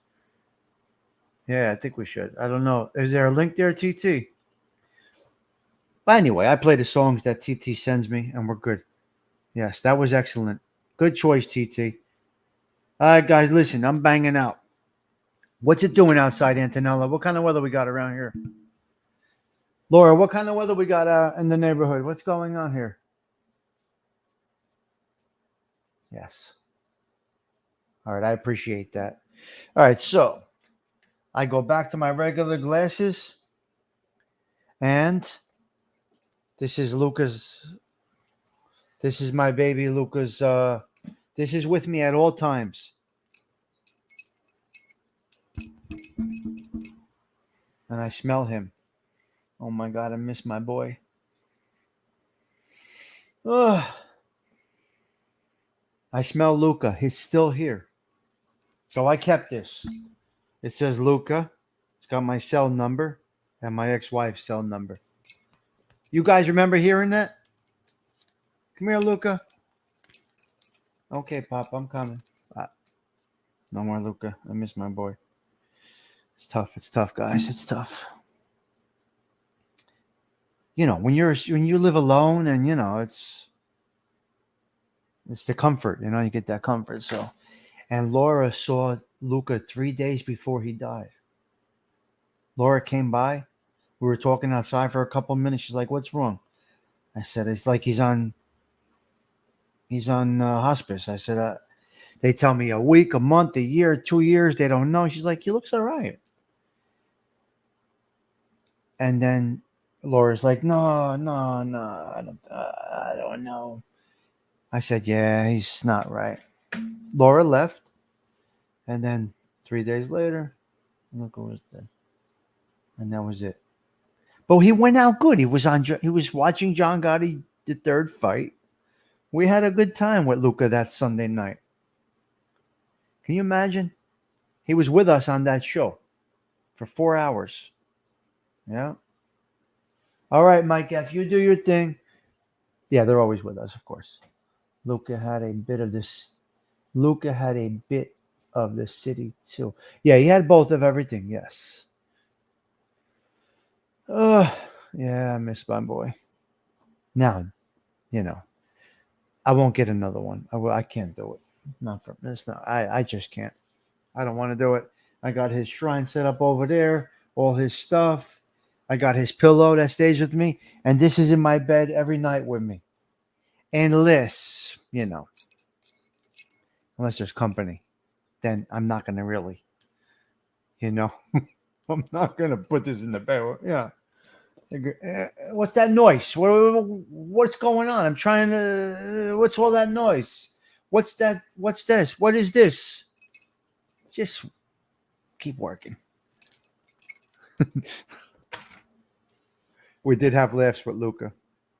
Yeah, I think we should. I don't know. Is there a link there, TT? But anyway, I play the songs that TT sends me, and we're good. Yes, that was excellent. Good choice, TT. All right, guys, listen. I'm banging out. What's it doing outside, Antonella? What kind of weather we got around here? Laura, what kind of weather we got in the neighborhood? What's going on here? Yes. All right, I appreciate that. All right, so I go back to my regular glasses, and this is Luca's. This is my baby Luca's. This is with me at all times. And I smell him. Oh my God, I miss my boy. Ugh. I smell Luca. He's still here. So I kept this. It says Luca. It's got my cell number and my ex-wife's cell number. You guys remember hearing that? Come here, Luca. Okay, Pop, I'm coming. No more Luca. I miss my boy. It's tough. It's tough, guys. It's tough. You know, when you live alone, and you know, it's the comfort. You know, you get that comfort. So, and Laura saw Luca 3 days before he died. Laura came by. We were talking outside for a couple of minutes. She's like, "What's wrong?" I said, "It's like he's on hospice." I said, "They tell me a week, a month, a year, 2 years. They don't know." She's like, "He looks all right." And then Laura's like, no, I don't know. I said, yeah, he's not right. Laura left. And then 3 days later, look who was dead. And that was it. But he went out good. He was watching John Gotti the third fight. We had a good time with Luca that Sunday night. Can you imagine? He was with us on that show for 4 hours. Yeah. All right, Mike F., you do your thing. Yeah, they're always with us, of course. Luca had a bit of this. Luca had a bit of the city too. Yeah, he had both of everything. Yes. Yeah, I miss my boy. Now, I won't get another one. I can't do it. Not for it's not. I just can't. I don't want to do it. I got his shrine set up over there, all his stuff. I got his pillow that stays with me, and this is in my bed every night with me. Unless, unless there's company, then I'm not going to really, I'm not going to put this in the bed. Yeah. What's that noise? What's going on? I'm trying to. What's all that noise? What's that? What's this? What is this? Just keep working. We did have laughs with Luca.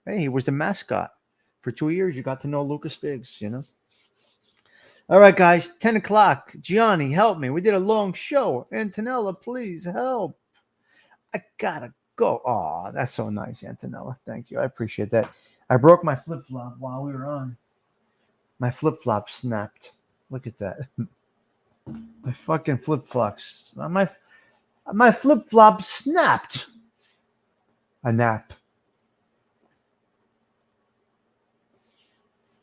Hey, he was the mascot. For 2 years, you got to know Luca Stiggs, All right, guys, 10 o'clock. Gianni, help me. We did a long show. Antonella, please help. I gotta go. Oh, that's so nice, Antonella. Thank you. I appreciate that. I broke my flip-flop while we were on. My flip-flop snapped. Look at that. My fucking flip-flops. My flip-flop snapped. A nap.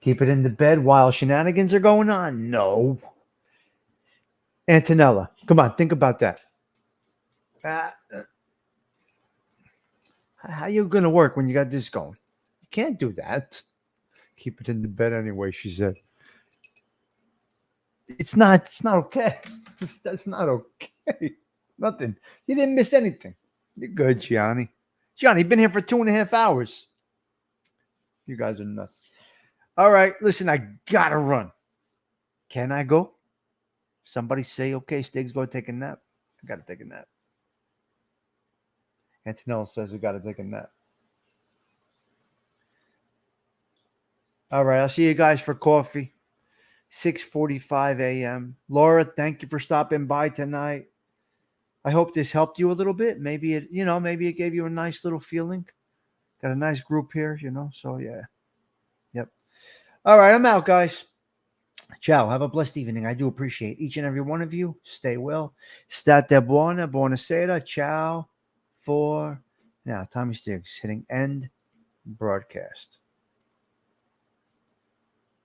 Keep it in the bed while shenanigans are going on? No. Antonella, come on, think about that. How you going to work when you got this going? You can't do that. Keep it in the bed anyway, she said. It's not okay. That's not okay. Nothing. You didn't miss anything. You're good, Gianni. Gianni, been here for 2.5 hours. You guys are nuts. All right, listen, I gotta run. Can I go? Somebody say, okay, Stiggs, go take a nap. I gotta take a nap. Antonella says I gotta take a nap. All right, I'll see you guys for coffee. 6:45 a.m. Laura, thank you for stopping by tonight. I hope this helped you a little bit. Maybe it gave you a nice little feeling. Got a nice group here, so yeah. Yep. All right, I'm out, guys. Ciao. Have a blessed evening. I do appreciate each and every one of you. Stay well. State buona. Buonasera. Ciao. For now, Tommy Stiggs hitting end broadcast.